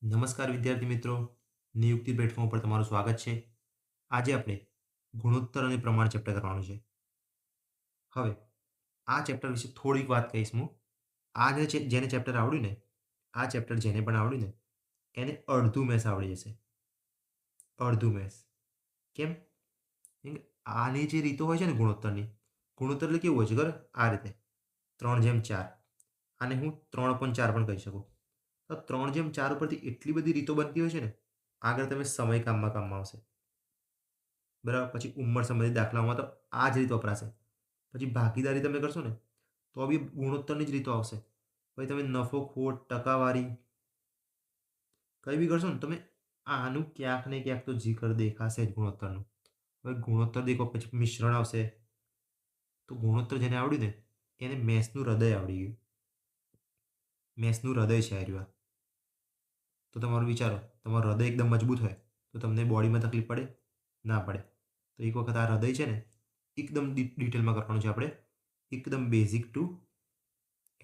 નમસ્કાર વિદ્યાર્થી મિત્રો, નિયુક્તિ પ્લેટફોર્મ પર તમારું સ્વાગત છે. આજે આપણે ગુણોત્તર અને પ્રમાણ ચેપ્ટર કરવાનું છે. હવે આ ચેપ્ટર વિશે થોડીક વાત કહીશ હું. જેને ચેપ્ટર આવડ્યું ને, આ ચેપ્ટર જેને પણ આવડ્યું ને, એને અડધું મેથ્સ આવડી જશે. અડધું મેથ્સ. કેમ? કેમ કે આની જે રીતો હોય છે ને ગુણોત્તર એટલે કેવું હોય છે ખબર? આ રીતે 3/4. આને હું 3/4 પણ કહી શકું. તો 3/4 ઉપરથી એટલી બધી રીતો બનતી હોય છે ને, આગળ તમે સમય કામમાં આવશે. બરાબર? પછી ઉંમર સંબંધિત દાખલાઓમાં તો આ જ રીત વપરાશે. પછી ભાગીદારી તમે કરશો ને, તો બી ગુણોત્તરની જ રીતો આવશે. પછી તમે નફો, ખોટ, ટકાવારી કંઈ બી કરશો ને, તમે આનું ક્યાંક ને ક્યાંક તો જીકર દેખાશે જ ગુણોત્તરનું. હવે ગુણોત્તર દેખો, પછી મિશ્રણ આવશે. તો ગુણોત્તર જેને આવડ્યું ને, એને મેથ્સનું હૃદય આવડી ગયું. મેથ્સનું હૃદય છે આ રહ્યું. તો તમારું વિચારો, તમારું હૃદય એકદમ મજબૂત હોય તો તમને બોડીમાં તકલીફ પડે? ના પડે. તો એક વખત આ હૃદય છે ને, એકદમ ડિટેલમાં કરવાનું છે આપણે. એકદમ બેઝિક ટુ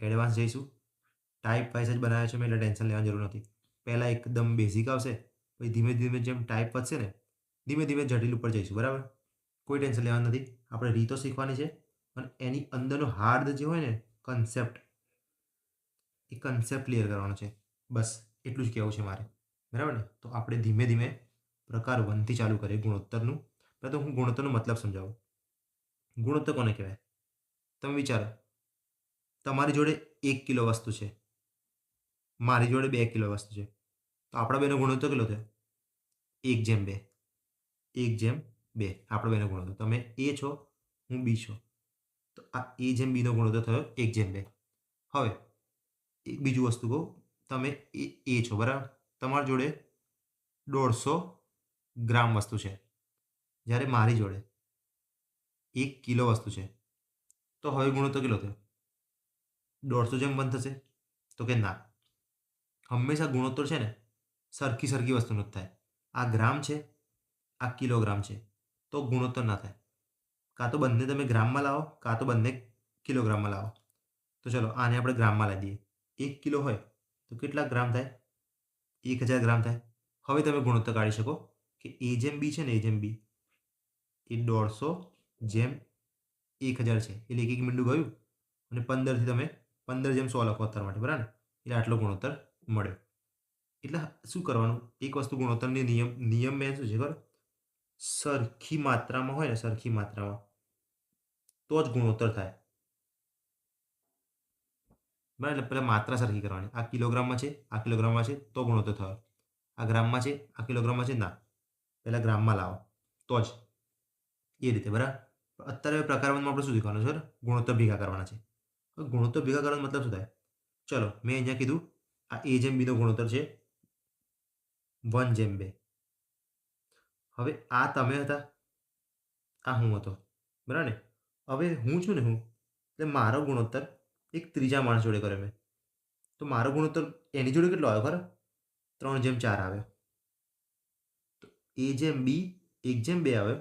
એડવાન્સ જઈશું. ટાઈપ વાઇઝ જ બનાવ્યો છે મેં, એટલે ટેન્શન લેવાની જરૂર નથી. પહેલાં એકદમ બેઝિક આવશે, પછી ધીમે ધીમે જેમ ટાઈપ વધશે ને, ધીમે ધીમે જટિલ ઉપર જઈશું. બરાબર? કોઈ ટેન્શન લેવાનું નથી. આપણે રીતો શીખવાની છે અને એની અંદરનો હાર્ડ જે હોય ને કન્સેપ્ટ, એ કન્સેપ્ટ ક્લિયર કરવાનો છે. બસ એટલું જ કહેવું છે મારે. બરાબર ને? તો આપણે ધીમે ધીમે પ્રકાર 1 થી ચાલુ કરીએ ગુણોત્તરનું. પહેલાં તો હું ગુણોત્તરનો મતલબ સમજાવું. ગુણોત્તર કોને કહેવાય? તમે વિચારો, તમારી જોડે 1 કિલો વસ્તુ છે, મારી જોડે 2 કિલો વસ્તુ છે. તો આપણા બેનો ગુણોત્તર કેટલો થયો? 1/2. 1/2 આપણા બેનો ગુણોત્તર. તમે એ છો, હું બી છો. તો આ A/B નો ગુણોત્તર થયો 1/2. હવે એક બીજું વસ્તુ કહું, તમે એ છો, બરાબર? તમારી જોડે 150 ગ્રામ વસ્તુ છે, જ્યારે મારી જોડે 1 કિલો વસ્તુ છે. તો હવે ગુણોત્તર કેટલો થયો? 150/1 થશે? તો કે ના. હંમેશા ગુણોત્તર છે ને સરખી સરખી વસ્તુનો જ થાય. આ ગ્રામ છે, આ કિલોગ્રામ છે, તો ગુણોત્તર ના થાય. કાં તો બંને તમે ગ્રામમાં લાવો, કાં તો બંને કિલોગ્રામમાં લાવો. તો ચલો આને આપણે ગ્રામમાં લાવી દઈએ. 1 કિલો હોય તો કેટલા ગ્રામ થાય? 1000 ગ્રામ થાય. હવે તમે ગુણોત્તર કાઢી શકો કે A/B છે ને, A/B એ 150/1000 છે. એટલે એક મીંડું ગયું અને 15થી તમે 15/100 લખો અત્યાર માટે. બરાબર? એટલે આટલો ગુણોત્તર મળ્યો. એટલે શું કરવાનું? એક વસ્તુ ગુણોત્તરની નિયમ મેં શું છે ખબર? સરખી માત્રામાં હોય ને, સરખી માત્રામાં તો જ ગુણોત્તર થાય. બરાબર? એટલે પહેલાં માત્રા સરખી કરવાની. આ કિલોગ્રામમાં છે, આ કિલોગ્રામમાં છે, તો ગુણોત્તર થયો. આ ગ્રામમાં છે, આ કિલોગ્રામમાં છે, ના. પહેલાં ગ્રામમાં લાવો તો જ. એ રીતે. બરાબર? અત્યારે પ્રકાર 1માં આપણે શું શીખવાનું છે? ગુણોત્તર ભેગા કરવાના છે. હવે ગુણોત્તર ભેગા કરવાનો મતલબ શું થાય? ચલો મેં અહીંયા કીધું, આ A/B નો ગુણોત્તર છે 1/2. હવે આ તમે હતા, આ હું હતો. બરાબર ને? હવે હું છું ને, એટલે મારો ગુણોત્તર એક ત્રીજા માણસ જોડે કર્યો મેં. તો મારો ગુણોત્તર એની જોડે કેટલો આવ્યો ખબર? 3/4 આવ્યો. તો A/B 1/2 આવ્યો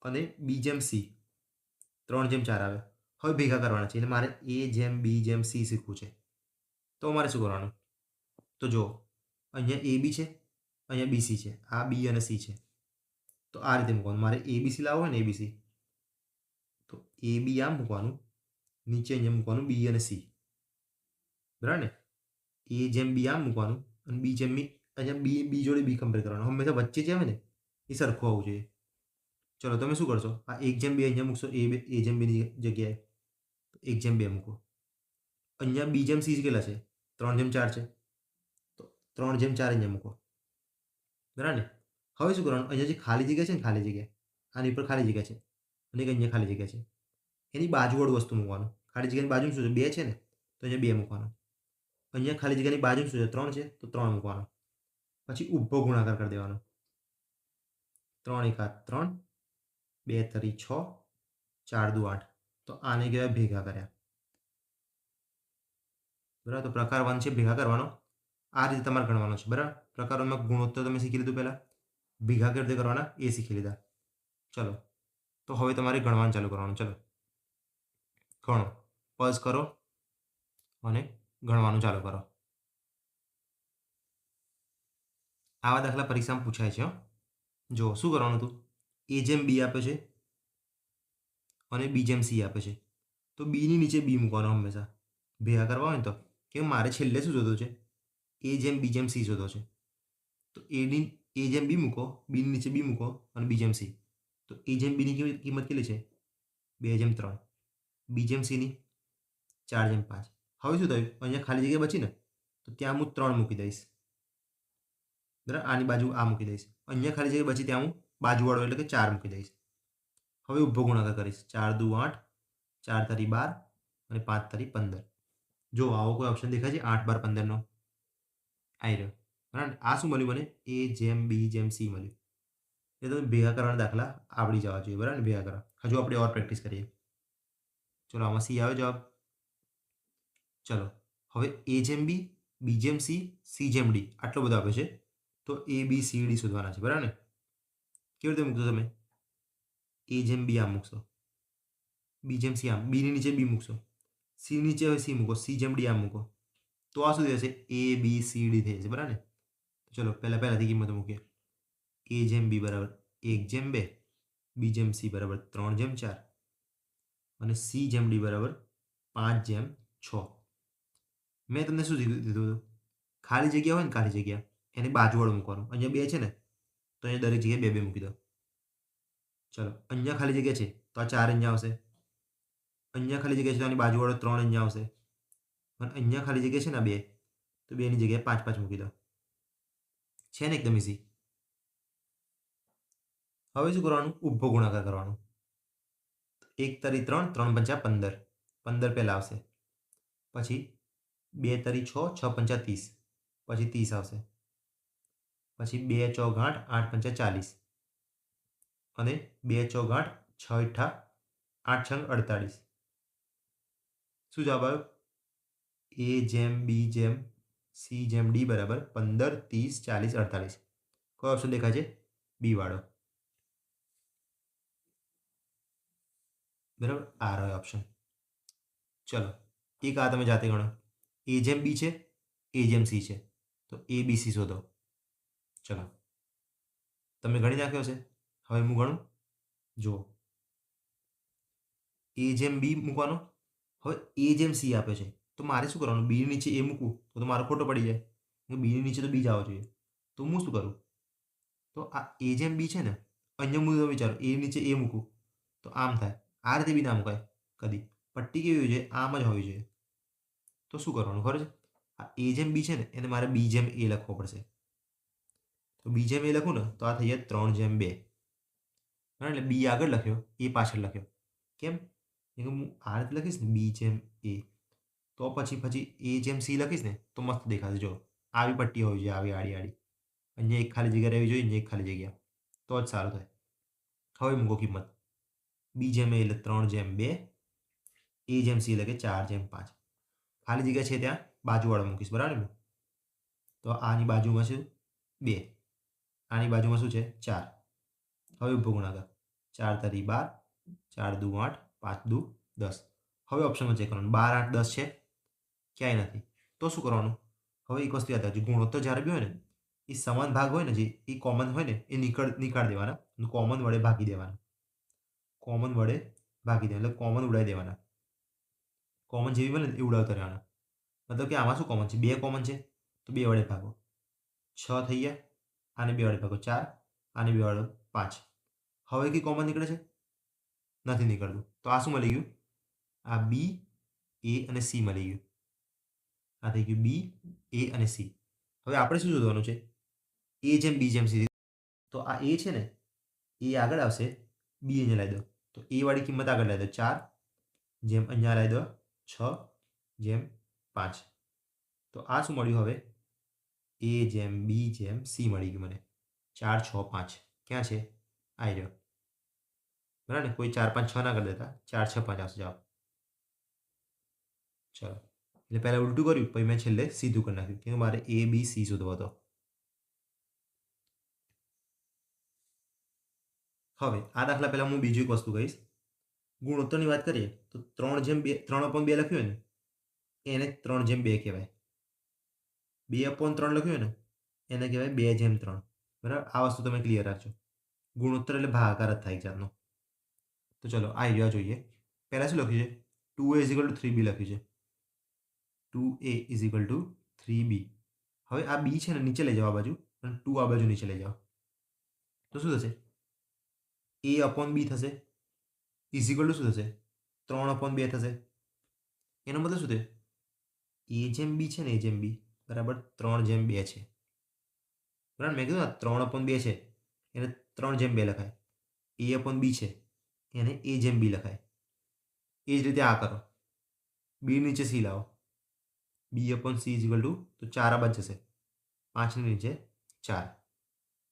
અને B/C 3/4 આવ્યો. હવે ભેગા કરવાના છે. એટલે મારે A/B/C શીખવું છે. તો મારે શું કરવાનું? તો જુઓ, અહીંયા AB છે, અહીંયા BC છે. આ B અને C છે. તો આ રીતે મૂકવાનું. મારે ABC લાવવો હોય ને, ABC, તો AB આમ મૂકવાનું, નીચે અહીંયા મૂકવાનું B અને C. બરાબર ને? A/B આમ મૂકવાનું અને B/B અહીંયા B જોડે B કમ્પેર કરવાનું. હંમેશા વચ્ચે જે આવે ને એ સરખું આવવું જોઈએ. ચલો તમે શું કરશો? આ 1/2 અહીંયા મૂકશો A/Bની જગ્યાએ. 1/2 મૂકો. અહીંયા B/C કેટલા છે? 3/4 છે. તો 3/4 અહીંયા મૂકો. બરાબર ને? હવે શું કરવાનું? અહીંયા જે ખાલી જગ્યા છે ને, ખાલી જગ્યા, આની ઉપર ખાલી જગ્યા છે અને એક અહીંયા ખાલી જગ્યા છે. એની બાજુવાળું વસ્તુ મૂકવાનું. ખાલી જગ્યાની બાજુમાં શું છે? 2 છે ને, તો અહીંયા 2 મૂકવાનું. અહીંયા ખાલી જગ્યાની બાજુમાં શું છે? 3 છે, તો 3 મૂકવાનો. પછી ઊભો ગુણાકાર કરી દેવાનો. 3 × 3, 2 × 6, 4 × 8. તો આને કહેવાય ભેગા કર્યા. બરાબર? તો પ્રકાર 1 છે ભેગા કરવાનો. આ રીતે તમારે ગણવાનો છે. બરાબર? પ્રકાર 1માં ગુણોત્તર તમે શીખી લીધું પહેલાં. ભેગા કેવી રીતે કરવાના એ શીખી લીધા. ચલો, તો હવે તમારે ગણવાનું ચાલુ કરવાનું. ચલો ગણો. પઝ કરો અને ગણવાનું ચાલુ કરો. આવા દાખલા પરીક્ષામાં પૂછાય છે. જો શું કરવાનું હતું, એ જેમ બી આપે છે અને બી જેમ સી આપે છે, તો બીની નીચે બી મૂકવાનો હંમેશા ભેગા કરવા હોય ને. તો કે મારે છેલ્લે શું શોધો છે, એ જેમ બી જેમ સી શોધો છે. તો એ જેમ બી મૂકો, બીની નીચે બી મૂકો અને બી જેમ સી. તો એ જેમ બીની કિંમત કેટલી છે? 2/3. બી જેમ સીની 4/5. હવે શું થયું, અહીંયા ખાલી જગ્યા બચી ને, તો ત્યાં હું 3 મૂકી દઈશ. બરાબર, આની બાજુ આ મૂકી દઈશ. અહીંયા ખાલી જગ્યા બચી ત્યાં હું બાજુવાળો એટલે કે 4 મૂકી દઈશ. હવે ઊભો ગુણાકાર કરીશ. 4 દુ 8, 4 તારી 12 અને 5 તારી 15. જો આવો કોઈ ઓપ્શન દેખાય છે 8, 12, 15નો? આવી રહ્યો. બરાબર, આ શું મળ્યું મને? એ જેમ બી જેમ સી મળ્યું. એ તમે ભેગા કરવાના દાખલા આવડી જવા જોઈએ. બરાબર ને? ભેગા કરવા હજુ આપણે ઓર પ્રેક્ટિસ કરીએ. ચલો, આમાં સી આવે જવાબ. ચલો, હવે એ જેમ બી, બી જેમ સી જેમ ડી આટલો બધો આપે છે. તો એ બી સી ડી શોધવાના છે. બરાબર ને? કેવી રીતે મૂકશો તમે? એ જેમ બી આમ મૂકશો, બી જેમ સી આમ, બીની નીચે બી મૂકશો, સી નીચે હવે સી મૂકો, સી જેમ ડી આમ મૂકો. તો આ શું થશે? એ બી સી ડી થઈ જશે. બરાબર ને? ચલો પહેલાથી કિંમત મૂકીએ. એ જેમ બી બરાબર 1/2, બી જેમ સી બરાબર 3/4 અને સી જેમ ડી બરાબર 5/6. મેં તમને શું દીધું હતું? ખાલી જગ્યા હોય ને, ખાલી જગ્યા એની બાજુવાળું મૂકવાનું. અહીંયા 2 છે ને, તો અહીંયા દરેક જગ્યાએ 2 2 મૂકી દો. ચલો, અહીંયા ખાલી જગ્યા છે તો આ 4 અહીંયા આવશે. અહીંયા ખાલી જગ્યા છે તો આની બાજુવાળો 3 અહીંયા આવશે. અને અહીંયા ખાલી જગ્યા છે ને 2, તો 2ની જગ્યાએ 5 5 મૂકી દો. છે ને એકદમ ઇઝી. હવે શું કરવાનું? ઊભો ગુણાકાર કરવાનો. 1 તારી 3, 3 પંચા 15, 15 પહેલાં આવશે. પછી 2 તારી 6, 6 પંચા 30, પછી 30 આવશે. પછી 2 ચોક 8, 8 પંચા 40 અને 2 ચોક 8, 6 અઠ્ઠા 8 છંગ 48. શું જવાબ આવ્યો? એ જેમ બી જેમ સી જેમ ડી બરાબર 15, 30, 40, 48. કયો ઓપ્શન દેખાય છે? બી વાળો. બરાબર, આ રહ્યો ઓપ્શન. ચલો, એક આ તમે જાતે ગણો. એ જેમ બી છે, એ જેમ સી છે, તો એ બી સી શોધો. ચલો, તમે ગણી નાખ્યો છે. હવે હું ગણું. જુઓ, એ જેમ બી મૂકવાનો. હવે એ જેમ સી આપે છે તો મારે શું કરવાનું? બીની નીચે એ મૂકવું તો મારો ખોટો પડી જાય. બીની નીચે તો બી જ આવવો જોઈએ. તો હું શું કરું? તો આ એ જેમ બી છે ને, અહીંયા હું વિચારો એ નીચે એ મૂકું તો આમ થાય. આ રીતે બી ના મુકાય કદી. પટ્ટી કેવી હોવી જોઈએ? આમ જ હોવી જોઈએ. તો શું કરવાનું ખબર છે? આ એ જેમ બી છે ને એને મારે બી જેમ એ લખવો પડશે. તો બી જેમ એ લખું ને તો આ થઈ જાય 3/2. એટલે બી આગળ લખ્યો, એ પાછળ લખ્યો. કેમ? કે હું આ રીતે લખીશ ને બી જેમ એ, તો પછી એ જેમ સી લખીશ ને તો મસ્ત દેખાશે. જો આવી પટ્ટી હોવી જોઈએ, આવી આડી આડી. અહીંયા એક ખાલી જગ્યા રહેવી જોઈએ, અહીંયા એક ખાલી જગ્યા, તો જ સારું થાય. હવે મૂકો કિંમત. બી જેમ એ એટલે 3/2, એ જેમ સી એટલે કે 4/5. ખાલી જગ્યા છે ત્યાં બાજુવાળો મૂકીશ. બરાબર ને? તો આની બાજુમાં છે 2, આની બાજુમાં શું છે? 4. હવે ઊભો ગુણાકાર. 4 તારી 12, 4 દુ 8, 5 દુ 10. હવે ઓપ્શનમાં ચેક કરવાનું. 12, 8, 10 છે? ક્યાંય નથી. તો શું કરવાનું? હવે એક વસ્તુ યાદ રાખજો, ગુણોત્તર જ્યારે બી હોય ને એ સમાન ભાગ હોય ને, જે એ કોમન હોય ને એ નીકાળી દેવાના, કોમન વડે ભાગી દેવાના. કોમન વડે ભાગી દેવાના એટલે કોમન ઉડાવી દેવાના. કોમન જેવી બને એ ઉડાવતા રહેવાના. મતલબ કે આમાં શું કોમન છે? 2 કોમન છે તો 2 વડે ભાગો. 6 થઈ ગયા. આને 2 વડે ભાગો 4, આને 2 વડે 5. હવે કઈ કોમન નીકળે છે? નથી નીકળતું. તો આ શું મળી ગયું? આ બી, એ અને સી મળી ગયું. આ થઈ ગયું બી, એ અને સી. હવે આપણે શું શોધવાનું છે? એ જેમ બી જેમ સી. તો આ એ છે ને એ આગળ આવશે, બી અહીંયા લાવી દો. તો એ વાળી કિંમત આગળ લાવી દો 4, જેમ અહીંયા લાવી દો 6/5. તો આ શું મળ્યું હવે? એ જેમ બી જેમ સી મળી ગયું મને. 4, 6, 5 ક્યાં છે? આવી રહ્યો. બરાબર ને? કોઈ 4, 5, 6 ના કરી દેતા. 4, 6, 5 આવશે જવાબ. ચલો, એટલે પહેલાં ઉલટું કર્યું, પછી મેં છેલ્લે સીધું કરી નાખ્યું, કે મારે એ બી સી શોધવો હતો. હવે આ દાખલા પહેલાં હું બીજી એક વસ્તુ કહીશ. ગુણોત્તરની વાત કરીએ તો 3/2 3/2 લખ્યું હોય ને એને 3/2 કહેવાય. 2/3 લખ્યું હોય ને એને કહેવાય 2/3. બરાબર, આ વસ્તુ તમે ક્લિયર રાખજો. ગુણોત્તર એટલે ભાગાકાર જ થાય એક જાતનો. તો ચલો આ આઈડિયા જોઈએ. પહેલાં શું લખ્યું છે? 2a is equal to 3b લખ્યું છે. 2a is equal to 3b. હવે આ b છે ને નીચે લઈ જાઓ આ બાજુ, અને 2 આ બાજુ નીચે લઈ જાઓ. તો શું થશે? a અપોન b થશે. ઇઝ ઇક્વલ ટુ શું થશે? 3/2 થશે. એનો મતલબ શું થયો? a જેમ b છે ને a જેમ b બરાબર 3/2 છે. બરાબર, મેં કીધું 3/2 છે એને 3/2 લખાય. a અપોન b છે એને a જેમ b લખાય. એ જ રીતે આ કરો. b નીચે c લાવો. b upon c is equal to, તો 4 આ બાજુ જશે. 5ની નીચે 4.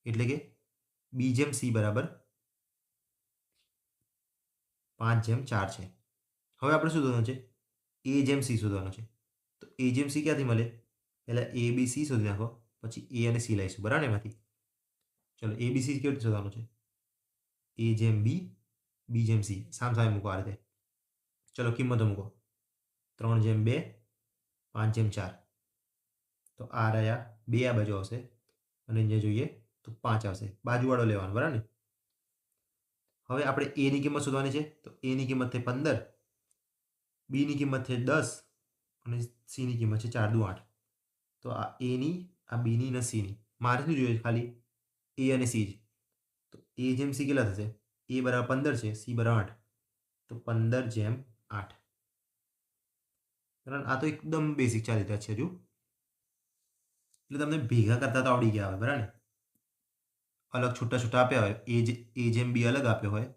એટલે કે b જેમ c બરાબર 5/4 છે. હવે આપણે શું શોધવાનું છે? a જેમ c શોધવાનું છે. તો a જેમ c ક્યાંથી મળે? પહેલાં a b c શોધી નાખો, પછી a અને c લઈશું. બરાબર, એમાંથી ચલો a b c કેવી રીતે શોધવાનું છે? a જેમ b, b જેમ c સામ સામે મૂકો આ રીતે. ચલો કિંમતો મૂકો. 3/2, 5/4. તો આ રહ્યા 2 આ બાજુ આવશે, અને અહીંયા જોઈએ તો 5 આવશે. બાજુવાળો લેવાનો. બરાબર ને? હવે આપણે a ની કિંમત શોધવાની છે. તો a ની કિંમત થઈ 15, b ની કિંમત થઈ 10 અને c ની કિંમત છે 4 દુ 8. તો આ a ની, આ b ની અને c ની. મારે શું જોઈએ? ખાલી a અને c જ. તો a જેમ c કેટલા થશે? a બરાબર 15 છે, c બરાબર 8. તો 15/8. બરાબર, આ તો એકદમ બેસિક ચાલી રહ્યા છે હજુ. એટલે તમને ભેગા કરતા તો આવડી ગયા હોય. બરાબર ને? અલગ છૂટા છૂટા આપ્યા હોય, a જેમ b અલગ આપ્યો હોય,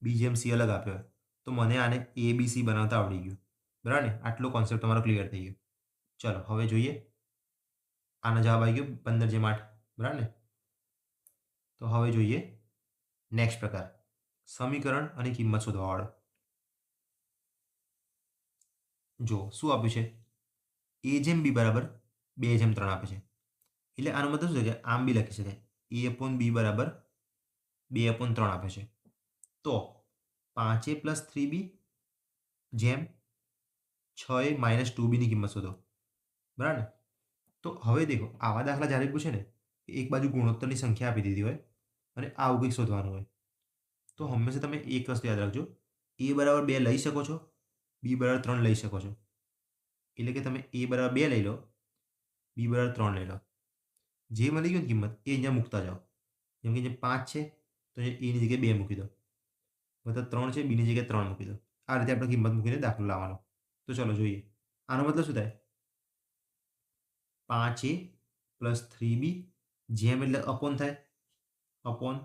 b જેમ c અલગ આપ્યો હોય, તો મને આને a b c બનાવતા આવડી ગયું. બરાબર ને? આટલો કોન્સેપ્ટ તમારો ક્લિયર થઈ ગયો. ચલો હવે જોઈએ. આનો જવાબ આવી ગયો 15/8. બરાબર ને? તો હવે જોઈએ નેક્સ્ટ પ્રકાર, સમીકરણ અને કિંમત શોધવાવાળો. જો શું આપ્યું છે? a જેમ b બરાબર 2/3 આપે છે. એટલે આનો મતલબ શું છે કે આમ બી લખી શકાય. a અપોન b બરાબર 2/3 આપે છે. તો 5a પ્લસ 3b જેમ 6a માઇનસ 2b ની કિંમત શોધો. બરાબર ને? તો હવે દેખો, આવા દાખલા જ્યારે પૂછે ને, એક બાજુ ગુણોત્તરની સંખ્યા આપી દીધી હોય અને આવું કંઈક શોધવાનું હોય, તો હંમેશા તમે એક વસ્તુ યાદ રાખજો. a બરાબર 2 લઈ શકો છો, b બરાબર 3 લઈ શકો છો. એટલે કે તમે a બરાબર 2 લઈ લો, b બરાબર 3 લઈ લો. જે મળી ગયું ને કિંમત એ અહીંયા મૂકતા જાઓ. જેમ કે અહીંયા 5 છે તો અહીંયા a ની જગ્યાએ 2 મૂકી દો. મતલબ 3 છે, b ની જગ્યાએ 3 મૂકી દો. આ રીતે આપણે કિંમત મૂકીને દાખલો લાવવાનો. તો ચલો જોઈએ. આનો મતલબ શું થાય? 5a પ્લસ 3b જેમ એટલે અપોન થાય, અપોન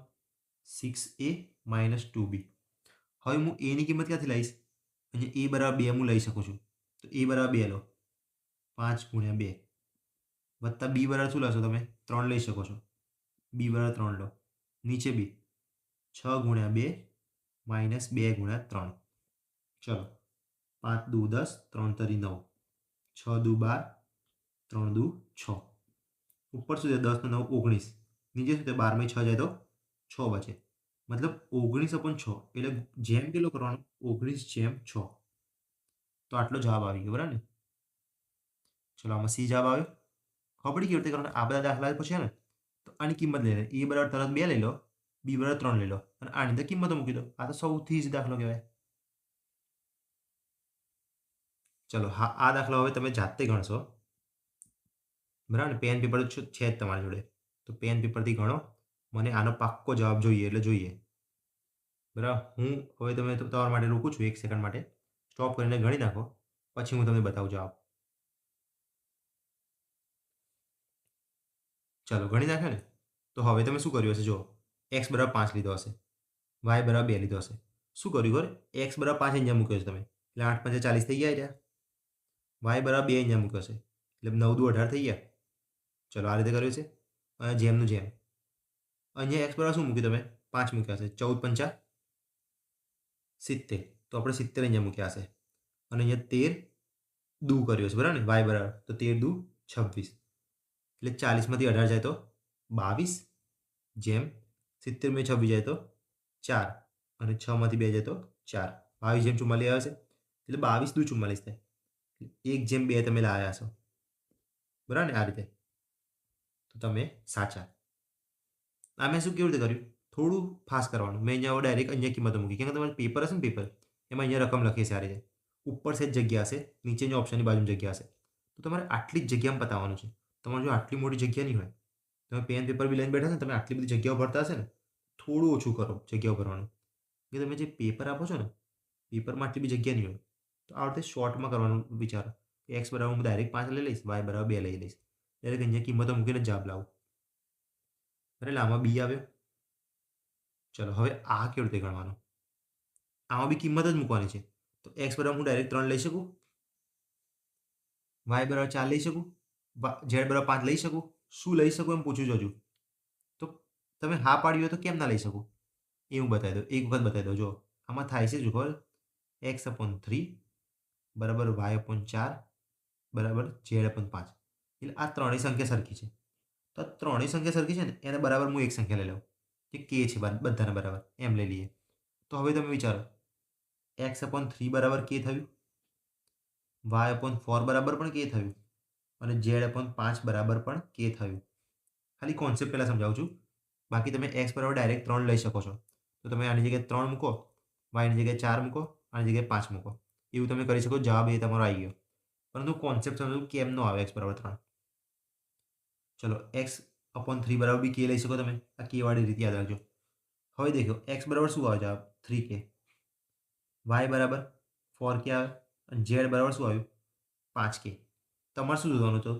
6a માઇનસ 2b. હવે હું a ની કિંમત ક્યાંથી લઈશ? અહીંયા a બરાબર 2 હું લઈ શકું છું. તો a બરાબર 2 લો, 5/2 વત્તા b બરાબર શું લેશો તમે? 3 લઈ શકો છો. b બરાબર 3 લો. નીચે b 6/2 માઇનસ 2/3. ચલો 5 દુ 10, 3 તરી 9, 6 દુ 12, 3 દુ 6. ઉપર શું છે? 10 ને 9 19. નીચે શું છે? 12 6 જાય તો 6 બચે. મતલબ 19/6. એટલે જેમ કેટલો કરવાનો? 19/6. તો આટલો જવાબ આવી ગયો. બરાબર ને? ચલો આમાં સી જવાબ આવ્યો. ખબર પડી કેવી રીતે કરવાનું? આ બધા દાખલા પૂછ્યા ને, તો આની કિંમત લઈ લે. a બરાબર તરત 2 લઈ લો, b બરાબર 3 લઈ લો અને આની અંદર કિંમતો મૂકી દો. આ તો સૌથી ઈઝી દાખલો કહેવાય. ચલો હા, આ દાખલો હવે તમે જાતે ગણશો. બરાબર ને? પેન પેપર છે જ તમારી જોડે, તો પેન પેપરથી ગણો. મને આનો પાક્કો જવાબ જોઈએ એટલે જોઈએ. બરાબર, હું હવે તમારા માટે રોકું છું 1 સેકન્ડ માટે. સ્ટોપ કરીને ગણી નાખો, પછી હું તમને બતાવું જવાબ. ચાલો ગણી નાખ્યો ને? તો હવે તમે શું કર્યું હશે? જો x બરાબર 5 લીધો હશે, y બરાબર 2 લીધો હશે. શું કર્યું ખબર? x બરાબર 5 અહીંયા મૂક્યો છે તમે, એટલે 8 × 5 = 40 થઈ ગયા. y બરાબર 2 અહીંયા મૂક્યો છે, એટલે 9 દુ 18 થઈ ગયા. ચલો આ રીતે કર્યું છે. અને જેમનું જેમ અહીંયા x બરાબર શું મૂક્યું તમે? 5 મૂક્યા છે. 14 × 5 = 70. તો આપણે 70 અહીંયા મૂક્યા હશે. અને અહીંયા 13 દુ કર્યો છે. બરાબર ને? y બરાબર, તો 13 દુ 26. એટલે 40 માંથી 18 જાય તો 22, જેમ 70 માંથી 26 જાય તો 4, અને 6 માંથી 2 જાય તો 4. 22/44 આવે છે. એટલે 22 દુ 44 થાય. 1/2 તમે લાવ્યા છો. બરાબર ને? આ રીતે. તો તો તમે સાચા. આ મેં શું કેવી રીતે કર્યું? થોડું ફાસ્ટ કરવાનું. મેં અહીંયા ડાયરેક્ટ અહીંયા કિંમતો મૂકી. કેમ કે તમારે પેપર હશે ને પેપર, એમાં અહીંયા રકમ લખી છે આ રીતે. ઉપર સેજ જગ્યા હશે, નીચેની ઓપ્શનની બાજુમાં જગ્યા હશે. તો તમારે આટલી જ જગ્યામાં પતાવવાનું છે. તમારે જો આટલી મોટી જગ્યા નહીં હોય, તમે પેન પેપર બી લઈને બેઠા છે ને, તમે આટલી બધી જગ્યાઓ ભરતા હશે ને, થોડું ઓછું કરો જગ્યાઓ ભરવાનું. કે તમે જે પેપર આપો છો ને, પેપરમાં આટલી બી જગ્યા નહીં હોય. તો આ રીતે શોર્ટમાં કરવાનું વિચારો. એક્સ બરાબર હું ડાયરેક્ટ 5 લઈ લઈશ, વાય બરાબર 2 લઈ લઈશ. ડાયરેક્ટ અહીંયા કિંમતો મૂકીને જવાબ લાવું. એટલે આમાં બી આવ્યો. ચલો હવે આ કેવી રીતે ગણવાનું? આમાં બી કિંમત જ મૂકવાની છે. તો એક્સ બરાબર હું ડાયરેક્ટ 3 લઈ શકું, વાય બરાબર 4 લઈ શકું, ઝેડ બરાબર 5 લઈ શકું. શું લઈ શકું એમ પૂછું છું હજુ. તો તમે હા પાડી હોય તો કેમ ના લઈ શકું એ હું બતાવી દઉં, એક વખત બતાવી દઉં. જો આમાં થાય છે, જો ખબર, x/3 બરાબર y/4 બરાબર z/5. એટલે આ ત્રણેય સંખ્યા સરખી છે. તો આ ત્રણેય સંખ્યા સરખી છે ને, એને બરાબર હું એક સંખ્યા લઈ લઉં કે કે છે બધાને બરાબર એમ લઈ લઈએ. તો હવે તમે વિચારો, x/3 બરાબર કે થયું, y/4 બરાબર પણ કે થયું અને z/5 બરાબર પણ કે થયું. ખાલી કોન્સેપ્ટ પહેલાં સમજાવું છું. બાકી તમે x બરાબર ડાયરેક્ટ 3 લઈ શકો છો. તો તમે આની જગ્યાએ 3 મૂકો, વાયની જગ્યાએ 4 મૂકો, આની જગ્યાએ 5 મૂકો. એવું તમે કરી શકો. જવાબ એ તમારો આવી ગયો. પરંતુ કોન્સેપ્ટ સમજો કેમ નો આવે x બરાબર 3. ચલો x/3 બરાબર બી કે લઈ શકો તમે. આ કે વાળી રીતે યાદ રાખજો. હવે દેખો x બરાબર શું આવે જવાબ? 3k. y બરાબર 4k આવે અને z બરાબર શું આવ્યું? 5k. તમારે શું શોધવાનું તો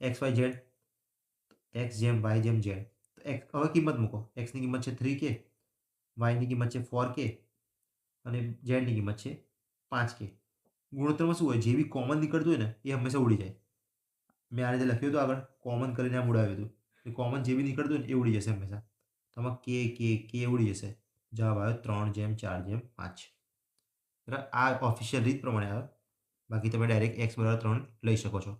એક્સ વાય ઝેડ, એક્સ જેમ વાય જેમ ઝેડ. તો હવે કિંમત મૂકો. એક્સની કિંમત છે 3k, વાયની કિંમત છે 4k અને ઝેડની કિંમત છે 5k. ગુણોત્તરમાં શું હોય? જે બી કોમન નીકળતું હોય ને એ હંમેશા ઉડી જાય. મેં આ રીતે લખ્યું હતું આગળ, કોમન કરીને આમ ઉડાવ્યું હતું. એ કોમન જે બી નીકળતું હોય ને એ ઉડી જશે હંમેશા. તો આમાં કે ઉડી જશે. જવાબ આવ્યો 3/4/5. બરાબર, આ ઓફિશિયલ રીત પ્રમાણે આવે. બાકી તમે ડાયરેક્ટ x બરાબર 3 લઈ શકો છો.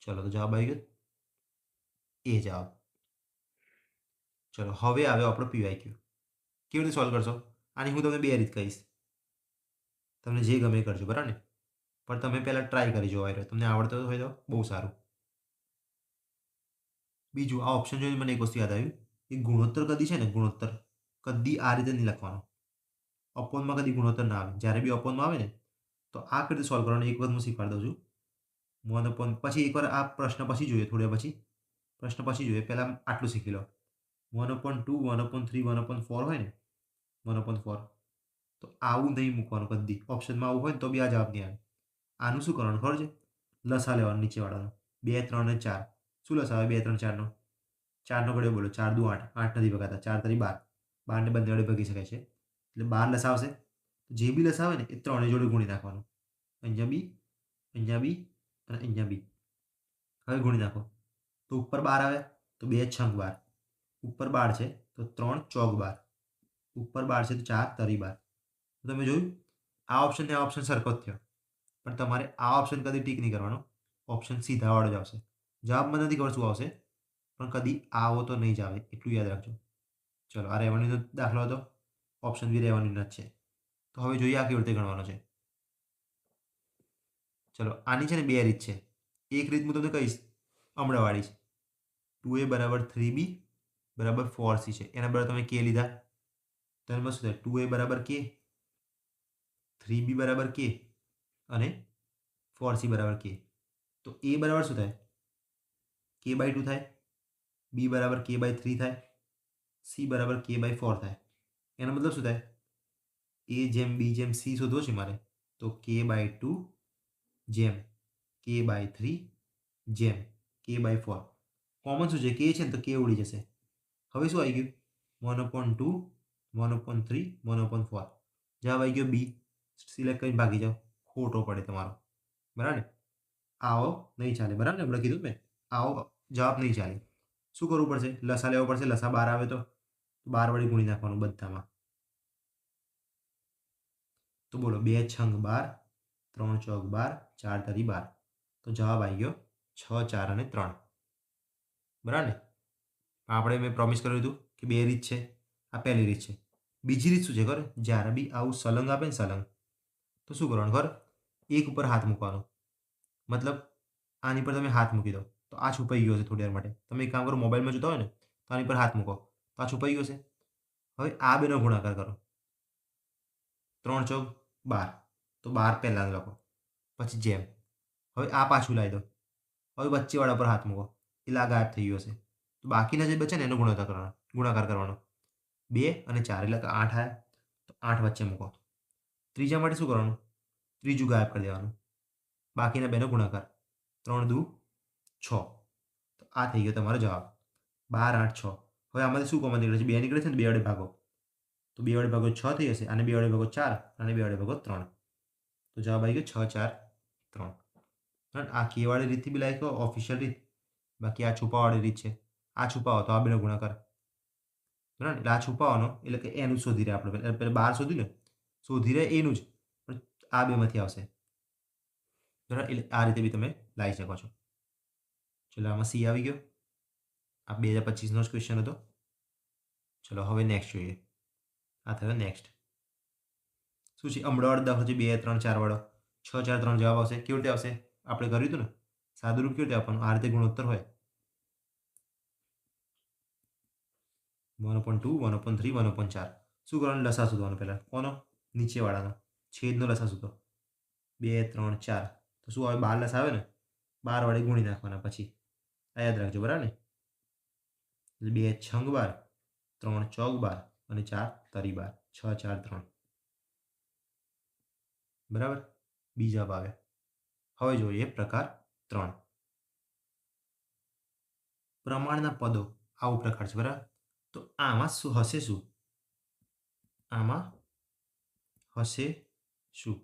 ચલો તો જવાબ આવી ગયો એ જવાબ. ચલો હવે આવ્યો આપણો PYQ. કેવી રીતે સોલ્વ કરશો? આની હું તમને બે રીત કહીશ. તમને જે ગમે એ કરજો, બરાબર ને? પણ તમે પહેલાં ટ્રાય કરી જોવા રહ્યો. તમને આવડતો હોય તો બહુ સારું. બીજું, આ ઓપ્શન જોઈને મને એક વસ્તુ યાદ આવ્યું કે ગુણોત્તર કદી છે ને, ગુણોત્તર કદી આ રીતે નહીં લખવાનો. અપોનમાં કદી ગુણોત્તર ના આવે. જ્યારે બી અપોનમાં આવે ને તો આ કઈ રીતે સોલ્વ કરવાનું એક વખત હું શીખવાડી દઉં છું. મોનોપોન પછી એકવાર આ પ્રશ્ન પછી જોઈએ, થોડે પછી પ્રશ્ન પછી જોઈએ. પહેલાં આટલું શીખી લો. 1/2, 1/3, 1/4 હોય ને, 1/4. તો આવું નહીં મૂકવાનું કદી. ઓપ્શનમાં આવું હોય ને તો બી આ જવાબ નહીં આવે. આનું શું કરવાનું ખબર છે? લસા લેવાનો નીચેવાળાનો. 2, 3 અને 4. શું લસા આવે 2, 3, 4નો? 4નો ઘડિયો બોલો. 4 દુ 8. 8 નથી ભગાતા. 4 તરી 12. 12ને બંને વડે ભાગી શકાય છે. એટલે 12 લસા આવશે. જે બી લસા આવે ને એ ત્રણેય જોડે ગુણી નાખવાનું. અહીંયા બી, અહીંયા બી અને અહીંયા બી. હવે ગુણી નાખો. તો ઉપર 12 આવે તો 2 6 12. ઉપર 12 છે તો 3 ચોક 12. ઉપર 12 છે તો 4 તરી 12. તો તમે જોયું, આ ઓપ્શન ને આ ઓપ્શન સરખો જ થયો. પણ તમારે આ ઓપ્શન કદી ટીક નહીં કરવાનો. ઓપ્શન સીધાવાળો જ આવશે. જવાબ મને નથી ખબર શું આવશે, પણ કદી આવો તો નહીં જ આવે. એટલું યાદ રાખજો. ચલો, આ રહેવાનીનો દાખલો હતો. ઓપ્શન બી રહેવાનીનો જ છે. તો હવે જોઈએ આ કેવી રીતે ગણવાનો છે. ચલો, આની છે ને બે રીત છે. એક રીત હું તમને કહીશ હમણાંવાળી છે. 2a બરાબર 3b બરાબર 4c છે. એના બરાબર તમે કે લીધા તો એમાં શું થાય? 2a બરાબર k, 3b બરાબર k અને 4c બરાબર k. તો a બરાબર શું થાય? k/2 થાય. b બરાબર k/3 થાય. c બરાબર k/4 થાય. એનો મતલબ શું થાય? a જેમ b જેમ c શોધવો છે મારે, તો k/2 જેમ k/3 જેમ k/4. કોમન શું છે? k છે ને તો k ઉડી જશે. હવે શું આવી ગયું? 1/2, 1/3, 1/4. જવાબ આવી ગયો બી. સિલેક્ટ કરીને ભાગી જાઓ. ખોટો પડે તમારો. બરાબર ને? આવો નહીં ચાલે. બરાબર ને? હમણાં કીધું મેં, આવો જવાબ નહીં ચાલે. શું કરવું પડશે? લસા લેવો પડશે. લસા 12 આવે તો 12 વડે ગુણી નાખવાનું બધામાં. તો બોલો, 2 6 12, 3 ચોક 12, 4 તરી 12. તો જવાબ આવી ગયો 6, 4 અને 3. બરાબર ને? આપણે મેં પ્રોમિસ કર્યું હતું કે બે રીત છે. આ પહેલી રીત છે. બીજી રીત શું છે ખબર? જ્યારે બી આવું સલંગ આપે ને, સલંગ, તો શું કરવાનું ખબર? એક ઉપર હાથ મૂકવાનો. મતલબ આની પર તમે હાથ મૂકી દો. તો આ છુપાઈ ગયો હશે થોડી વાર માટે. તમે એક કામ કરો, મોબાઈલમાં જોતા હોય ને તો આની પર હાથ મૂકો તો આ છુપાઈ ગયો હશે. હવે આ બેનો ગુણાકાર કરો. 3 ચોક 12, તો 12 પહેલાં લખો, પછી જેમ. હવે આ પાછું લાવી દો. હવે વચ્ચેવાળા પર હાથ મૂકો એટલે આ ગાયબ થઈ ગયું હશે. તો બાકીના જે બચે ને એનો ગુણાકાર કરવાનો. 2 અને 4 એટલે કે 8 આવ્યા. તો 8 વચ્ચે મૂકો. ત્રીજા માટે શું કરવાનું? ત્રીજું ગાયબ કરી દેવાનું. બાકીના બેનો ગુણાકાર. 3 દુ 6. તો આ થઈ ગયો તમારો જવાબ. 12, 8, 6. હવે આમાંથી શું કોમન નીકળે છે? 2 નીકળે છે ને 2 વડે ભાગો. તો 2 વડે ભાગો 6 થઈ જશે. આને 2 વડે ભાગો 4, અને 2 વડે ભાગો 3. તો જવાબ આવી ગયો 6, 4, 3. બરાબર. આ કેવાળી રીતથી બી લાખો, ઓફિશિયલ રીત. બાકી આ છુપાવાળી રીત છે. આ છુપાવો તો આ બેનો ગુણાકાર. બરાબર. એટલે આ છુપાવવાનો એટલે કે એનું શોધી રહ્યા આપણે. પહેલાં 12 શોધ્યું ને, શોધી રહ્યા એનું જ, પણ આ બેમાંથી આવશે. બરાબર. એટલે આ રીતે બી તમે લાવી શકો છો. ચલો, આમાં સી આવી ગયો. આ 2025નો જ ક્વેશ્ચન હતો. ચલો હવે નેક્સ્ટ જોઈએ. આ થયો નેક્સ્ટ. શું છે? અમડાવાળો દાખલો છે, 2, 3, 4 વાળો. 6, 4, 3 જવાબ આવશે. કેવી રીતે આવશે? આપણે કર્યું હતું ને, સાદું રૂપ કેવી રીતે આપવાનું? આ રીતે ગુણોત્તર હોય. 1/2, 1/3, 1/4. શું કરવાનું? લસા શોધવાનો પહેલાં. કોનો? નીચેવાળાનો. છેદનો લસા શોધો. 2, 3, 4. તો શું આવે? 12 લસા આવે ને, 12 વડે ગુણી નાખવાના. પછી આ યાદ રાખજો, બરાબર ને? એટલે 2 છંગ 12, 3 ચોક 12 અને 4 તરી 12. 6, 4, 3. બરાબર. બીજા ભાવે. હવે જોઈએ પ્રકાર 3. પ્રમાણના પદો આવો પ્રકાર છે, બરાબર. તો આમાં શું હશે? શું આમાં હશે શું?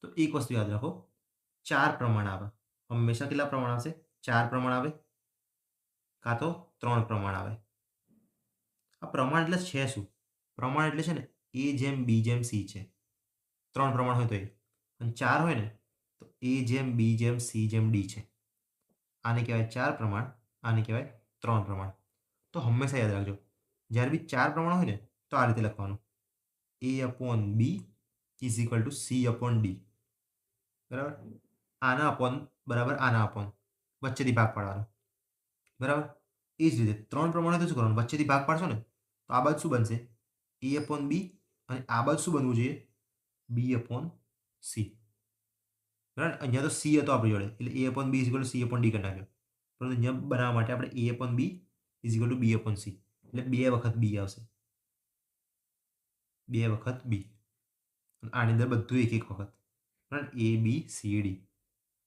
તો એક વસ્તુ યાદ રાખો, 4 પ્રમાણ આવે. હંમેશા કેટલા પ્રમાણ આવશે? 4 પ્રમાણ આવે, કાં તો 3 પ્રમાણ આવે. આ પ્રમાણ એટલે છે શું? પ્રમાણ એટલે છે ને એ જેમ બી જેમ સી છે. 3 પ્રમાણ હોય તો એ, અને 4 હોય ને તો એ જેમ બી જેમ સી જેમ ડી છે. આને કહેવાય 4 પ્રમાણ, આને કહેવાય 3 પ્રમાણ. તો હંમેશા યાદ રાખજો, જ્યારે બી 4 પ્રમાણ હોય ને તો આ રીતે લખવાનું: A/B is equal to C/D. બરાબર. આના અપોન બરાબર આના અપોન, વચ્ચેથી ભાગ પાડવાનો. બરાબર. એ જ રીતે 3 પ્રમાણ હોય તો શું કરવાનું? વચ્ચેથી ભાગ પાડશો ને તો આ બાજુ શું બનશે? A/B, અને આ બાજુ શું બનવું જોઈએ? B/C. બરાબર. અહીંયા તો C હતો આપણી જોડે એટલે A/B is equal to C/D કરી નાખ્યો. પરંતુ અહીંયા બનાવવા માટે આપણે A/B is equal to B/C, એટલે 2 વખત B આવશે. 2 વખત B. આની અંદર બધું એક એક વખત. બરાબર. A, B, C, D.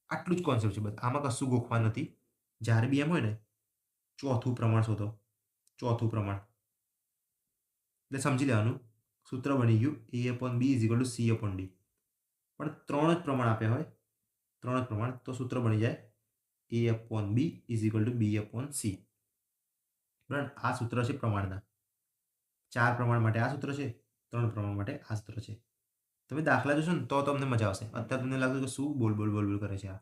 આટલું જ કોન્સેપ્ટ છે. બસ આમાં કશું ગોખવા નથી. જ્યારે બી એમ હોય ને, ચોથું પ્રમાણ શોધો. ચોથું પ્રમાણ એટલે સમજી લેવાનું, સૂત્ર બની ગયું A/B is equal to C/D. પણ 3 જ પ્રમાણ આપ્યા હોય, 3 જ પ્રમાણ, તો સૂત્ર બની જાય A/B is equal to B/C. બરાબર. આ સૂત્ર છે પ્રમાણના. 4 પ્રમાણ માટે આ સૂત્ર છે, 3 પ્રમાણ માટે આ સૂત્ર છે. તમે દાખલા જોશો ને તો તમને મજા આવશે. અત્યારે તમને લાગે કે શું બોલ બોલ બોલ બોલ કરે છે આ,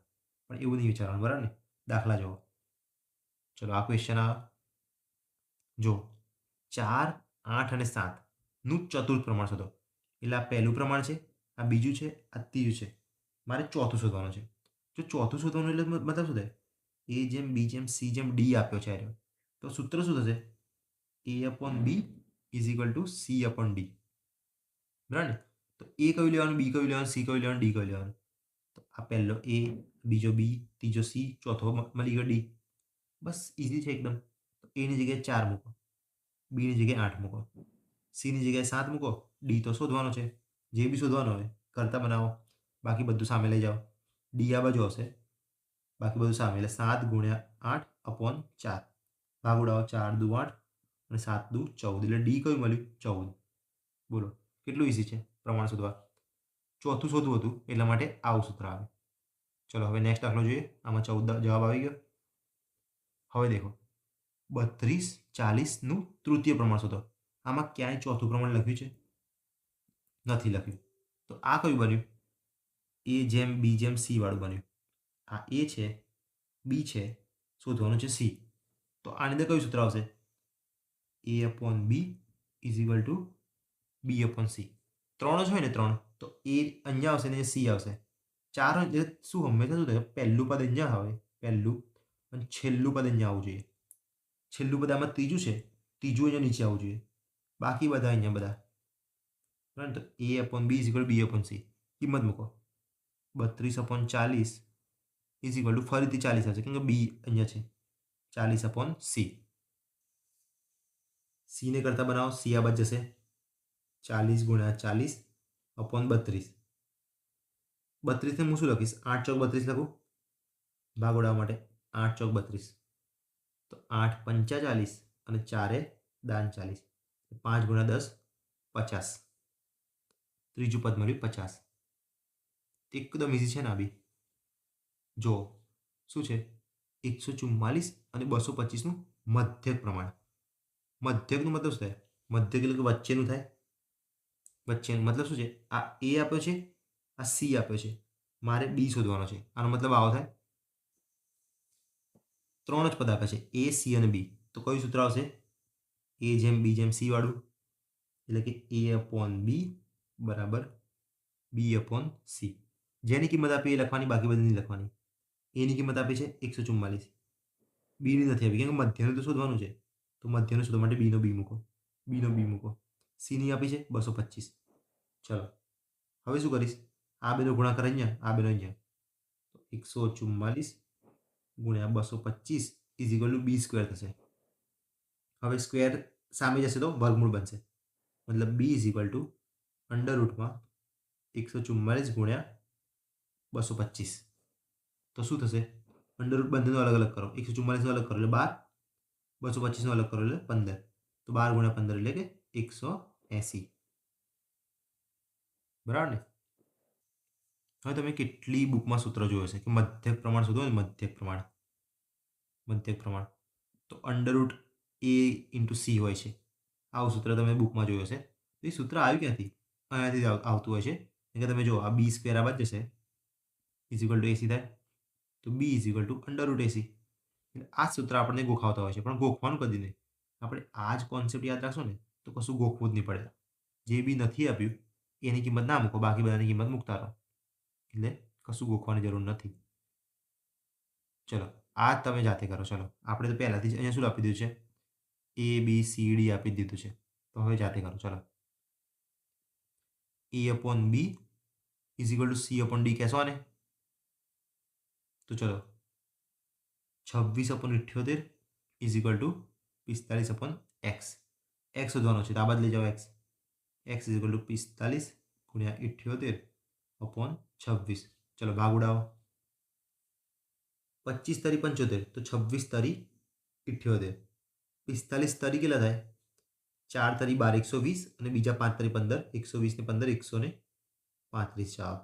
પણ એવું નહીં વિચારવાનું, બરાબર ને? દાખલા જુઓ. ચલો આ ક્વેશ્ચન આ જો 4, 8 અને 7 નું ચતુર્થ પ્રમાણ શોધો. એટલે આ પહેલું પ્રમાણ છે, આ બીજું છે, આ ત્રીજું છે. મારે ચોથું શોધવાનું છે. જો ચોથું શોધવાનું એટલે મતલબ શું થાય? એ જેમ બી જેમ સી જેમ ડી આપ્યો છે આર્યો. તો સૂત્ર શું થશે? A/B is equal to C/D. બરાબર ને? તો એ કયું લેવાનું, બી કયું લેવાનું, સી કયું લેવાનું, ડી કયું લેવાનું? તો આ પહેલો એ, બીજો બી, ત્રીજો સી, ચોથો મળી ગયો ડી. બસ ઇઝી છે એકદમ. તો એની જગ્યાએ 4 મૂકો, બીની જગ્યાએ 8 મૂકો, સીની જગ્યાએ 7 મૂકો, ડી તો શોધવાનો છે. જે બી શોધવાનો હોય કરતા બનાવો, બાકી બધું સામે લઈ જાઓ. ડી આ બાજુ આવશે, બાકી બધું સામે. એટલે 7 ગુણ્યા 8/4. ભાગ ઉડાવો. 4 દુ 8 અને 7 દુ 14. એટલે ડી કયું મળ્યું? 14. બોલો કેટલું ઇઝી છે પ્રમાણ શોધવા. ચોથું શોધવું હતું એટલા માટે આવું સૂત્ર આવે. ચલો હવે નેક્સ્ટ દાખલો જોઈએ. આમાં 14 જવાબ આવી ગયો. હવે દેખો 32, 40નું તૃતીય પ્રમાણ શોધો. આમાં ક્યાંય ચોથું પ્રમાણ લખ્યું છે? નથી લખ્યું. તો આ કયું બન્યું? એ જેમ બી જેમ સી વાળું બન્યું. આ એ છે, બી છે, શોધવાનું છે સી. તો આની અંદર કયું સૂત્ર આવશે? A/B is equal to B/C. 3 જ હોય ને 3, તો એ અહીંયા આવશે ને સી આવશે. 4 હોય એટલે શું હંમેશા શું થાય? પહેલું પદ અહીંયા આવે, પહેલું, અને છેલ્લું પદ અહીંયા આવવું જોઈએ. છેલ્લું પદ આમાં ત્રીજું છે, ત્રીજું અહીંયા નીચે આવવું જોઈએ. બાકી બધા અહીંયા બધા બરાબર. તો A/B = B/C કિંમત મૂકો. 32/40 ફરીથી 40 આવશે કેમ કે બી અહીંયા છે. 40/C. C ને કરતા બનાવો. C આ બાજુ જશે. 40 × 40/32. 32 ને હું શું લખીશ? 8 ચોક 32 લખું ભાગ ઉડાવવા માટે. 8 ચોક 32 તો 8 પંચા 40 અને 4 દાન 40. 5 × 10 50. ત્રીજું પદ મળ્યું 50. એકદમ ઇઝી છે ને આ બી. જો શું છે 144 અને 225નું મધ્યક પ્રમાણ. મધ્યકનું મતલબ શું થાય? મધ્યક એટલે કે વચ્ચેનું થાય. વચ્ચેનું મતલબ શું છે? આ એ આપ્યો છે, આ સી આપ્યો છે, મારે બી શોધવાનો છે. આનો મતલબ આવો થાય. ત્રણ જ પદ આપ્યા છે એ, સી અને બી. તો કયું સૂત્ર આવશે? એ જેમ બી જેમ સી વાળું. એટલે કે A/B બરાબર B/C. જેની કિંમત આપી એ લખવાની, બાકી બધી નહીં લખવાની. એની કિંમત આપી છે 144. બીની નથી આપી કેમ કે મધ્યનું તો શોધવાનું છે. તો મધ્યનું શોધવા માટે બીનો બી મૂકો. બીનો બી મૂકો. સીની આપી છે 225. ચલો હવે શું કરીશ? આ બેનો ગુણાકાર અહીંયા, આ બેનો અહીંયા. તો 144 × 225 B² થશે. હવે સ્ક્વેર સામે જશે તો વર્ગમૂળ બનશે. મતલબ B √144 × 225. તો શું થશે? અંડરરૂટ બંનેનો અલગ અલગ કરો. 144નો અલગ કરો એટલે 12, 225નો અલગ કરો એટલે 15. તો 12 × 15 એટલે કે 180. બરાબર ને? હવે તમે કેટલી બુકમાં સૂત્ર જોયું હશે કે મધ્યક પ્રમાણ શોધો ને, મધ્યક પ્રમાણ તો √A/C હોય છે. આવું સૂત્ર તમે બુકમાં જોયું હશે. તો એ સૂત્ર આવ્યું ક્યાંથી? અહીંયાથી આવતું હોય છે. એટલે તમે જો આ B² આ બાજુ જશે AC થાય. તો B √AC. એટલે આ સૂત્ર આપણને ગોખાવતા હોય છે, પણ ગોખવાનું કદી નહીં. આપણે આ જ કોન્સેપ્ટ યાદ રાખશો ને તો કશું ગોખવું જ નહીં પડે. જે બી નથી આપ્યું એની કિંમત ના મૂકો, બાકી બધાની કિંમત મૂકતા રહો. એટલે કશું ગોખવાની જરૂર નથી. ચલો આ તમે જાતે કરો. ચલો આપણે તો પહેલાથી જ અહીંયા શું આપી દીધું છે? A, B, C, D આપી દીધું છે. તો હવે જાતે કરો. ચલો A/B = C/D કહેશો ને? તો ચલો 26/78 45/x. x શોધવાનો છે તો આ બાદ લઈ જાઓ x. x = 45 × 78/26. ચલો ભાગ ઉડાવો. 25 તરી 75 તો 26 તરી 78. 45 તરી કેટલા થાય? 4 તરી 12 120 અને બીજા 5 તરી 15. 120 ને 15 135 જવાબ.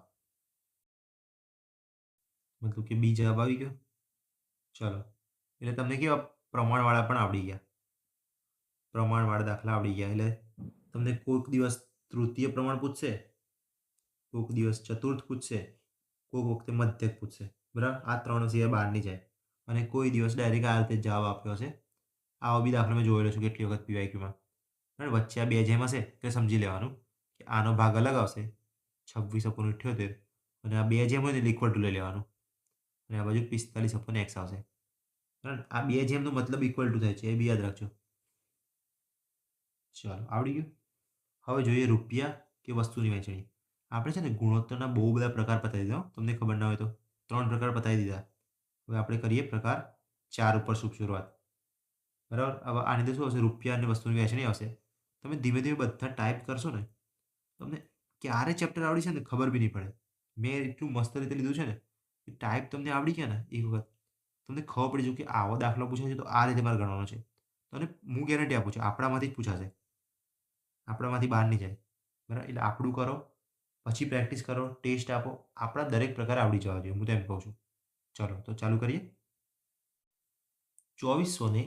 મતલબ કે બી જવાબ આવી ગયો. ચલો એટલે તમને કેવા પ્રમાણવાળા પણ આવડી ગયા. પ્રમાણવાળા દાખલા આવડી ગયા. એટલે તમને કોઈક દિવસ તૃતીય પ્રમાણ પૂછશે, કોઈક દિવસ ચતુર્થ પૂછશે, કોઈક વખતે મધ્યક પૂછશે. બરાબર? આ ત્રણ સિવાય બહાર નહીં જાય. અને કોઈ દિવસ ડાયરેક્ટ આ રીતે જવાબ આપ્યો હશે. આવો બી દાખલો મેં જોયેલો છે કેટલી વખત PYQમાં. બરાબર? વચ્ચે આ બે જેમ હશે એટલે સમજી લેવાનું કે આનો ભાગ અલગ આવશે 26/78 અને આ બે જેમ હોય ને ઇક્વલ ટુ લઈ લેવાનું. અને આ બાજુ 45/x આવશે. બરાબર? આ બે જેમનો મતલબ ઇક્વલ ટુ થાય છે, એ બી યાદ રાખજો. ચલો આવડી ગયું. હવે જોઈએ રૂપિયા કે વસ્તુની વહેંચણી. આપણે છે ને ગુણોત્તરના બહુ બધા પ્રકાર બતાવી દીધા. તમને ખબર ના હોય તો 3 પ્રકાર બતાવી દીધા. હવે આપણે કરીએ પ્રકાર 4 ઉપર શુભ શરૂઆત. બરાબર? હવે આની અંદર શું આવશે? રૂપિયા અને વસ્તુની વહેંચણી આવશે. તમે ધીમે ધીમે બધા ટાઈપ કરશો ને તમને ક્યારે ચેપ્ટર આવડી છે ને ખબર બી નહીં પડે. મેં એટલું મસ્ત રીતે લીધું છે ને કે ટાઈપ તમને આવડી ગયા ને એક વખત તમને ખબર પડી જાય કે આવો દાખલો પૂછાય છે તો આ રીતે મારે ગણવાનો છે. અને હું ગેરંટી આપું છું આપણામાંથી જ પૂછાશે. આપણામાંથી બહાર નહીં જાય. બરાબર? એટલે આપણું કરો, પછી પ્રેક્ટિસ કરો, ટેસ્ટ આપો. આપણા દરેક પ્રકાર આવડી જવા જોઈએ. હું તો એમ કહું છું. ચલો તો ચાલુ કરીએ. 2400ને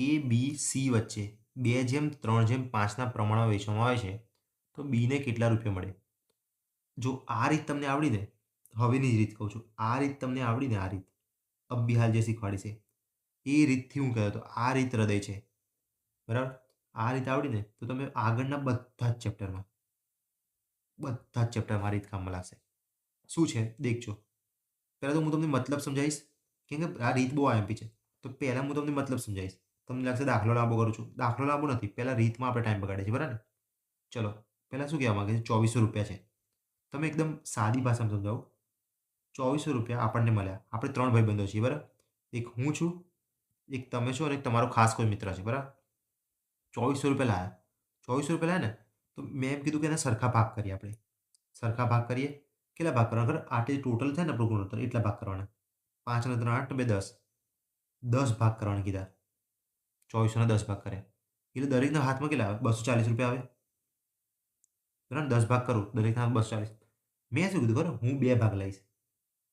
A, B, C વચ્ચે 2/3/5ના પ્રમાણમાં વેચવામાં આવે છે તો બીને કેટલા રૂપિયા મળે? જો આ રીત તમને આવડી ને, હવેની જ રીત કહું છું, આ રીત તમને આવડી ને, આ રીત અબ્બી હાલ જે શીખવાડી છે એ રીતથી હું કહેતો આ રીત હૃદય છે. બરાબર? આ રીત આવડી ને તો તમે આગળના બધા જ ચેપ્ટરમાં આ રીત કામમાં લાગશે. શું છે દેખજો. પહેલાં તો હું તમને મતલબ સમજાવીશ કેમ કે આ રીત બહુ IMP છે. તો પહેલાં હું તમને મતલબ સમજાવીશ. તમને લાગશે દાખલો લાંબો કરું છું. દાખલો લાંબો નથી. પહેલાં રીતમાં આપણે ટાઈમ બગાડીએ છીએ, બરાબર ને? ચલો, પહેલાં શું કહેવા માંગે છે? ₹2400 છે. તમે એકદમ સાદી ભાષામાં સમજાવું. ₹2400 આપણને મળ્યા. આપણે 3 ભાઈબંધો છીએ, બરાબર? એક હું છું, એક તમે છો અને એક તમારો ખાસ કોઈ મિત્ર છે, બરાબર? ₹2400 લાયા. ₹2400 લાયા ને, તો મેં એમ કીધું કે એને સરખા ભાગ કરીએ આપણે. સરખા ભાગ કરીએ. કેટલા ભાગ કરવાના ખબર? આ જે ટોટલ થાય ને આપણું ગુણોત્તર એટલા ભાગ કરવાના. 5 અને 3 8 ને 2 10. 10 ભાગ કરવાના કીધા. 2400 ના 10 ભાગ કર્યા. એટલે દરેકના હાથમાં કેટલા આવે? ₹240 આવે. બરાબર? 10 ભાગ કરું, દરેકના હાથમાં 240. મેં શું કીધું ખબર? હું 2 ભાગ લઈશ.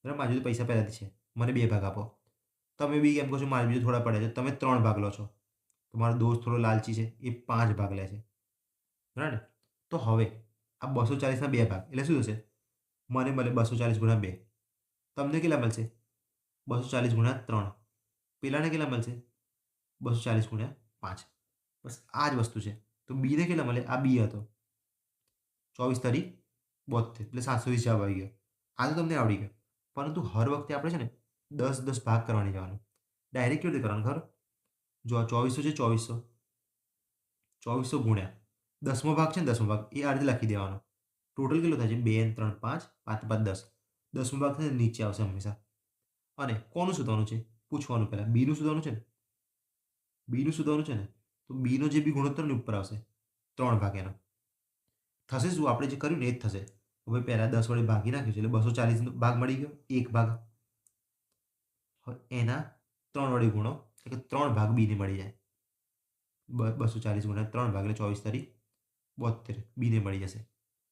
બરાબર? મારી જોડે પૈસા પહેલાથી છે. મને 2 ભાગ આપો. તમે બી એમ કહો છો મારી બીજું થોડા પડ્યા છે. તમે 3 ભાગ લો છો. તમારો દોસ્ત થોડો લાલચી છે. એ 5 ભાગ લે છે. બરાબર ને? તો હવે આ 240 ના 2 ભાગ એટલે શું થશે? મને મળે 240 ગુણ્યા 2. તમને કેટલા મળશે? 240 ગુણ્યા 3. પેલાને કેટલા મળશે? 240 ગુણ્યા 5. બસ આ જ વસ્તુ છે. તો બીને કેટલા મળે? આ બી હતો. 24 તારી 72 એટલે 720 જવાબ આવી ગયો. આ તો તમને આવડી ગયો. પરંતુ હર વખતે આપણે છે ને 10-10 ભાગ કરવાની જવાનું. ડાયરેક્ટ કેવી રીતે કરવાનું ખબર? જો આ 2400 છે 2400. 2400 ગુણ્યા 10મો ભાગ છે ને 10મો ભાગ એ આ રીતે લખી દેવાનો. ટોટલ કેટલો થાય છે? 2 અને 3 5 5 5 10. 10મો ભાગ છે ને નીચે આવશે હંમેશા. અને કોનું શોધવાનું છે? પૂછવાનું પહેલાં. બીનું શોધવાનું છે ને? બીનું શોધવાનું છે ને? તો બીનો જે બી ગુણોત્તર ને ઉપર આવશે 3 ભાગ એનો. થશે શું? આપણે જે કર્યું ને એ જ થશે. હવે પહેલાં 10 વડે ભાગી નાખ્યું છે એટલે 240 ભાગ મળી ગયો. 1 ભાગ. હવે એના 3 વડે ગુણો એટલે 3 ભાગ બીને મળી જાય. 240 ગુણ્યા 3 ભાગ એટલે 24 તારી 72 બીને મળી જશે.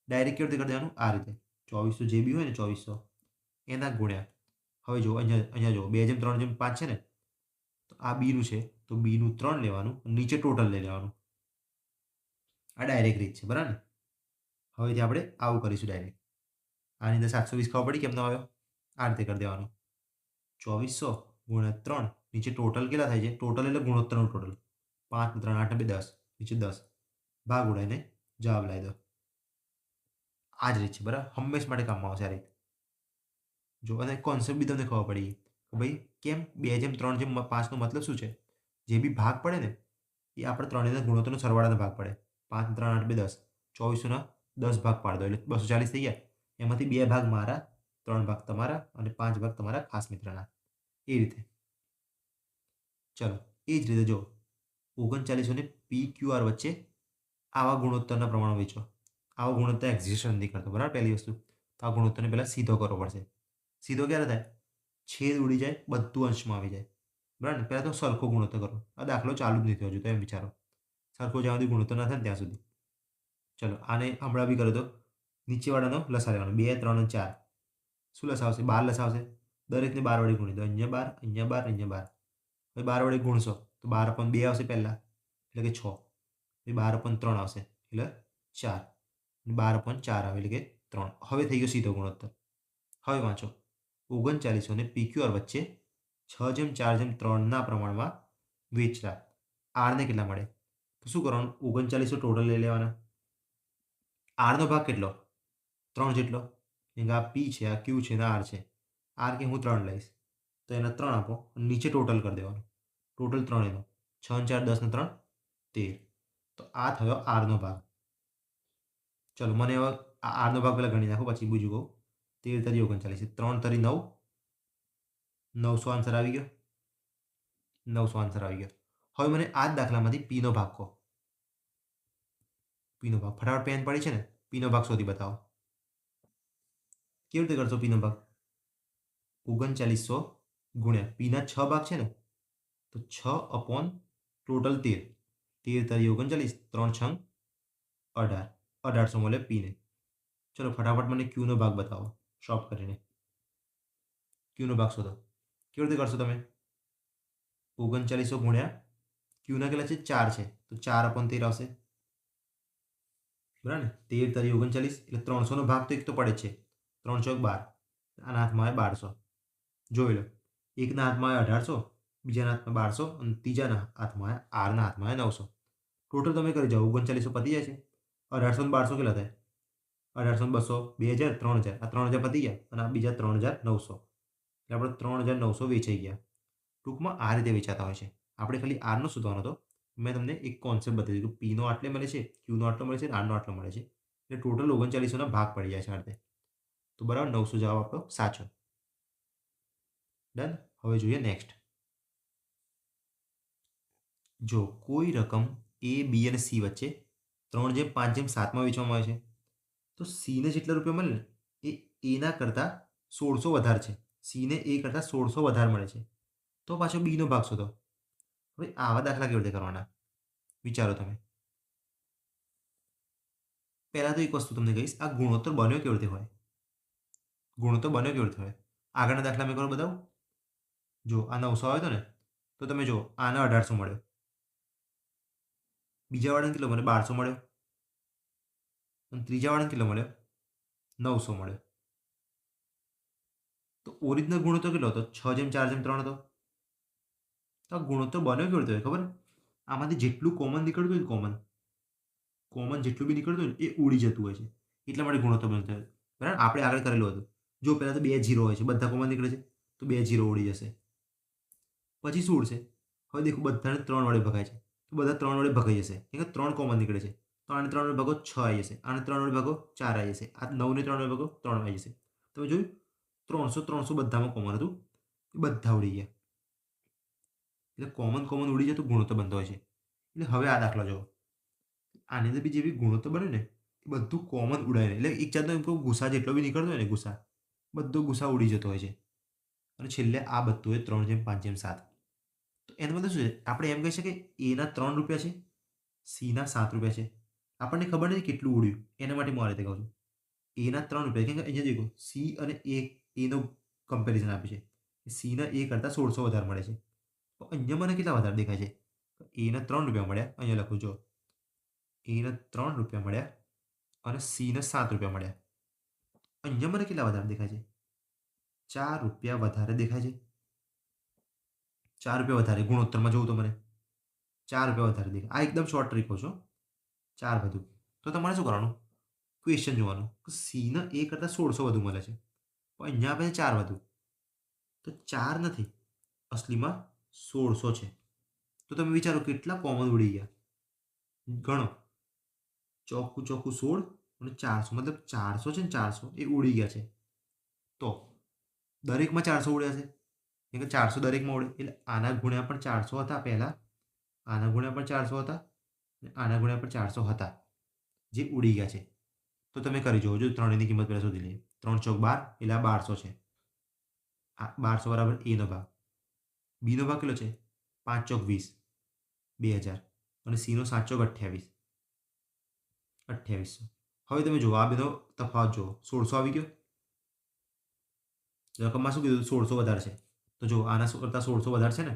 ડાયરેક્ટ કેવી રીતે કરી દેવાનું? આ રીતે. 2400 જે બી હોય ને 2400 એના ગુણ્યા. હવે જુઓ અહીંયા જુઓ 2 જેમ 3 જેમ 5 છે ને? તો આ બીનું છે તો બીનું 3 લેવાનું અને નીચે ટોટલ લઈ લેવાનું. આ ડાયરેક્ટ રીત છે, બરાબર ને? હવેથી આપણે આવું કરીશું ડાયરેક્ટ. આની અંદર 720 ખબર પડી કેમનો આવ્યો? આ રીતે કરી દેવાનું. 2400 ગુણ્યા 3 નીચે ટોટલ કેટલા થાય છે? ટોટલ એટલે ગુણોત્તરનું ટોટલ. 5 ને 3 8 ને 2 10 નીચે 10 ભાગ ઉડાઈને જવાબ લાવી દો. આ જ રીત છે, બરાબર? હંમેશ માટે કામમાં આવશે આ રીત. જો અને કોન્સેપ્ટ બી તમને ખબર પડી કે ભાઈ કેમ 2 જેમ 3 જેમ 5 નો મતલબ શું છે? જે બી ભાગ પડે ને એ આપણે ત્રણેયના ગુણોત્તરનો સરવાળાનો ભાગ પડે. 5 3 8 2 10 2400ના 10 ભાગ પાડી દો એટલે 240 થઈ ગયા. એમાંથી 2 ભાગ મારા, 3 ભાગ તમારા અને 5 ભાગ તમારા ખાસ મિત્રના. એ રીતે. ચલો એ જ રીતે જો 39 અને PQR વચ્ચે આવા ગુણોત્તરના પ્રમાણો વેચો. આવો ગુણોત્તર એક્ઝિસ્ટ નથી કરતો, બરાબર? પહેલી વસ્તુ તો આ ગુણોત્તરને પહેલાં સીધો કરવો પડશે. સીધો ક્યારે થાય? છેદ ઉડી જાય, બધું અંશમાં આવી જાય. બરાબર ને? પહેલાં તો સરખો ગુણોત્તર કરો. આ દાખલો ચાલુ જ નથી થયો હજુ તો એમ વિચારો. સરખો જ્યાં સુધી ગુણોત્તર ના થાય ને ત્યાં સુધી. ચલો આને હમણાં બી કરો તો નીચેવાળાનો લસા લેવાનો 2 3 અને 4. શું લસા આવશે? 12 લસા આવશે. દરેકને 12 વડે ગુણી દો. અહીંયા 12 અહીંયા 12 અહીંયા 12. હવે 12 વડે ગુણશો તો 12 પણ 2 આવશે પહેલાં એટલે કે 6. પછી 12 પણ 3 આવશે એટલે 4. અને 12 પણ 4 આવે એટલે કે 3. હવે થઈ ગયો સીધો ગુણોત્તર. હવે વાંચો 3900 અને PQR વચ્ચે 6 જેમ 4 જેમ 3ના પ્રમાણમાં વેચતા આરને કેટલા મળે? તો શું કરવાનું? 3900 ટોટલ લઈ લેવાના. આરનો ભાગ કેટલો? 3 જેટલો. કેમ કે આ P છે, આ Q છે અને R છે. R કે હું 3 લઈશ. તો એના 3 આપો અને નીચે ટોટલ કરી દેવાનું. ટોટલ 3 એનો. 6 અને 4 10 ને 3 13. તો આ થયો આરનો ભાગ. ચલો મને હવે આ આરનો ભાગ પહેલાં ગણી નાખો પછી બીજું કહું. 13 તરી 39 3 તરી 9. 900 આન્સર આવી ગયો. 900 આન્સર આવી ગયો. હવે મને આ જ દાખલામાંથી Pનો ભાગ કહો. Pનો ભાગ ફટાફટ પેન પડી છે ને? Pનો ભાગ શોધી બતાવો. કેવી રીતે કરશો Pનો ભાગ? 3900 ગુણ્યા Pના 6 ભાગ છે ને? તો 6 અપોન ટોટલ 13. 13 તરી 39 3 6 18. 1800 મળે Pને. ચલો ફટાફટ મને Qનો ભાગ બતાવો શોર્ટ કરીને. Qનો ભાગ શોધો. કેવી રીતે કરશો તમે? 3900 ગુણ્યા Qના કેટલા છે? 4 છે તો 4 અપોન 13 આવશે. બરાબર ને? 13 તરી 39 એટલે 300નો ભાગ તો એક તો પડે જ છે. 3 ચોક 12. આના હાથમાં આવે 1200. જોઈ લો. એકના હાથમાં આવે 1800, બીજાના હાથમાં 1200 અને ત્રીજાના હાથમાં આવે આરના હાથમાં આવે 900. ટોટલ તમે કરી જાઓ 3900 પતી જાય છે. 1800 ને 1200 કેટલા થાય? 1800 ને 200 2000 3000. આ 3000 પતી ગયા અને આ બીજા 3900. એટલે આપણે 3900 વેચાઈ ગયા. ટૂંકમાં આ રીતે વેચાતા હોય છે. આપણે ખાલી આરનો શોધવાનો હતો. મેં તમને એક કોન્સેપ્ટ બતાવી દીધું કે પીનો આટલે મળે છે, ક્યુનો આટલો મળે છે અને આરનો આટલો મળે છે. એટલે ટોટલ 3900ના ભાગ પડી જાય છે આ રીતે. તો બરાબર 900 જવાબ આપણો સાચો. ડન. હવે જોઈએ નેક્સ્ટ. જો કોઈ રકમ એ, બી અને સી વચ્ચે 3/5/7માં વેચવામાં આવે છે, તો સીને જેટલા રૂપિયા મળે ને એ એના કરતાં 1600 વધારે છે. સીને એ કરતાં 1600 વધારે મળે છે. તો પાછો બીનો ભાગ શોધો. હવે આવા દાખલા કેવી રીતે કરવાના? વિચારો તમે. પહેલાં તો એક વસ્તુ તમને કહીશ, આ ગુણોત્તર બન્યો કેવી રીતે હોય? ગુણોત્તર બન્યો કેવી રીતે હોય? આગળના દાખલા મેં કરો બતાવું? જો આ 900 આવ્યો હતો ને, તો તમે જો આને 1800 મળ્યો. બીજા વાળાને કેટલો મળ્યો? 1200 મળ્યો. અને ત્રીજા વાળાને કેટલો મળ્યો? 900 મળ્યો. તો ઓરિજિનલ ગુણોત્તર કેટલો હતો? 6/4/3 હતો. તો આ ગુણોત્તર બન્યો કેવી રીતે હોય ખબર? આમાંથી જેટલું કોમન નીકળતું હોય ને કોમન જેટલું બી નીકળતું હોય ને એ ઉડી જતું હોય છે. એટલા માટે ગુણોત્તર બનતો હોય. બરાબર? આપણે આગળ કરેલું હતું. જો પહેલાં તો 2 0 હોય છે. બધા કોમન નીકળે છે. તો 2 0 ઉડી જશે. પછી શું ઉડશે? હવે દેખો બધાને 3 વડે ભગાય છે. તો બધા 3 વડે ભગાઈ જશે. કેમ કે 3 કોમન નીકળે છે. તો આને 3 વડે ભાગો 6 આવી જશે. આને 3 વડે ભાગો 4 આવી જશે. આ 9 ને 3 વડે ભાગો 3 આવી જશે. તમે જોયું? 300 300 બધામાં કોમન હતું. એ બધા ઉડી ગયા. એટલે કોમન ઉડી જાય તો ગુણોત્તર બનતો હોય છે. એટલે હવે આ દાખલા જુઓ. આની અંદર બી જે બી ગુણોત્તર બન્યું ને એ બધું કોમન ઉડાય ને. એટલે એક જાતનો એમ કહું ગુસા જેટલો બી નીકળતો હોય ને ગુસા, બધો ગુસા ઉડી જતો હોય છે. અને છેલ્લે આ બધું હોય 3/5/7. તો એનો મતલબ શું છે? આપણે એમ કહી શકીએ એના 3 રૂપિયા છે, સીના 7 રૂપિયા છે. આપણને ખબર નથી કેટલું ઉડ્યું. એના માટે હું આ રીતે કહું છું. એના 3 રૂપિયા. કેમ કે અહીંયા દેખો સી અને એનો કમ્પેરિઝન આપ્યું છે. સીના એ કરતાં 1600 વધારે મળે છે. તો અહીંયા મને કેટલા વધારે દેખાય છે? એના 3 રૂપિયા મળ્યા. અહીંયા લખું જો. એના 3 રૂપિયા મળ્યા અને સીના 7 રૂપિયા મળ્યા. અહીંયા મને કેટલા વધારે દેખાય છે? 4 રૂપિયા વધારે દેખાય છે. 4 રૂપિયા વધારે ગુણોત્તરમાં જોઉં તો મને 4 રૂપિયા વધારે દેખાય. આ એકદમ શોર્ટ ટ્રીક કહું છું. 4 વધુ. તો તમારે શું કરવાનું? ક્વેશ્ચન જોવાનું કે સીના એ કરતાં 1600 વધુ મળે છે. પણ અહીંયા આપણે 4 વધુ. તો 4 નથી. અસલીમાં 1600 છે. તો તમે વિચારો કેટલા કોમન ઉડી ગયા? ગણો. ચોખ્ખું ચોખ્ખું 16 અને 400 મતલબ 400 છે ને 400 એ ઉડી ગયા છે. તો દરેકમાં 400 ઉડ્યા છે. કેમ કે 400 દરેકમાં ઉડે. એટલે આના ગુણ્યા પણ 400 હતા પહેલાં. આના ગુણ્યા પણ 400 હતા. અને આના ગુણ્યા પણ 400 હતા. જે ઉડી ગયા છે. તો તમે કરી જુઓ. જો ત્રણેયની કિંમત પહેલાં શોધી લઈએ. 3 ચોક 12 એટલે આ 1200 છે. આ 1200 બરાબર એનો ભાગ. બીનો ભાગ કેટલો છે? 5 ચોક 20 2000 અને સીનો 7 ચોક 28 2800. હવે તમે જુઓ આ બધો તફાવત જુઓ. 1600 આવી ગયો. રકમમાં શું કીધું? 1600 વધારે છે. તો જો આના કરતાં 1600 વધારે છે ને,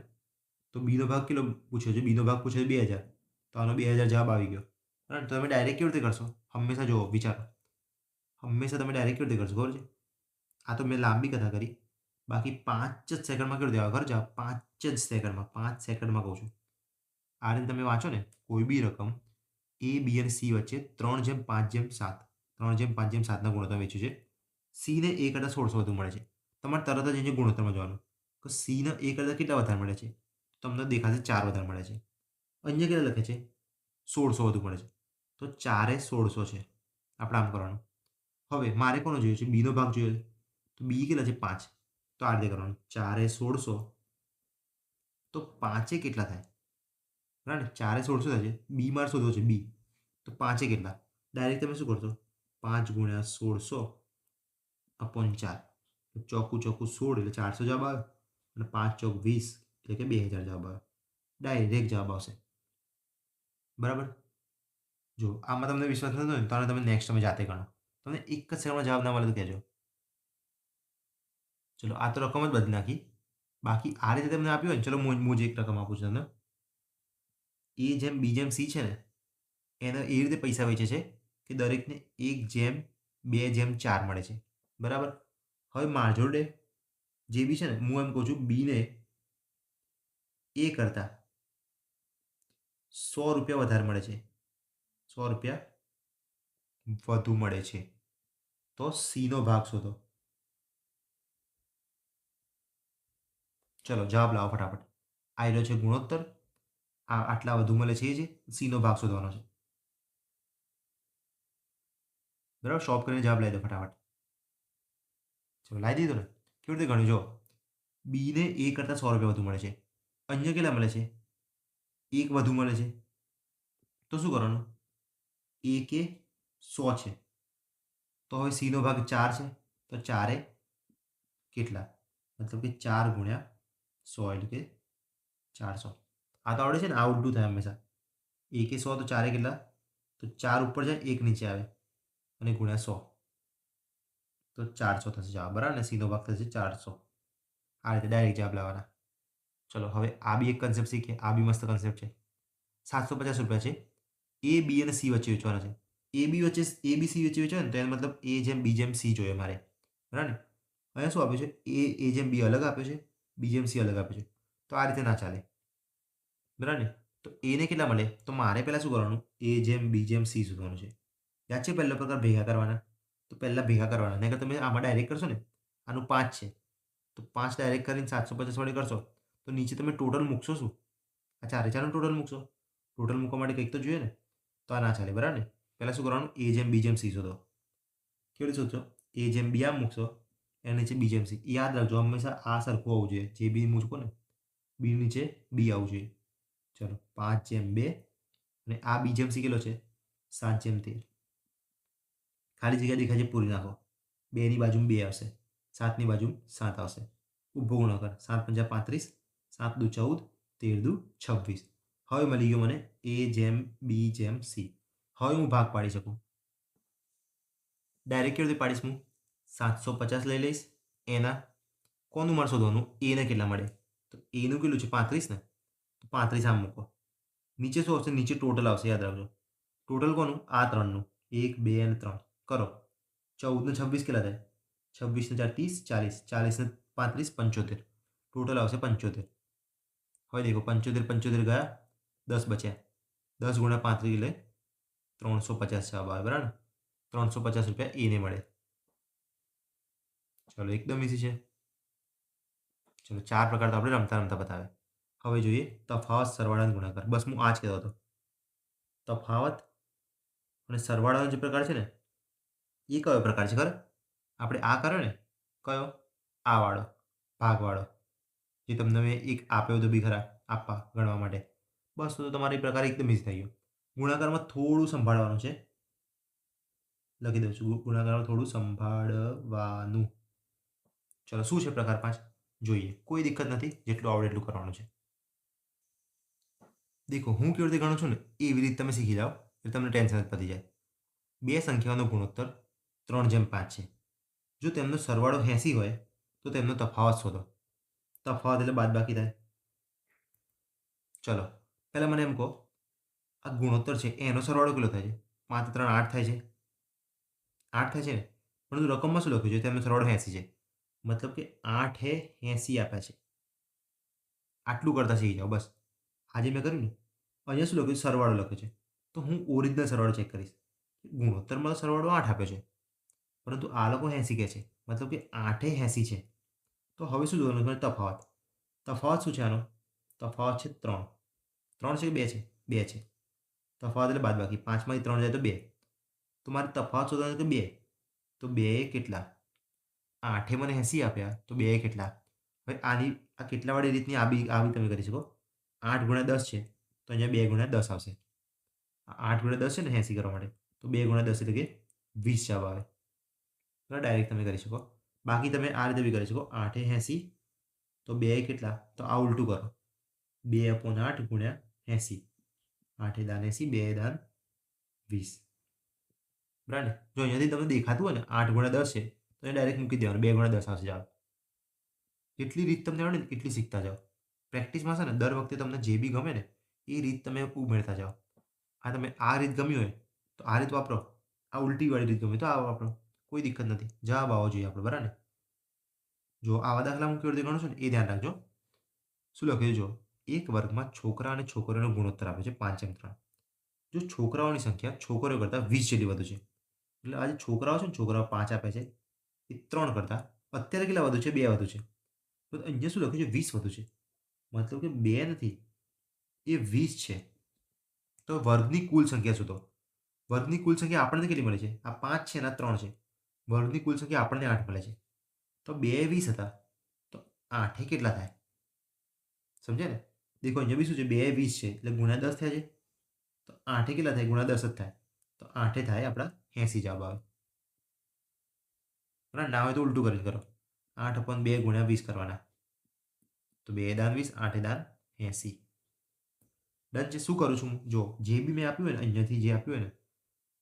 તો બીનો ભાગ કેટલો પૂછ્યો છે? બીનો ભાગ પૂછ્યો છે 2000. તો આનો 2000 જવાબ આવી ગયો. બરાબર? તો તમે ડાયરેક્ટ કેવી રીતે કરશો? હંમેશા જુઓ વિચારો. હંમેશા તમે ડાયરેક્ટ કેવી રીતે કરશો ખબર છે? આ તો મેં લાંબી કથા કરી. બાકી 5 જ સેકન્ડમાં કેવી રીતે આવે ખબર છે? 5 જ સેકન્ડમાં 5 સેકન્ડમાં કહું છું. આ રીતે તમે વાંચો ને કોઈ બી રકમ એ, બી અને સી વચ્ચે 3/5/7 3/5/7ના ગુણોત્તર વેચ્યું છે. સીને એ કરતાં 1600 વધુ મળે છે. તમારે તરત જ અહીંયા ગુણોત્તરમાં જવાનું કે સીને એ કરતાં કેટલા વધારે મળે છે? તમને દેખાશે 4 વધારે મળે છે. અહીંયા કેટલા લખે છે? 1600 વધુ મળે છે. તો 4 એ 1600 છે. આપણે આમ કરવાનું. હવે મારે કોનો જોઈએ છે? બીનો ભાગ જોઈએ છે. તો બી કેટલા છે? 5. તો આ રીતે કરવાનું. 4 એ 1600 તો 5 એ કેટલા થાય? બરાબર? 4 એ 1600 થાય છે. બી મારે શોધવો છે બી. તો 5 એ કેટલા? ડાયરેક્ટ તમે શું કરશો? 5 ગુણ્યા 1600 અપોન 4. ચોખ્ખું ચોખ્ખું 16 એટલે 400 જવાબ આવે. અને 5 ચોક 20 એટલે કે 2000 જવાબ આવે. ડાયરેક્ટ જવાબ આવશે. બરાબર? જો આમાં તમને વિશ્વાસ નથી હોય ને તો આને તમે નેક્સ્ટ તમે જાતે ગણો. તમને એક જ સેકન્ડમાં જવાબ ના મળે તો કહેજો. ચલો આ તો રકમ જ બદલી નાખી. બાકી આ રીતે તમને આપ્યું હોય ને, ચલો હું જ એક રકમ આપું છું તમને. એ જેમ બી જેમ સી છે ને એને એ રીતે પૈસા વેચે છે કે દરેકને 1/2/4 મળે છે. બરાબર? હવે માર જોડે જે બી છે ને હું એમ કહું છું બીને એ કરતાં 100 રૂપિયા વધારે મળે છે. 100 રૂપિયા વધુ મળે છે. તો સીનો ભાગ શોધો. ચલો જવાબ લાવો ફટાફટ. આ રહ્યો છે ગુણોત્તર. આ આટલા વધુ મળે છે એ છે. સીનો ભાગ શોધવાનો છે. બરાબર, શોપ કરીને જવાબ લાવી દો ફટાફટ. ચલો લાવી દીધો ને? કેવી રીતે ગણ્યું જો. બીને એ કરતાં 100 રૂપિયા વધુ મળે છે. અહીંયા કેટલા મળે છે? એક વધુ મળે છે. તો શું કરવાનું? એક એ 100 છે. તો હવે સીનો ભાગ 4 છે. તો 4 કેટલા? મતલબ કે 4 ગુણ્યા 100 એટલે કે 400. આ તો આવડે છે ને, આ ઉલટું થાય હંમેશા. એક એ 100 તો 4 કેટલા? તો 4 ઉપર જાય, એક નીચે આવે અને ગુણ્યા 100. તો 400 થશે જવાબ. બરાબર ને? સીનો ભાગ થશે 400. આ રીતે ડાયરેક્ટ જવાબ લાવવાના. ચલો હવે આ બી એક કન્સેપ્ટ શીખીએ. આ બી મસ્ત કન્સેપ્ટ છે. 750 રૂપિયા છે. એ બી અને સી વચ્ચે વેચવાના છે. એ બી સી વચ્ચે વેચવાય ને તો એનો મતલબ એ જેમ બી જેમ સી જોઈએ મારે. બરાબર ને? અહીંયા શું આપ્યું છે? એ જેમ બી અલગ આપ્યો છે, બી જેમ સી અલગ આપ્યો છે. તો આ રીતે ના ચાલે. બરાબર ને? તો એને કેટલા મળે? તો મારે પહેલાં શું કરવાનું? એ જેમ બી જેમ સી શોધવાનું છે. યાદ છે પહેલો પ્રકાર ભેગા કરવાના? તો પહેલાં ભેગા કરવાના. નહીં કે તમે આમાં ડાયરેક્ટ કરશો ને, આનું 5 છે. તો 5 ડાયરેક્ટ કરીને 750 વડે કરશો તો નીચે તમે ટોટલ મૂકશો શું? આ ચારે ચારનું ટોટલ મૂકશો. ટોટલ મૂકવા માટે કંઈક તો જોઈએ ને. તો આ ના ચાલે. બરાબર ને? પહેલાં શું કરવાનું? એ જેમ બી જેમ સી શોધો. કેવી રીતે શોધશો? એ જેમ બી આમ મૂકશો, એના નીચે બી જેમ સી. યાદ રાખજો હંમેશા આ સરખું આવવું જોઈએ. જે બી મૂકો ને, બી નીચે બી આવવું જોઈએ. ચલો 5/2 અને આ બી જેમ સી કેટલો છે? 7/13. ખાલી જગ્યા દેખાય છે પૂરી નાખો. 2ની બાજુમાં 2 આવશે, 7ની બાજુમાં 7 આવશે. ઊભો ગુણાકાર 7 × 5 = 35, 7 × 2 = 14, 13 × 2 = 26. હવે મળી ગયો મને એ જેમ બી જેમ સી. હવે હું ભાગ પાડી શકું. ડાયરેક્ટ કેવી રીતે પાડીશ હું? 750 લઈ લઈશ. એના કોનું મારે શોધવાનું? એને કેટલા મળે? તો એનું કેટલું છે? 35 ને? તો 35 આમ મૂકો. નીચે શું આવશે? નીચે ટોટલ આવશે. યાદ રાખજો. ટોટલ કોનું? આ ત્રણનું. 1, 2 અને 3 કરો. 14 ને 26 કેટલા થાય? 26 ને 4 = 30, 40, 40 ને 35 = 75. ટોટલ આવશે 75. હવે દેખો 75 ગયા, 10 બચ્યા. 10 × 35 એટલે 350 જવાબ આવે. બરાબર? 350 રૂપિયા એને મળે. ચલો એકદમ ઇઝી છે. ચલો 4 પ્રકાર તો આપણે રમતા રમતા બતાવે. હવે જોઈએ તફાવત, સરવાળા અને ગુણાકાર. બસ હું આ જ કહેતો હતો. તફાવત અને સરવાળાનો જે પ્રકાર છે ને, એ કયો પ્રકાર છે ખબર? આપણે આ કર્યો ને, કયો? આ વાળો, ભાગવાળો. જે તમને મેં એક આપ્યો હતો બી ખરા આપવા ગણવા માટે. બસ તો તમારે એ પ્રકાર એકદમ ઇઝી થઈ ગયો. ગુણાકારમાં થોડું સંભાળવાનું છે. લખી દઉં છું. ગુણાકારમાં થોડું સંભાળવાનું. ચલો શું છે પ્રકાર 5? જોઈએ. કોઈ દિક્કત નથી. જેટલું આવડે એટલું કરવાનું છે. દેખો હું કેવી રીતે ગણું છું ને, એવી રીતે તમે શીખી જાઓ એટલે તમને ટેન્શન જ પતી જાય. બે સંખ્યાઓનો ગુણોત્તર 3/5 છે. જો તેમનો સરવાળો 80 હોય તો તેમનો તફાવત શોધો. તફાવત એટલે બાદબાકી થાય. ચલો પહેલાં મને એમ કહો, આ ગુણોત્તર છે એનો સરવાળો કેટલો થાય છે? 5 × 3 = 8 થાય છે. 8 થાય છે ને? પરંતુ રકમમાં શું લખ્યું છે? તેમનો સરવાળો 80 છે. મતલબ કે 8 એ 80 આપ્યા છે. આટલું કરતાં શીખી જાઓ બસ. આજે મેં કર્યું ને, અહીંયા શું લખ્યું? સરવાળો લખ્યો છે. તો હું ઓરિજિનલ સરવાળો ચેક કરીશ. ગુણોત્તરમાં તો સરવાળો 8 આપ્યો છે, પરંતુ આ લોકો 80 કહે છે. મતલબ કે 8 એ 80 છે. તો હવે શું જોવાનું? તફાવત. તફાવત શું છે આનો? તફાવત છે 3. 3 છે કે 2 છે? 2 છે. તફાવત એટલે બાદબાકી. 5માંથી 3 જાય તો 2. તો મારે તફાવત શોધવાનો કે 2. તો 2 એ કેટલા? 8 એ મને 80 આપ્યા, તો 2 એ કેટલા? હવે આની આ કેટલાવાળી રીતની આ બી તમે કરી શકો. 8 × 10 છે તો અહીંયા 2 × 10 આવશે. 8 × 10 છે ને 80 કરવા માટે, તો 2 × 10 એટલે કે 20 જવાબ આવે. બરાબર? ડાયરેક્ટ તમે કરી શકો. બાકી તમે આ રીતે બી કરી શકો. 8 એ 80 તો 2 એ કેટલા? તો આ ઉલટું કરો. 2/8 × 80. 8 એ દાન 80, 2 એ દાન 20. બરાબર ને? જો અહીંયાથી તમને દેખાતું હોય ને 8 × 10 છે તો એ ડાયરેક્ટ મૂકી દેવાનું. 2 × 10 આવશે જવાબ. જેટલી રીત તમને આવડે ને એટલી શીખતા જાઓ. પ્રેક્ટિસમાં છે ને દર વખતે તમને જે બી ગમે ને એ રીત તમે ઉમેરતા જાઓ. તમે આ રીત ગમી હોય તો આ રીત વાપરો. આ ઉલટીવાળી રીત ગમી તો આ વાપરો. કોઈ દિક્કત નથી. જવાબ આવવો જોઈએ આપણો. બરાબર ને? જો આવા દાખલા હું કેવી રીતે ગણું છું ને એ ધ્યાન રાખજો. શું લખ્યું છે જો, એક વર્ગમાં છોકરા અને છોકરીઓનો ગુણોત્તર આપે છે 5/3. જો છોકરાઓની સંખ્યા છોકરીઓ કરતાં 20 જેટલી વધુ છે, એટલે આ જે છોકરાઓ છે ને, છોકરાઓ 5 આપે છે, એ 3 કરતાં અત્યારે કેટલા વધુ છે? 2 વધુ છે. તો અહીંયા શું લખ્યું છે? 20 વધુ છે. મતલબ કે 2 નથી, એ 20 છે. તો વર્ગની કુલ સંખ્યા શોધો. વર્ગની કુલ સંખ્યા આપણને કેટલી મળી છે? આ 5 છે અને આ 3 છે. વર્ગની કુલ સંખ્યા આપણને 8 મળે છે. તો 2 એ 20 હતા. તો 8 એ કેટલા થાય? સમજ્યા ને? દેખો અહીંયા બી શું છે? 2 એ 20 છે એટલે ગુણ્યા 10 થયા છે. તો 8 એ કેટલા થાય? ગુણ્યા 10 જ થાય. તો 8 એ થાય આપણા 80 જવાબ આવે. બરાબર? ના હોય તો ઉલટું કરીને કરો. 8/2 ગુણ્યા 20 કરવાના. તો 2 દાન 20, 8 દાન 80. ડન છે. શું કરું છું હું? જો જે બી મેં આપ્યું હોય ને, અહીંયાથી જે આપ્યું હોય ને,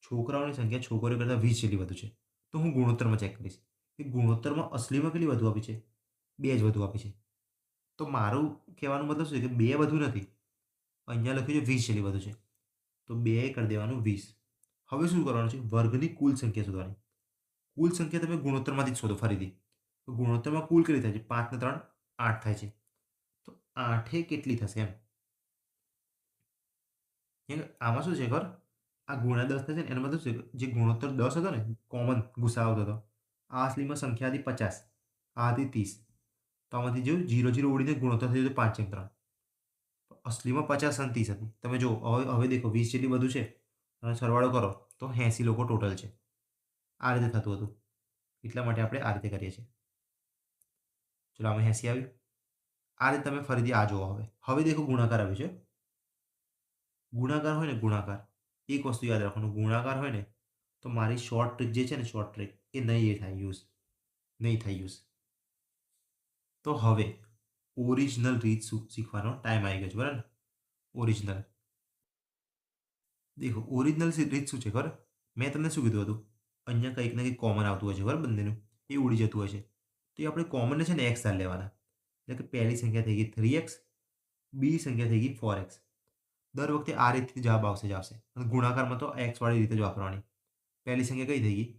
છોકરાઓની સંખ્યા છોકરીઓ કરતાં 20 જેટલી વધુ છે. તો હું ગુણોત્તરમાં ચેક કરીશ કે ગુણોત્તરમાં અસલીમાં કેટલી વધુ આપી છે? 2 જ વધુ આપી છે. તો મારું કહેવાનું મતલબ શું છે કે 2 વધુ નથી. અહીંયા લખ્યું છે 20 જેટલી વધુ છે. તો 2 કરી દેવાનું 20. હવે શું કરવાનું છે? વર્ગની કુલ સંખ્યા શોધવાની. કુલ સંખ્યા તમે ગુણોત્તરમાંથી જ શોધો ફરીથી. તો ગુણોત્તરમાં કુલ કેટલી થાય છે? 5 ને 3 8 થાય છે. તો 8 એ કેટલી થશે એમ? કેમ કે આમાં શું છે ખબર? આ ગુણ્યા 10 થશે ને એનો મતલબ શું છે? જે ગુણોત્તર 10 હતો ને, કોમન ગુસાઅ આવતો હતો, આ અસલીમાં સંખ્યા હતી 50, આ હતી 30. તો આમાંથી જો 0 0 ઉડીને ગુણોત્તર થઈ જતો 5/3. અસલીમાં 50 અને 30 હતી. તમે જો હવે દેખો 20 જેટલી વધુ છે અને સરવાળો કરો તો 80 લોકો ટોટલ છે. આ રીતે થતું હતું. એટલા માટે આપણે આ રીતે કરીએ છીએ. ચલો આમાં 80 આવ્યું. આ રીતે તમે ફરીથી આ જુઓ. હવે દેખો ગુણાકાર આવ્યો છે. ગુણાકાર હોય ને, ગુણાકાર, એક વસ્તુ યાદ રાખવાનું, ગુણાકાર હોય ને તો મારી શોર્ટ ટ્રિક જે છે ને, શોર્ટ ટ્રિક એ નહીં થાય યુઝ, નહીં થાય યુઝ. તો હવે ઓરિજિનલ રીત શીખવાનો ટાઈમ આવી ગયો છે. બરાબર? ઓરિજિનલ. દેખો ઓરિજિનલ રીત શું છે ખબર? મેં તમને શું કીધું હતું? અહીંયા કંઈક ને કંઈક કોમન આવતું હોય છે. બરાબર? બંનેનું એ ઉડી જતું હોય છે. તો એ આપણે કોમનને છે ને એક્સ ધાર લેવાના. એટલે કે પહેલી સંખ્યા થઈ ગઈ 3x, બીજી સંખ્યા થઈ ગઈ 4x. દર વખતે આ રીતથી જવાબ આવશે જ આવશે. અને ગુણાકારમાં તો એક્સ વાળી રીતે જ વાપરવાની. પહેલી સંખ્યા કઈ થઈ ગઈ?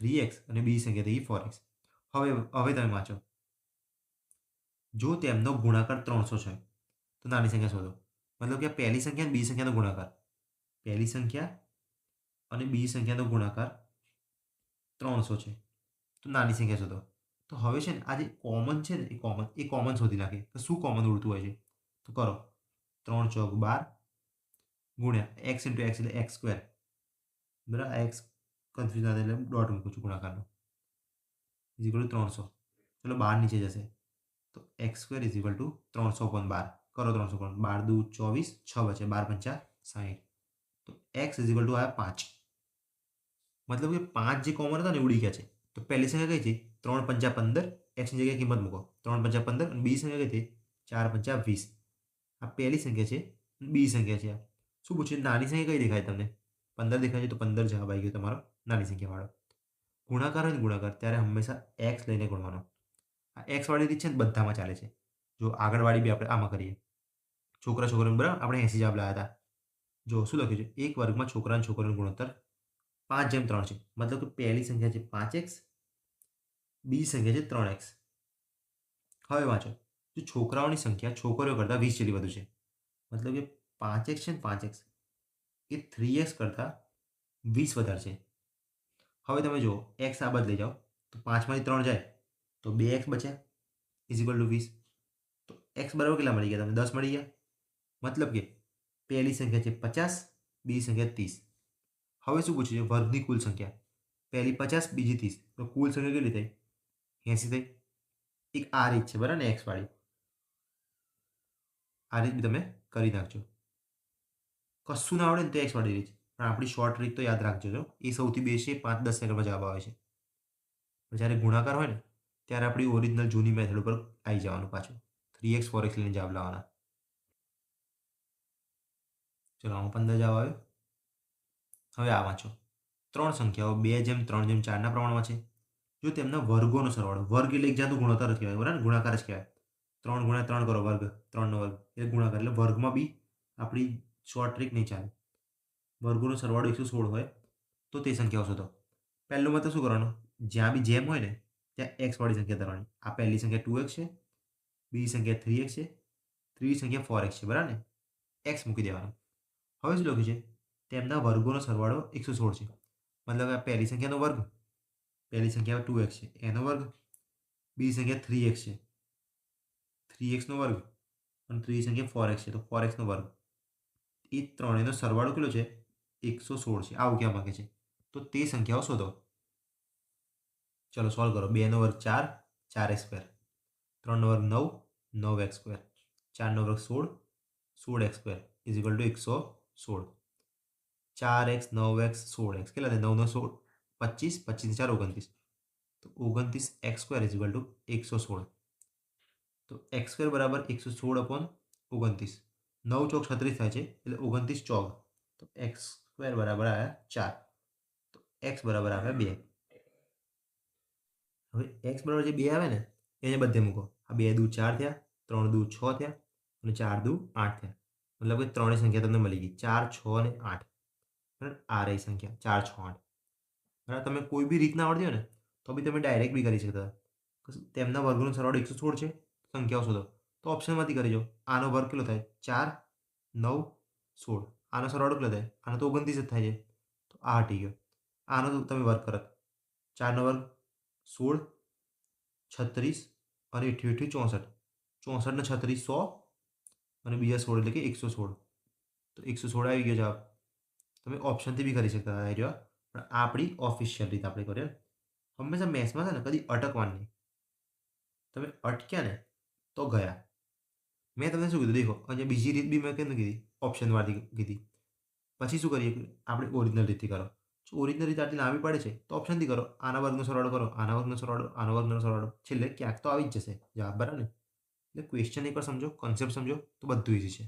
3x અને બીજી સંખ્યા થઈ ગઈ 4x. હવે તમે વાંચો. જો તેમનો ગુણાકાર 300 છે તો નાની સંખ્યા શોધો. મતલબ કે પહેલી સંખ્યા અને બીજી સંખ્યાનો ગુણાકાર. પહેલી સંખ્યા અને બીજી સંખ્યાનો ગુણાકાર 300 છે. તો નાની સંખ્યા શોધો. તો હવે છે ને આ જે કોમન છે ને, એ કોમન શોધી નાખે. તો શું કોમન ઉડતું હોય છે? તો કરો. 3 ચોક 12 ગુણ્યા x ઇન્ટુ x એટલે x સ્ક્વેર. બરાબર? એક્સ કન્ફ્યુઝ ના થાય એટલે ડોટ મૂકું છું ગુણાકારનો. Is equal to 300. ચલો 12 નીચે જશે. તો x square is equal to 300/12. કરો 300 12 દુ 24, 6 બચે, 12 × 5 = 60. તો એક્સ ઇઝ ઇક્વલ ટુ આ 5. મતલબ કે 5 જે કોમન હતા ને ઉડી ગયા છે. તો પહેલી સંખ્યા કઈ છે? 3 × 5 = 15. એક્સની જગ્યાએ કિંમત મૂકો. 3 × 5 = 15 અને બીજી સંખ્યા કઈ છે? 4 × 5 = 20. આ પહેલી સંખ્યા છે અને બીજી સંખ્યા છે. શું પૂછ્યું? નાની સંખ્યા કઈ દેખાય તમને? 15 દેખાય છે. તો 15 જવાબ આવી ગયો તમારો નાની સંખ્યાવાળો. ગુણાકાર હોય ને, ગુણાકાર, ત્યારે હંમેશા એક્સ લઈને ગુણવાનો. આ એક્સ વાળી રીત છે ને બધામાં ચાલે છે. જો આગળવાળી બી આપણે આમાં કરીએ. છોકરા છોકરીનું બરાબર આપણે 80 જવાબ લાવ્યા હતા. જો શું લખ્યું છે? એક વર્ગમાં છોકરા અને છોકરીનું ગુણોત્તર 5/3 છે. મતલબ કે પહેલી સંખ્યા છે 5x, બીજી સંખ્યા છે 3x. હવે વાંચો. જો છોકરાઓની સંખ્યા છોકરીઓ કરતાં 20 જેટલી વધુ છે. મતલબ કે 5x છે ને, 5x એ 3x કરતાં 20 વધારે છે. હવે તમે જુઓ, x આ બાજુ લઈ જાઓ તો 5માંથી 3 જાય તો 2x બચ્યા ઇઝ ઇક્વલ ટુ 20. તો x બરાબર કેટલા મળી ગયા? તમને 10 મળી ગયા. મતલબ કે પહેલી સંખ્યા છે 50, બીજી સંખ્યા 30. હવે શું પૂછ્યું છે? વર્ગની કુલ સંખ્યા. પહેલી 50, બીજી 30. તો કુલ સંખ્યા કેટલી થઈ? 80 થઈ. એક આ રીત છે બરાબર ને, એક્સ વાળી. આ રીત બી તમે કરી નાખજો. કશું ના આવડે ને તો એક્સ વાળી રીત, પણ આપણી શોર્ટ રીત તો યાદ રાખજો. જો એ સૌથી બેસ્ટ છે. 5-10 સેકન્ડમાં જવાબ આવે છે. પણ જ્યારે ગુણાકાર હોય ને ત્યારે આપણી ઓરિજિનલ જૂની મેથડ ઉપર આવી જવાનું પાછું. 3x 4x લઈને જવાબ લાવવાના. ચલો આમાં 15 જવાબ આવ્યો. હવે આ વાંચો. 3 સંખ્યાઓ 2/3/4 પ્રમાણમાં છે. જો તેમના વર્ગોનો સરવાળો, વર્ગ એટલે એક જાતનું ગુણોત્તર જ કહેવાય. બરાબર? ગુણાકાર જ કહેવાય. 3 × 3 કરો વર્ગ, 3નો વર્ગ એટલે ગુણાકાર. એટલે વર્ગમાં બી આપણી શોર્ટ ટ્રિક નહીં ચાલે. વર્ગોનો સરવાળો 116 હોય તો તે સંખ્યાઓ શોધો. પહેલું મતલબ શું કરવાનું? જ્યાં બી જેમ હોય ને ત્યાં એક્સ વાળી સંખ્યા ધરવાની. આ પહેલી સંખ્યા 2x છે, બીજી સંખ્યા 3x છે, ત્રીજી સંખ્યા 4x છે. બરાબર ને? એક્સ મૂકી દેવાનું. હવે શું લખ્યું છે? તેમના વર્ગોનો સરવાળો 116 છે. મતલબ આ પહેલી સંખ્યાનો વર્ગ, પહેલી સંખ્યા 2x છે એનો વર્ગ, બીજી સંખ્યા 3x છે 3x વર્ગ અને ત્રીજી સંખ્યા 4x છે તો 4x વર્ગ. એ ત્રણેયનો સરવાળો કેટલો છે? 116 છે. આવું કહેવા માંગે છે. તો તે સંખ્યાઓ શોધો. ચલો સોલ્વ કરો. 2 નો વર્ગ 4, 4x સ્ક્વેર. 3 નો વર્ગ 9, 9x સ્ક્વેર. 4 નો વર્ગ 16, 16x square is equal to 116. 4x 9x 16x કેટલા થાય? 9 નો 16 25, 25 4 29. તો 29x square is equal to 116. તો x સ્ક્વેર બરાબર 116 અપોન 29. 9 ચોક 36 થાય છે એટલે 29 ચોક. તો x સ્ક્વેર બરાબર આવ્યા 4. તો x બરાબર આવ્યા 2. હવે x બરાબર જે 2 આવે ને એને બધે મૂકો. આ 2 દુ 4 થયા, 3 દુ 6 થયા અને 4 દુ 8 થયા. મતલબ કે ત્રણેય સંખ્યા તમને મળી ગઈ 4, 6 અને 8. બરાબર? આ રહી સંખ્યા 4, 6, 8. બરાબર? તમે કોઈ બી રીતના આવડતી હોય ને તો બી તમે ડાયરેક્ટ બી કરી શકતા. તેમના વર્ગનો સરવાળો 116 છે. સંખ્યાઓ શોધો તો ઓપ્શનમાંથી કરી જાઓ. આનો વર્ગ કેટલો થાય? 4, 9, 16. આનો સરવાળો કેટલો થાય? આનો તો 29 જ થાય છે. તો આ હટી ગયો. આનો તો તમે વર્ગ કરત. 4 નો વર્ગ 16, 36 અને 88, 64. 64 ને 36 100 અને બીજા 16 એટલે કે 116. તો 116 આવી ગયો જવાબ. તમે ઓપ્શનથી બી કરી શકતા હતા જો. પણ આ આપણી ઓફિશિયલ રીત આપણે કરીએ. હંમેશા મેથ્સમાં છે ને કદી અટકવાનું નહીં. તમે અટક્યા ને તો ગયા. મેં તમને શું કીધું દેખો, અને બીજી રીત બી મેં કેમ કીધી? ઓપ્શનવાળી કીધી. પછી શું કરીએ? આપણે ઓરિજિનલ રીતથી કરો. જો ઓરિજિનલ રીત આટલી લાંબી પડે છે તો ઓપ્શનથી કરો. આના વર્ગનો સરવાળો કરો, આના વર્ગનો સરવાળો, આના વર્ગનો સરવાળો. છેલ્લે ક્યાંક તો આવી જ જશે જવાબ, બરાબર ને? એટલે ક્વેશ્ચન એકવાર સમજો, કોન્સેપ્ટ સમજો તો બધું ઇઝી છે.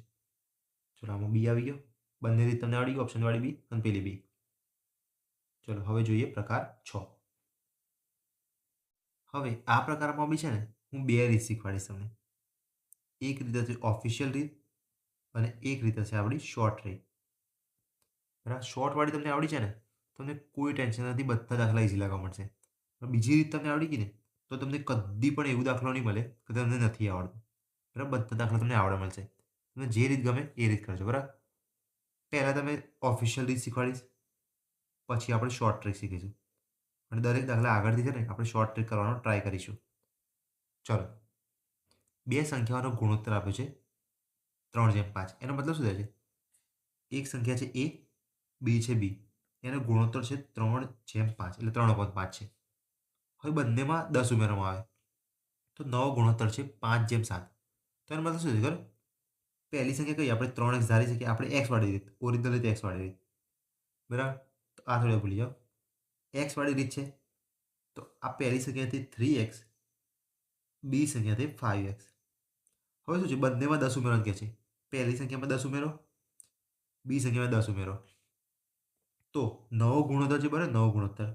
ચલો આમાં બી આવી ગયો. બંને રીત તમને આવડી ગઈ, ઓપ્શનવાળી બી અને પેલી બી. ચલો હવે જોઈએ પ્રકાર 6. હવે આ પ્રકારમાં બી છે ને હું 2 રીત શીખવાડીશ તમને. એક રીત છે ઓફિશિયલ રીત અને એક રીત છે આપણી શોર્ટ રીત. બરાબર? શોર્ટવાળી તમને આવડી છે ને તમને કોઈ ટેન્શન નથી, બધા દાખલા ઇઝી લાગવા મળશે. પણ બીજી રીત તમને આવડી ગઈ ને તો તમને કદી પણ એવું દાખલો નહીં મળે કે તમને નથી આવડતું. બરાબર? બધા દાખલા તમને આવડે મળશે. તમને જે રીત ગમે એ રીત કરજો. બરાબર? પહેલાં તમે ઓફિશિયલ રીત શીખવાડીશ, પછી આપણે શોર્ટ ટ્રીક શીખીશું. અને દરેક દાખલા આગળથી છે ને આપણે શોર્ટ ટ્રીક કરવાનો ટ્રાય કરીશું. ચલો, 2 સંખ્યાઓનો ગુણોત્તર આપ્યો છે 3/5. એનો મતલબ શું થાય છે? એક સંખ્યા છે a, બી છે બી. એનો ગુણોત્તર છે 3/5 એટલે 3/5 છે. હવે બંનેમાં 10 ઉમેરવામાં આવે તો નવો ગુણોત્તર છે 5/7. તો એનો મતલબ શું છે ખબર? પહેલી સંખ્યા કઈ આપણે 3x ધારી શકીએ. આપણે x વાળી રીત, ઓરિજિનલ રીતે x વાળી રીત. બરાબર? તો આ થોડી ભૂલી જાઓ. x વાળી રીત છે તો આ પહેલી સંખ્યાથી 3x, બી સંખ્યાથી 5x. હવે શું છે? બંનેમાં 10 ઉમેરવાનું કહે છે. પહેલી સંખ્યામાં 10 ઉમેરો, બી સંખ્યામાં 10 ઉમેરો. તો નવો ગુણોત્તર જે બને, નવો ગુણોત્તર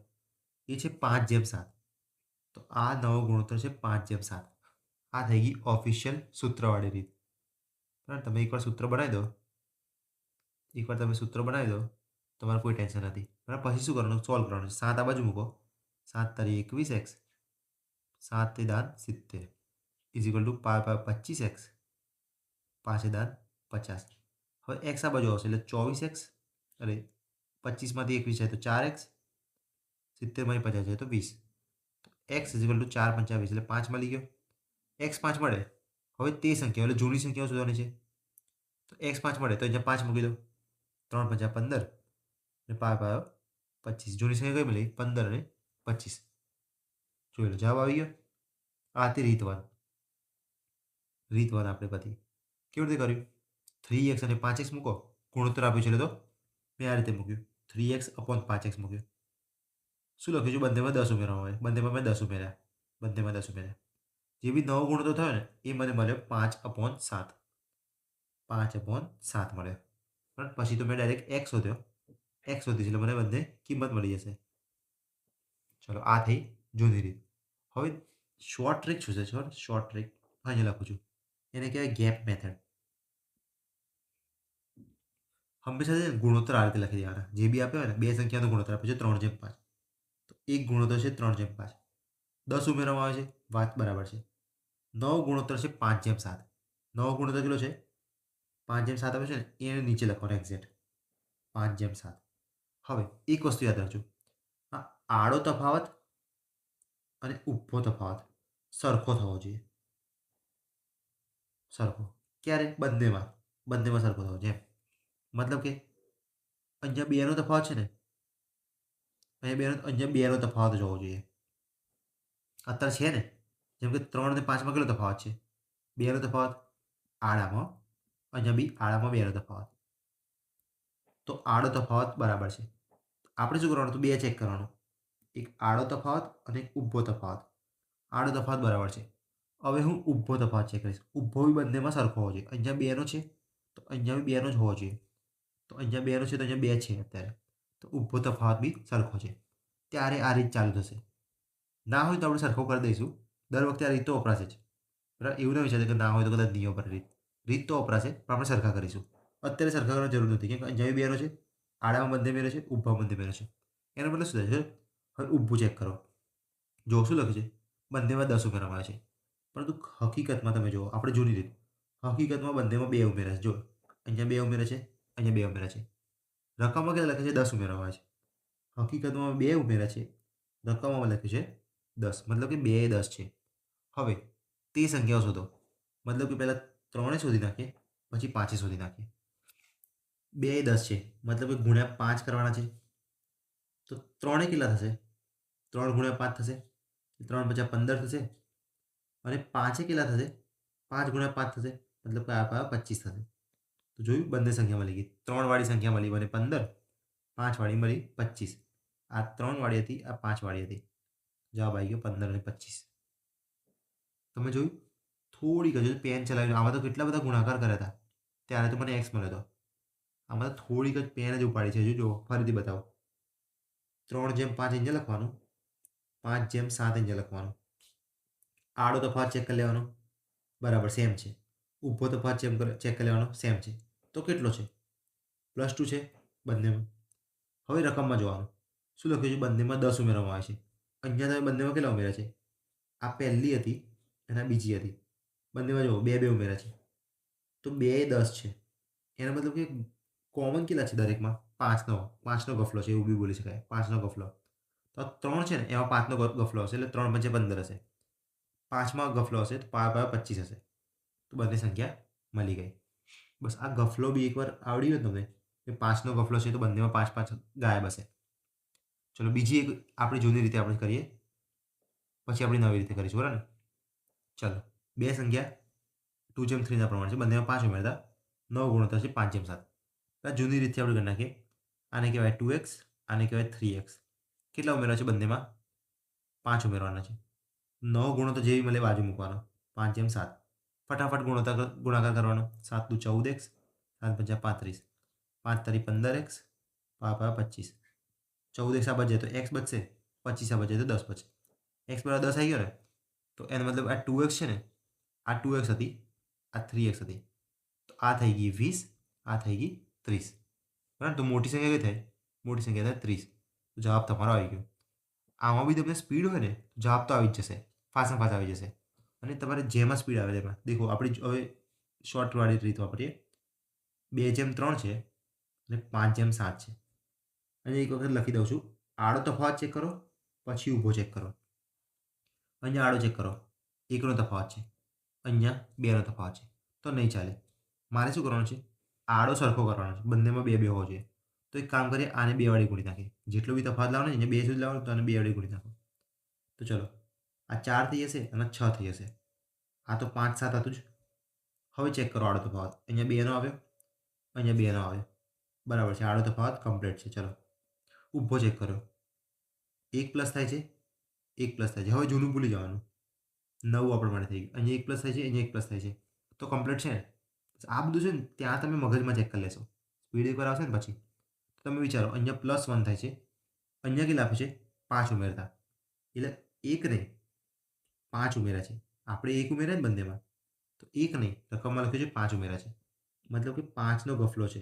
એ છે 5/7. તો આ નવો ગુણોત્તર છે 5/7. આ થઈ ગઈ ઓફિશિયલ સૂત્રવાળી રીત. બરાબર? તમે એકવાર સૂત્ર બનાવી દો, તમારે કોઈ ટેન્શન નથી. બરાબર? પછી શું કરવાનું? સોલ્વ કરવાનું. 7 આ બાજુ મૂકો. 7 તારી 21x, 7 તે દાન 70 ઇઝ ઇક્વલ ટુ 25x, 5 દાન 50. હવે x આ બાજુ આવશે એટલે 24x, અરે 25માંથી 21 જાય તો 4x, 70માંથી 50 જાય તો 20. x ઇઝ ઇક્વલ ટુ 4 × 5 20 એટલે 5 મળી ગયો. x 5 મળે. હવે તે સંખ્યાઓ એટલે જૂની સંખ્યાઓ શોધવાની છે. તો x 5 મળે તો અહીંયા 5 મૂકી દો. 3 × 5 15 અને 5 આવ્યો 25. જૂની સંખ્યા કઈ મળી? 15 અને 25. જોઈ લો જવાબ આવી ગયો. આ હતી રીત 1. રીત 1 આપણે પતી. કેવી રીતે કર્યું? 3x અને 5x મૂકો. ગુણોત્તર આપ્યું છે એટલે તો મેં આ રીતે મૂક્યું. 3x અપોન 5x મૂક્યું. શું લખ્યું છે? બંનેમાં 10 ઉમેરવામાં આવે. બંનેમાં મેં 10 ઉમેર્યા. બંનેમાં 10 ઉમેર્યા. જે બી નવો ગુણોત્તર થયો ને એ મને મળ્યો 5/7. 5/7 મળ્યો. બરાબર? પછી તો મેં ડાયરેક્ટ x શોધ્યો. x શોધીશ એટલે મને બંને કિંમત મળી જશે. ચલો આ થઈ જૂની રીત. હવે શોર્ટ ટ્રીક શું છે? શોર્ટ ટ્રીક અહીંયા લખું છું. એને કહેવાય ગેપ મેથડ. હંમેશા છે ને ગુણોત્તર આ રીતે લખી દેવાના. જે બી આપ્યો હોય ને, 2 સંખ્યાનો ગુણોત્તર આપ્યો છે 3/5. તો એક ગુણોત્તર છે 3/5. 10 ઉમેરવામાં આવે છે, વાત બરાબર છે. નવો ગુણોત્તર છે 5/7. નવો ગુણોત્તર કેટલો છે? 5/7 આવે છે ને એને નીચે લખવાનો એક્ઝેક્ટ 5/7. હવે એક વસ્તુ યાદ રાખજો, આ આડો તફાવત અને ઊભો તફાવત સરખો થવો જોઈએ. સરખો. ક્યારે? બંનેમાં સરખો થવો. જેમ મતલબ કે અહીંયા 2 નો તફાવત છે ને, અહીંયા 2 નો તફાવત જ હોવો જોઈએ. અત્યારે છે ને, જેમ કે 3 અને 5 માં કેટલો તફાવત છે? 2 નો તફાવત. આડામાં અહીંયા બી આડામાં 2 નો તફાવત. તો આડો તફાવત બરાબર છે. આપણે શું કરવાનું? તો 2 ચેક કરવાનું. એક આડો તફાવત અને એક ઊભો તફાવત. આડો તફાવત બરાબર છે. હવે હું ઊભો તફાવત ચેક કરીશ. ઊભો બી બંનેમાં સરખો હોવો જોઈએ. અહીંયા 2 નો છે, તો અહીંયા બી 2 નો જ હોવો જોઈએ. તો અહીંયા 2 નો છે, તો અહીંયા 2 છે અત્યારે. તો ઊભો તફાવત બી સરખો છે. ત્યારે આ રીત ચાલુ થશે. ના હોય તો આપણે સરખો કરી દઈશું. દર વખતે આ રીત તો વપરાશે જ. બરાબર? એવું ના વિચારતા કે ના હોય તો કદાચ નહીં વપરાય રીત. રીત તો વપરાશે, પણ આપણે સરખા કરીશું. અત્યારે સરખા કરવાની જરૂર નથી, કેમ કે અહીંયા બી 2 નો છે, આડામાં બંને 2 નો છે, ઊભામાં બંને 2 નો છે. એનો મતલબ શું થાય છે? હવે ઊભું ચેક કરો. જો શું લખ્યું છે? બંનેમાં 10 ઉમેરવામાં આવે છે. પરંતુ હકીકતમાં તમે જુઓ, આપણે જૂની રીત. હકીકતમાં બંનેમાં 2 ઉમેર્યા છે. જો અહીંયા 2 ઉમેર્યા છે, અહીંયા 2 ઉમેર્યા છે. રકમમાં કેટલા લખે છે? 10 ઉમેરવામાં આવે છે. હકીકતમાં 2 ઉમેર્યા છે, રકમમાં લખ્યું છે 10. મતલબ કે 2 એ 10 છે. હવે તે સંખ્યાઓ શોધો. મતલબ કે પહેલાં 3 એ શોધી નાખીએ, પછી 5 એ શોધી નાખીએ. 2 એ 10 છે, મતલબ કે ગુણ્યા 5 કરવાના છે. તો 3 એ કેટલા થશે? 3 ગુણ્યા 5 થશે. 3 × 5 = 15 થશે. અને 5 એ કેટલા થશે? 5 ગુણ્યા 5 થશે. મતલબ કે આ 25 થશે. તો જોયું, બંને સંખ્યા મળી ગઈ. 3 વાળી સંખ્યા મળી મને 15, 5 વાળી મળી 25. આ 3 વાળી હતી, આ 5 વાળી હતી. જવાબ આવી ગયો 15 અને 25. તમે જોયું? થોડીક હજુ પેન ચલાવીને આમાં તો કેટલા બધા ગુણાકાર કર્યા હતા. ત્યારે તો મને એક્સ મળ્યો હતો. આમાં તો થોડીક જ પેન જ ઉપાડી છે. હજુ જુઓ, ફરીથી બતાવો. 3/5 અહીંયા લખવાનું, 5/7 અહીંયા લખવાનું. આડો તફાવત ચેક કરી લેવાનો, બરાબર સેમ છે. ઊભો તફાવત ચેક કરી લેવાનો, સેમ છે. તો કેટલો છે? +2 છે બંનેમાં. હવે રકમમાં જોવાનું. શું લખ્યું છે? બંનેમાં 10 ઉમેરવામાં આવે છે. અહીંયા તમે બંનેમાં કેટલા ઉમેર્યા છે? આ પહેલી હતી અને આ બીજી હતી. બંનેમાં જુઓ 2 2 ઉમેર્યા છે. તો 2 એ 10 છે. એનો મતલબ કે કોમન કેટલા છે દરેકમાં? 5નો ગફલો છે, એવું બી બોલી શકાય. 5નો ગફલો. તો 3 છે ને, એમાં 5નો ગફલો હશે, એટલે 3 × 5 = 15 હશે. 5માં ગફલો હશે, તો 25 હશે. તો બંને સંખ્યા મળી ગઈ. બસ આ ગફલો બી એકવાર આવડી ગયો તમને, કે 5નો ગફલો છે, તો બંનેમાં 5 5 ગાયબ હશે. ચલો બીજી એક આપણી જૂની રીતે આપણે કરીએ, પછી આપણી નવી રીતે કરીશું. બરાબર ને? ચલો, બે સંખ્યા 2/3 ના પ્રમાણ છે. બંનેમાં 5 ઉમેરતા 9 ગુણોત્તર છે 5/7. આ જૂની રીતથી આપણે કરી નાખીએ. આને કહેવાય 2x, આને કહેવાય 3x. કેટલા ઉમેરવા છે બંનેમાં? 5 ઉમેરવાના છે. 9 ગુણોત્તર જેવી મળે બાજુ મૂકવાનો, 5/7. ફટાફટ ગુણાકાર કરવાનો. 7 × 2 = 14x, 7 × 5 = 35, 5 × 3 = 15x, 5 × 25. 14x આ બચે તો x બચશે, 25 આ બચે તો 10 બચે. x = 10 આવી ગયો ને, તો એનો મતલબ આ 2x છે ને, આ 2x હતી, આ 3x હતી. તો આ થઈ ગઈ 20, આ થઈ ગઈ 30. બરાબર? તો મોટી સંખ્યા કઈ થાય? મોટી સંખ્યા થાય 30. તો જવાબ તમારો આવી ગયો. આમાં બી તમને સ્પીડ હોય ને, જવાબ તો આવી જ જશે, ફાસ્ટ આવી જશે. અને તમારે જેમાં સ્પીડ આવે તેમાં દેખો. આપણી હવે શોર્ટવાળી રીત વાપરીએ. 2/3 છે અને 5/7 છે. અને એક વખત લખી દઉં છું. આડો તફાવત ચેક કરો, પછી ઊભો ચેક કરો. અહીંયા આડો ચેક કરો, 1નો તફાવત છે, અહીંયા 2નો તફાવત છે. તો નહીં ચાલે. મારે શું કરવાનું છે? આડો સરખો કરવાનો છે. બંનેમાં 2 2 હોવો જોઈએ. તો એક કામ કરીએ, આને 2 વડે ગુણી નાખીએ. જેટલો બી તફાવત લાવવાનો અહીંયા 2 સુધી લાવવાનો, તો આને 2 વડે ગુણી નાખો. તો ચલો, આ 4 થઈ જશે અને 6 થઈ જશે. આ તો 5/7 હતું જ. હવે ચેક કરો આડો તફાવત. અહીંયા 2નો આવ્યો, અહીંયા 2નો આવ્યો. બરાબર છે, આડો તફાવત કમ્પ્લીટ છે. ચલો, ઊભો ચેક કર્યો. 1 પ્લસ થાય છે, 1 પ્લસ થાય છે. હવે જૂનું ભૂલી જવાનું. 9 આપણા માટે થઈ ગયું. અહીંયા 1 પ્લસ થાય છે, અહીંયા 1 પ્લસ થાય છે. તો કમ્પ્લીટ છે ને? આ બધું છે ને, ત્યાં તમે મગજમાં ચેક કરી લેશો. સ્પીડ એકવાર આવશે ને પછી તો તમે વિચારો. અહીંયા +1 થાય છે, અહીંયા કેટલા આપે છે? 5 ઉમેરતા. એટલે 1 નહીં, 5 ઉમેર્યા છે. આપણે 1 ઉમેર્યા ને બંનેમાં, તો 1 નહીં, રકમમાં લખ્યું છે 5 ઉમેર્યા છે. મતલબ કે 5નો ગફલો છે.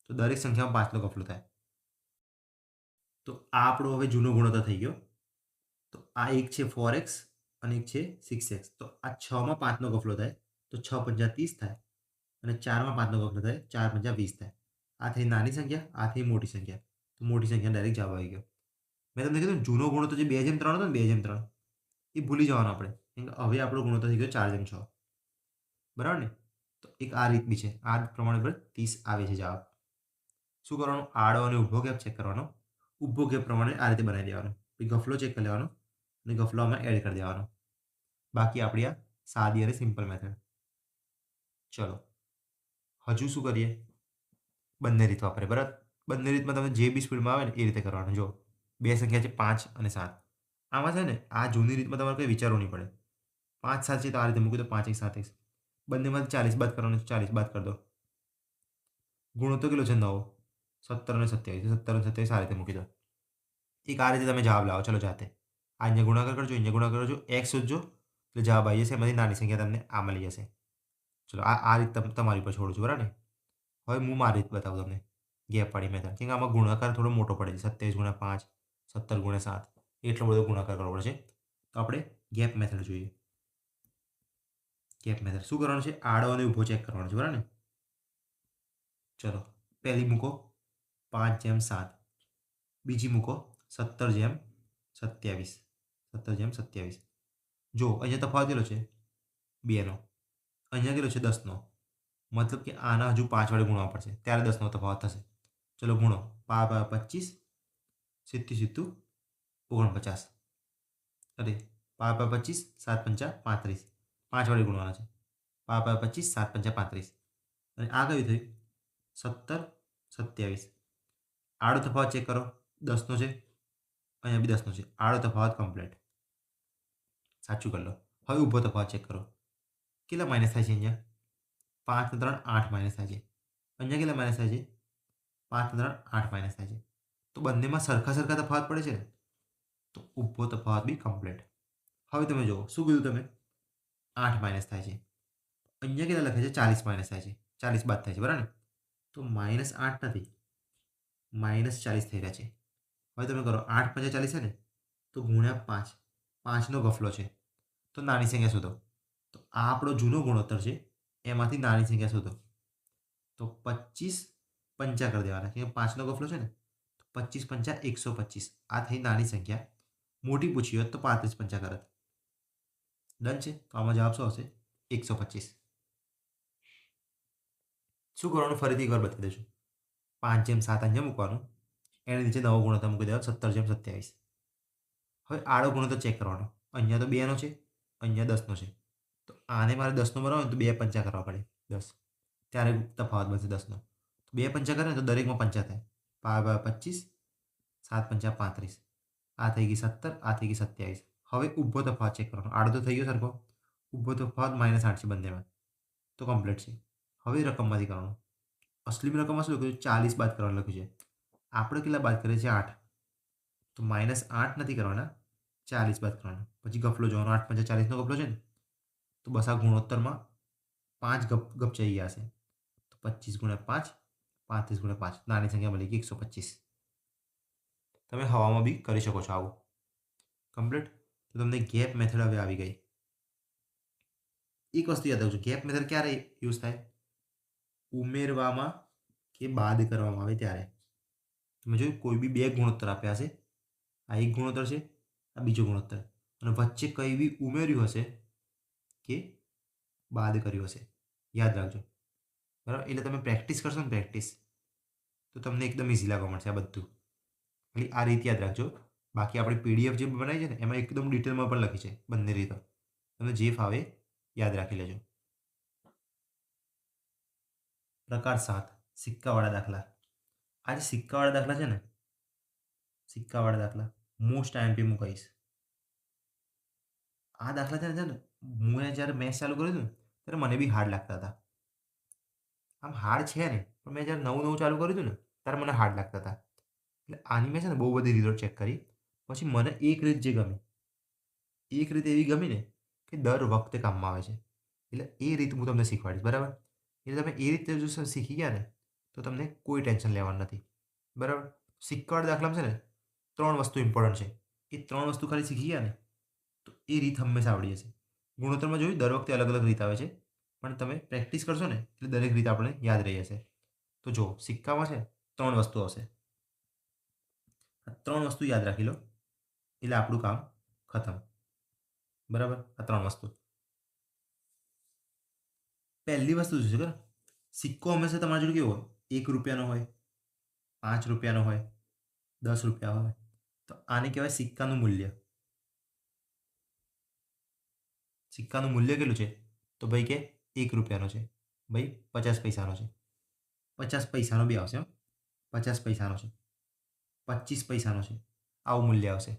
તો દરેક સંખ્યામાં 5નો ગફલો થાય. તો આ આપણો હવે જૂનો ગુણોત્તર થઈ ગયો. તો આ એક છે 4x અને એક છે 6x. તો આ 6માં 5નો ગફલો થાય, તો 6 × 5 = 30 થાય. અને 4માં 5નો ગફલો થાય, 4 × 5 = 20 થાય. આ થઈ નાની સંખ્યા, આ થઈ મોટી સંખ્યા. તો મોટી સંખ્યા ડાયરેક્ટ જવાબ આવી ગયો. મેં તમને કીધું જૂનો ગુણોત્તર જે 2/3 હતો ને, 2/3, એ ભૂલી જવાનો આપણે. કેમ કે હવે આપણો ગુણોત્તર થઈ ગયો 4/6. બરાબર ને? તો એક આ રીત બી છે. આ રીત પ્રમાણે પણ 30 આવે છે જવાબ. શું કરવાનું? આડો અને ઊભો ગેપ ચેક કરવાનો. ઊભો ગેપ પ્રમાણે આ રીતે બનાવી દેવાનો. પછી ગફલો ચેક કરી લેવાનો અને ગફલો આમાં એડ કરી દેવાનો. બાકી આપણી આ સાદી અને સિમ્પલ મેથડ. ચલો હજુ શું કરીએ? બંને રીત વાપરીએ બરાબર. બંને રીતમાં તમને જે બી સ્પીડમાં આવે ને એ રીતે કરવાનું. જો બે સંખ્યા છે 5 અને 7. આમાં છે ને આ જૂની રીતમાં તમારે કંઈ વિચારવું નહીં પડે. 5 7 છે તો આ રીતે મૂકી દો 5 1 7 1. બંનેમાંથી 40 બાદ કરવાનું છે 40 બાદ કરી દો. ગુણોત્તર કેટલો છે 9. 17 અને 27. 17 અને 27 આ રીતે મૂકી દો. એક આ રીતે તમે જવાબ લાવો ચલો જાતે. આ અહીંયા ગુણાકાર કરજો, અહીંયા ગુણાકાર કરજો, x શોધજો એટલે જવાબ આવી જશે. એમાંથી નાની સંખ્યા તમને આ મળી જશે. ચલો આ રીત તમારી પર છોડું છું બરાબર ને? હવે હું મારી રીત બતાવું તમને ગેપવાળી મેથડ. કેમ કે આમાં ગુણાકાર થોડો મોટો પડે છે. 27 ગુણ્યા 5, 17 ગુણ્યા 7 એટલો બધો ગુણાકાર કરવો પડશે. તો આપણે ગેપ મેથડ જોઈએ. ગેપ મેથડ શું કરવાનું છે? આડો અને ઊભો ચેક કરવાનો છે બરાબર ને? ચલો પહેલી મૂકો 5/7. બીજી મૂકો 17/27. 17/27. જો અહીંયા તફાવત કેટલો છે? 2નો. અહીંયા કેટલો છે? 10નો. મતલબ કે આના હજુ 5 વડે ગુણવા પડશે ત્યારે 10નો તફાવત થશે. ચલો ગુણો 5/25. 70 49. અરે 5/25 7×5 = 35. 5 વડે ગુણવાના છે. 5/25 7×5 = 35. અને આ કયું થયું? 17/27. આડો તફાવત ચેક કરો. 10નો છે. અહીંયા બી 10નો છે. આડો તફાવત કમ્પ્લીટ. સાચું કરી લો. હવે ઊભો તફાવત ચેક કરો. કેટલા માઇનસ થાય છે અહીંયા? 5 ને 3 8 માઇનસ થાય છે. અહીંયા કેટલા માઇનસ થાય છે? 5 ને 3 8 માઇનસ થાય છે. તો બંનેમાં સરખા સરખા તફાવત પડે છે ને? તો ઊભો તફાવત બી કમ્પ્લીટ. હવે તમે જુઓ શું કીધું તમે? 8 માઇનસ થાય છે. અહીંયા કેટલા લખે છે? 40 માઇનસ થાય છે. 40 બાદ થાય છે બરાબર ને? તો -8 નથી, -40 થઈ રહ્યા છે. હવે તમે કરો 8 × 40 છે ને? તો ગુણ્યા 5. 5નો ગફલો છે. તો નાની સંખ્યા શોધો. તો આ આપણો જૂનો ગુણોત્તર છે. એમાંથી નાની સંખ્યા શોધો. તો 25 પંચા કરી દેવાના. કેમ કે 5નો ગફલો છે ને? તો 25 પંચા 125. આ થઈ નાની સંખ્યા. મોટી પૂછી હોત તો 35 પંચા કરત. ડન છે? તો આમાં જવાબ શું આવશે? 125. શું કરવાનું? ફરીથી એકવાર બતાવી દઈશું. 5/7 અહીંયા મૂકવાનું. એની નીચે નવો ગુણોત્તર મૂકી દેવાનો 17/27. હવે આડો ગુણોત્તર ચેક કરવાનો. અહીંયા તો 2નો છે, અહીંયા 10નો છે. તો આને મારે 10નો બનાવવો હોય તો 2 પંચા કરવા પડે 10. ત્યારે તફાવત બનશે 10નો. તો 2 પંચા કરે ને તો દરેકમાં પંચા થાય. 5/25 7×5 = 35. આ થઈ ગઈ 17, આ થઈ ગઈ 27. હવે ઊભો તફાવત ચેક કરવાનો. આડો તો થઈ ગયો સરખો. ઊભો તફાવત -8 છે બંનેમાં. તો કમ્પ્લીટ છે. હવે રકમમાંથી કરવાનું. અસલી રકમમાં શું લખ્યું છે? 40 બાદ કરવાનું લખ્યું છે. આપણે કેટલા બાદ કરીએ છીએ? 8. તો -8 નથી કરવાના, 40 બાદ કરવાના. પછી ગફલો જોવાનો. 8 × 40નો ગફલો છે ને? તો બસ આ ગુણોત્તરમાં 5 ગપચાઈ ગયા છે. તો 25 × 5 35 × 5 નાની સંખ્યા મળી ગઈ 125. તમે હવામાં બી કરી શકો છો આવું. કમ્પ્લીટ. તો તમને ગેપ મેથડ હવે આવી ગઈ. એક વસ્તુ યાદ રાખજો, ગેપ મેથડ ક્યારે યુઝ થાય? ઉમેરવામાં કે બાદ કરવામાં આવે ત્યારે. તમે જોયું કોઈ બી 2 ગુણોત્તર આપ્યા હશે. આ એક ગુણોત્તર છે, આ બીજો ગુણોત્તર. અને વચ્ચે કંઈ બી ઉમેર્યું હશે કે બાદ કર્યું હશે. યાદ રાખજો. બરાબર? એટલે તમે પ્રેક્ટિસ કરશો ને પ્રેક્ટિસ, તો તમને એકદમ ઇઝી લાગવા મળશે આ બધું. ખાલી આ રીત યાદ રાખજો. બાકી આપણી પીડીએફ જે બનાવી છે ને એમાં એકદમ ડિટેલમાં પણ લખી છે બંને રીતો. તમને જે ફાવે યાદ રાખી લેજો. પ્રકાર 7 સિક્કાવાળા દાખલા. આ જે સિક્કાવાળા દાખલા છે ને, સિક્કાવાળા દાખલા મોસ્ટ આઈએમપી હું કહીશ. આ દાખલા છે ને હું જ્યારે મેથ્સ ચાલુ કર્યું હતું ને ત્યારે મને બી હાર્ડ લાગતા હતા. આમ હાર્ડ છે ને, પણ મેં જ્યારે નવું નવું ચાલુ કર્યું હતું ને ત્યારે મને હાર્ડ લાગતા હતા. એટલે આની મેં છે ને બહુ બધી રીતો ચેક કરી. પછી મને એક રીત જે ગમી, એક રીત એવી ગમી ને કે દર વખતે કામમાં આવે છે. એટલે એ રીત હું તમને શીખવાડીશ બરાબર. એટલે તમે એ રીતે જો શીખી ગયા ને તો તમને કોઈ ટેન્શન લેવાનું નથી. બરાબર. સિક્કાવાળા દાખલામાં છે ને 3 વસ્તુ ઇમ્પોર્ટન્ટ છે. એ 3 વસ્તુ ખાલી શીખી ગયા ને તો એ રીત હંમેશા આવડી જશે. ગુણોત્તરમાં જોયું દર વખતે અલગ અલગ રીત આવે છે, પણ તમે પ્રેક્ટિસ કરશો ને એટલે દરેક રીત આપણે યાદ રહી જશે. તો જો સિક્કામાં છે 3 વસ્તુ આવશે. આ 3 વસ્તુ યાદ રાખી લો એટલે આપણું કામ ખતમ. બરાબર. આ 3 વસ્તુ. પહેલી વસ્તુ શું છે ખબર? સિક્કો હંમેશા તમારી જોડે કેવો હોય? 1 રૂપિયાનો હોય, 5 રૂપિયાનો હોય, 10 રૂપિયા હોય. તો આને કહેવાય સિક્કાનું મૂલ્ય. સિક્કાનું મૂલ્ય કેટલું છે? તો ભાઈ કે 1 રૂપિયાનો છે. ભાઈ 50 પૈસાનો છે. 50 પૈસાનો બી આવશે હો. 50 પૈસાનો છે. 25 પૈસાનો છે. આવું મૂલ્ય આવશે.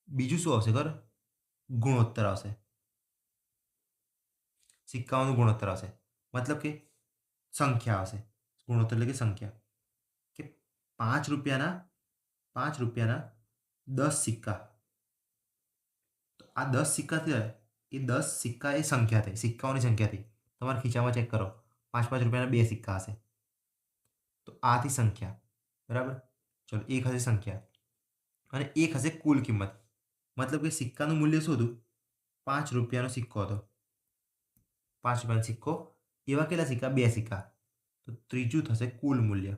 બીજું શું આવશે ખબર? ગુણોત્તર આવશે. સિક્કાઓનું ગુણોત્તર આવશે. મતલબ કે સંખ્યા આવશે. ગુણોત્તર એટલે કે સંખ્યા. કે 5 રૂપિયાના 10 સિક્કા. તો આ 10 સિક્કા થયા એ 10 સિક્કા એ સંખ્યા થઈ. સિક્કાઓની સંખ્યા થઈ. તમારા ખીચામાં ચેક કરો. 5 રૂપિયાના 2 સિક્કા હશે. તો આથી સંખ્યા. બરાબર? ચલો એક હશે સંખ્યા. અને એક હશે કુલ કિંમત. મતલબ કે સિક્કાનું મૂલ્ય શું હતું? 5 રૂપિયાનો સિક્કો હતો. 5 રૂપિયાનો સિક્કો. એવા કેટલા સિક્કા? 2 સિક્કા. તો ત્રીજું થશે કુલ મૂલ્ય.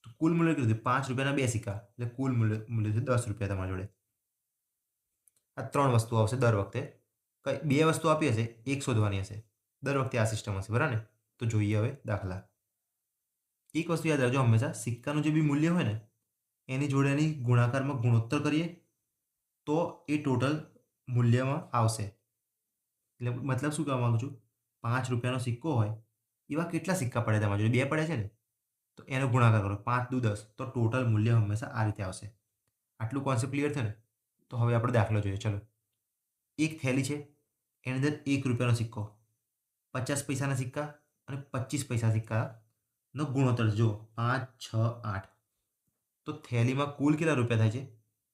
તો કુલ મૂલ્ય કેટલું થયું? 5 રૂપિયાના 2 સિક્કા. એટલે કુલ મૂલ્ય છે 10 રૂપિયા તમારી જોડે. આ 3 વસ્તુ આવશે દર વખતે. કઈ 2 વસ્તુ આપી હશે, એક શોધવાની હશે. દર વખતે આ સિસ્ટમ હશે. બરાબર ને? તો જોઈએ હવે દાખલા. એક વસ્તુ યાદ રાખજો હંમેશા, સિક્કાનું જે બી મૂલ્ય હોય ને એની જોડે એની ગુણાકારમાં ગુણોત્તર કરીએ તો એ ટોટલ મૂલ્યમાં આવશે. એટલે મતલબ શું કહેવા માંગુ છું? 5 રૂપિયાનો સિક્કો હોય એવા કેટલા સિક્કા પડ્યા તમારી જોડે? 2 પડ્યા છે ને? તો એનો ગુણાકાર કરો. 5 દુ 10 તો ટોટલ મૂલ્ય હંમેશા આ રીતે આવશે. આટલું કોન્સેપ્ટ ક્લિયર છે ને? તો હવે આપણે દાખલો જોઈએ. ચલો. એક થેલી છે, એની અંદર 1 રૂપિયાનો સિક્કો, 50 પૈસાના સિક્કા અને 25 પૈસા સિક્કાનો ગુણોત્તર જુઓ. 5, 6, 8. તો થેલીમાં કુલ કેટલા રૂપિયા થાય છે?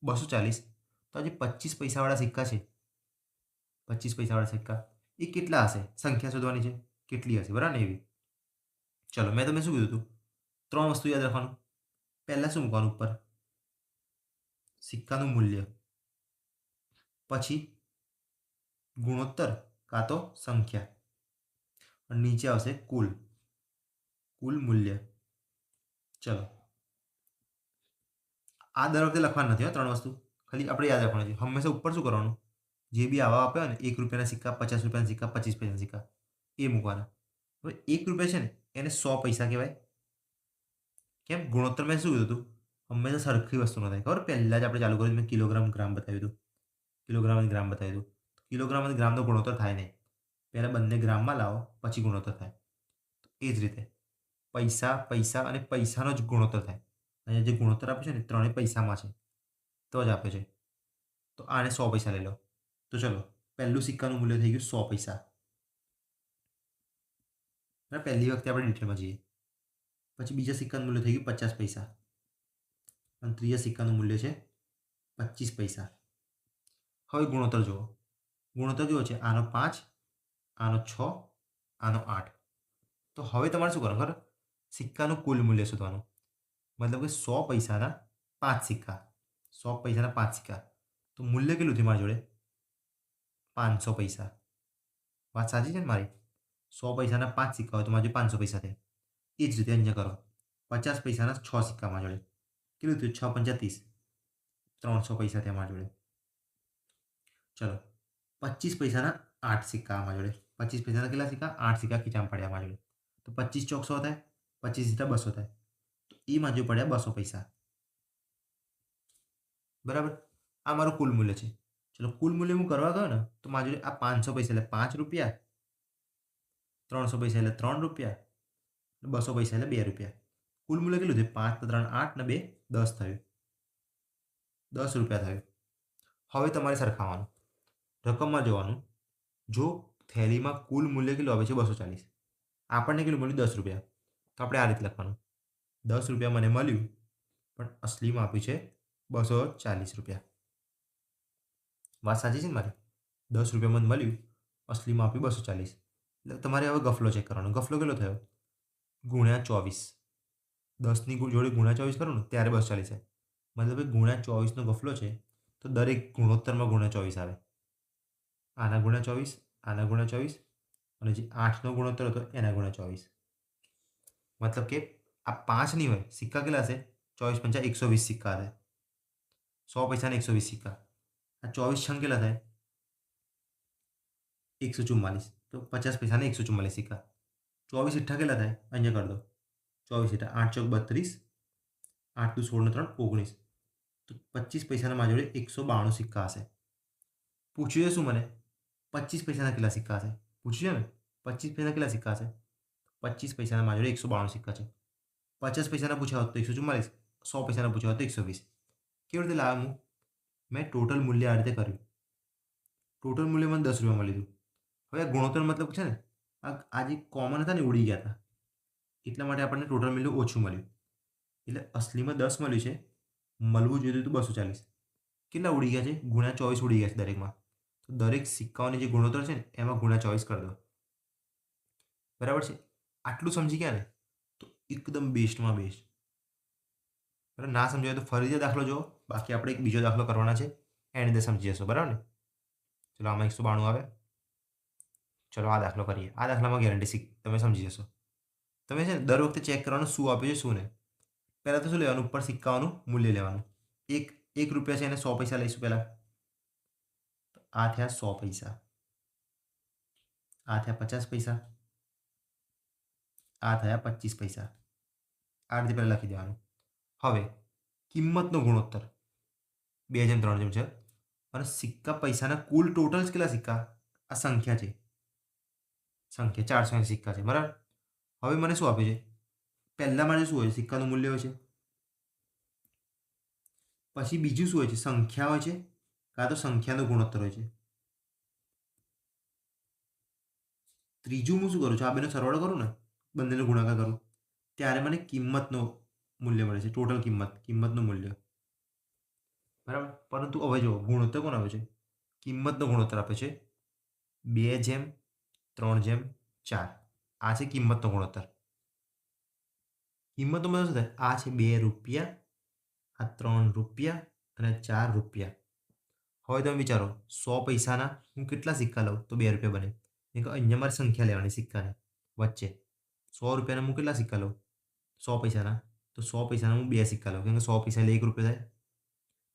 240. તો આ જે 25 પૈસાવાળા સિક્કા છે, 25 પૈસાવાળા સિક્કા એ કેટલા હશે? સંખ્યા શોધવાની છે. કેટલી હશે? બરાબર ને? એવી. ચલો મેં તમને શું કીધું હતું? 3 વસ્તુ યાદ રાખવાનું. પહેલાં શું મૂકવાનું ઉપર? સિક્કાનું મૂલ્ય. પછી ગુણોત્તર કાં તો સંખ્યા. અને નીચે આવશે કુલ મૂલ્ય. ચલો. આ દર વખતે લખવાનું નથી. 3 વસ્તુ ખાલી આપણે યાદ રાખવાની છે. હંમેશા ઉપર શું કરવાનું? જે બી આવા આપ્યા હોય ને 1 રૂપિયાના સિક્કા, 50 રૂપિયાના સિક્કા, 25 પૈસાના સિક્કા એ મૂકવાના. હવે 1 રૂપિયા છે ને એને 100 પૈસા કહેવાય. કેમ? ગુણોત્તર મેં શું કીધું હતું? હંમેશા સરખી વસ્તુ ન થાય. ખબર? પહેલાં જ આપણે ચાલુ કર્યું મેં કિલોગ્રામ ગ્રામ બતાવ્યું હતું. કિલોગ્રામ અને ગ્રામ બતાવ્યું હતું. કિલોગ્રામ અને ગ્રામનો ગુણોત્તર થાય નહીં. પહેલાં બંને ગ્રામમાં લાવો પછી ગુણોત્તર થાય. એ જ રીતે પૈસા અને પૈસાનો જ ગુણોત્તર થાય. અહીંયા જે ગુણોત્તર આપ્યું છે ને ત્રણેય પૈસામાં છે તો જ આપ્યો છે. તો આને 100 પૈસા લઈ લો. તો ચલો પહેલું સિક્કાનું મૂલ્ય થઈ ગયું 100 પૈસા. બરાબર? પહેલી વખતે આપણે ડિટેલમાં જઈએ. પછી બીજા સિક્કાનું મૂલ્ય થઈ ગયું 50 પૈસા. અને ત્રીજા સિક્કાનું મૂલ્ય છે 25 પૈસા. હવે ગુણોત્તર જુઓ. ગુણોત્તર કેવો છે? આનો 5, આનો 6, આનો 8. તો હવે તમારે શું કરવાનું ખબર? સિક્કાનું કુલ મૂલ્ય શોધવાનું. મતલબ કે 100 પૈસાના 5 સિક્કા. 100 પૈસાના 5 સિક્કા. તો મૂલ્ય કેટલું થયું મારી જોડે? 500 પૈસા. વાત સાચી છે ને મારી? 100 પૈસાના 5 સિક્કા હોય તો મારી જોડે 500 પૈસા થાય. એ જ રીતે અહીંયા કરો. 50 પૈસાના 6 સિક્કા મારી જોડે. કેટલું થયું? 6 પંચા 30. 300 પૈસા થયા મારી જોડે. ચલો 25 પૈસાના 8 સિક્કા મારી જોડે. 25 પૈસાના કેટલા સિક્કા? 8 સિક્કા ખીચામાં પડ્યા મારી જોડે. તો 25 ચોક 100 થાય. 25 × 200 થાય. તો એ મારી જોડે પડ્યા 200 પૈસા. બરાબર? આ મારું કુલ મૂલ્ય છે. ચલો કુલ મૂલ્ય હું કરવા ગયો ને તો મારી જોડે આ 500 પૈસા એટલે 5 રૂપિયા, 300 પૈસા એટલે 3 રૂપિયા, 200 પૈસા એટલે 2 રૂપિયા. કુલ મૂલ્ય કેટલું થયું? 5 + 3 = 8 ને 2 10 થયું. 10 રૂપિયા થયું. હવે તમારે સરખાવવાનું. રકમમાં જોવાનું. જો થેલીમાં કુલ મૂલ્ય કેટલું આવે છે? 240. આપણને કેટલું મળ્યું? 10 રૂપિયા. તો આપણે આ રીતે લખવાનું. 10 રૂપિયા મને મળ્યું પણ અસલીમાં આપ્યું છે 240 રૂપિયા. વાત સાચી છે ને મારી? 10 રૂપિયા મને મળ્યું, અસલીમાં આપ્યું 240. એટલે તમારે હવે ગફલો ચેક કરવાનો. ગફલો કેટલો થયો? ગુણ્યા 24. 10ની જોડે ગુણ્યા 24 કરું ને ત્યારે 240 થાય. મતલબ કે ગુણ્યા 24નો ગફલો છે તો દરેક ગુણોત્તરમાં ગુણ્યા 24 આવે. આના ગુણ્યા 24, આના ગુણ્યા 24 અને જે 8નો ગુણોત્તર હતો એના ગુણ્યા 24. મતલબ કે આ 5 નહીં હોય. સિક્કા કેટલા હશે? 24 પંચા 120 સિક્કા હશે. 100 પૈસાના 120 સિક્કા. આ 24 છંગ કેટલા થાય? 144. તો 50 પૈસાના 144 સિક્કા. 24 ઇઠ્ઠા કેટલા થાય? અહીંયા કરી દો. 24 ઇઠ્ઠા 8 ચોક 32, 8 દુ 16 ને 3 19. તો 25 પૈસાના મારી જોડે 192 સિક્કા હશે. પૂછ્યું છે શું મને? 25 પૈસાના કેટલા સિક્કા હશે? પૂછ્યું છે ને? 25 પૈસાના કેટલા સિક્કા હશે? 25 પૈસાના મારી જોડે 192 સિક્કા છે. 50 પૈસાના પૂછ્યા હોત તો 144, 100 પૈસાના પૂછ્યા હોત તો 120. કેવી રીતે લાવ્યો હું? મેં ટોટલ મૂલ્ય આ રીતે કર્યું. ટોટલ મૂલ્ય મને 10 રૂપિયામાં લીધું. હવે આ ગુણોત્તર મતલબ છે ને, આ જે કોમન હતા ને ઉડી ગયા હતા, એટલા માટે આપણને ટોટલ મૂલ્ય ઓછું મળ્યું. એટલે અસલીમાં 10 મળ્યું છે, મળવું જોઈએ તો 240. કેટલા ઉડી ગયા છે? ગુણ્યા 24 ઉડી ગયા છે દરેકમાં. તો દરેક સિક્કાઓની જે ગુણોત્તર છે ને એમાં ગુણ્યા 24 કરી દો. બરાબર છે? આટલું સમજી ગયા ને તો એકદમ બેસ્ટમાં બેસ્ટ. બરાબર, ના સમજાય તો ફરીથી દાખલો જુઓ, બાકી આપણે એક બીજો દાખલો કરવાના છે, એની અંદર સમજી જશો. બરાબર ને? ચલો આમાં 192 આવે. ચલો આ દાખલો કરીએ. આ દાખલામાં ગેરંટી તમે સમજી જશો. તમે છે ને દર વખતે ચેક કરવાનું શું આપ્યું છે શું નહીં. પહેલાં તો શું લેવાનું? ઉપર સિક્કાઓનું મૂલ્ય લેવાનું. એક રૂપિયા છે એને 100 પૈસા લઈશું પહેલાં. તો આ થયા 100 પૈસા, આ થયા 50 પૈસા, આ થયા 25 પૈસા. આ રીતે પહેલાં લખી દેવાનું. હવે કિંમતનો ગુણોત્તર 2:3 છે અને સિક્કા પૈસાના કુલ ટોટલ કેટલા સિક્કા? આ સંખ્યા છે, સંખ્યા 480 સિક્કા છે. બરાબર. હવે મને શું આપ્યું છે? પહેલાં મારે શું હોય છે? સિક્કાનું મૂલ્ય હોય છે. પછી બીજું શું હોય છે? સંખ્યા હોય છે, કાં તો સંખ્યાનો ગુણોત્તર હોય છે. ત્રીજું હું શું કરું છું? આ બેનો સરવાળો કરું ને, બંનેનો ગુણાકાર કરું, ત્યારે મને કિંમતનો મૂલ્ય મળે છે. ટોટલ કિંમતનું મૂલ્ય. બરાબર. પરંતુ હવે જો ગુણોત્તર કોણ આવે છે? કિંમતનો ગુણોત્તર આપે છે 2:3:4. આ છે કિંમતનો ગુણોત્તર. કિંમતનો મતલબ શું થાય? આ છે 2 રૂપિયા, આ 3 રૂપિયા અને 4 રૂપિયા. હવે તમે વિચારો 100 પૈસાના હું કેટલા સિક્કા લઉં તો 2 રૂપિયા બને? કેમ કે અહીંયા મારે સંખ્યા લેવાની સિક્કાની વચ્ચે. 100 રૂપિયાના હું કેટલા સિક્કા લઉં? 100 પૈસાના. તો 100 પૈસાના હું 2 સિક્કા લઉં, કેમ કે 100 પૈસા એટલે 1 રૂપિયો થાય.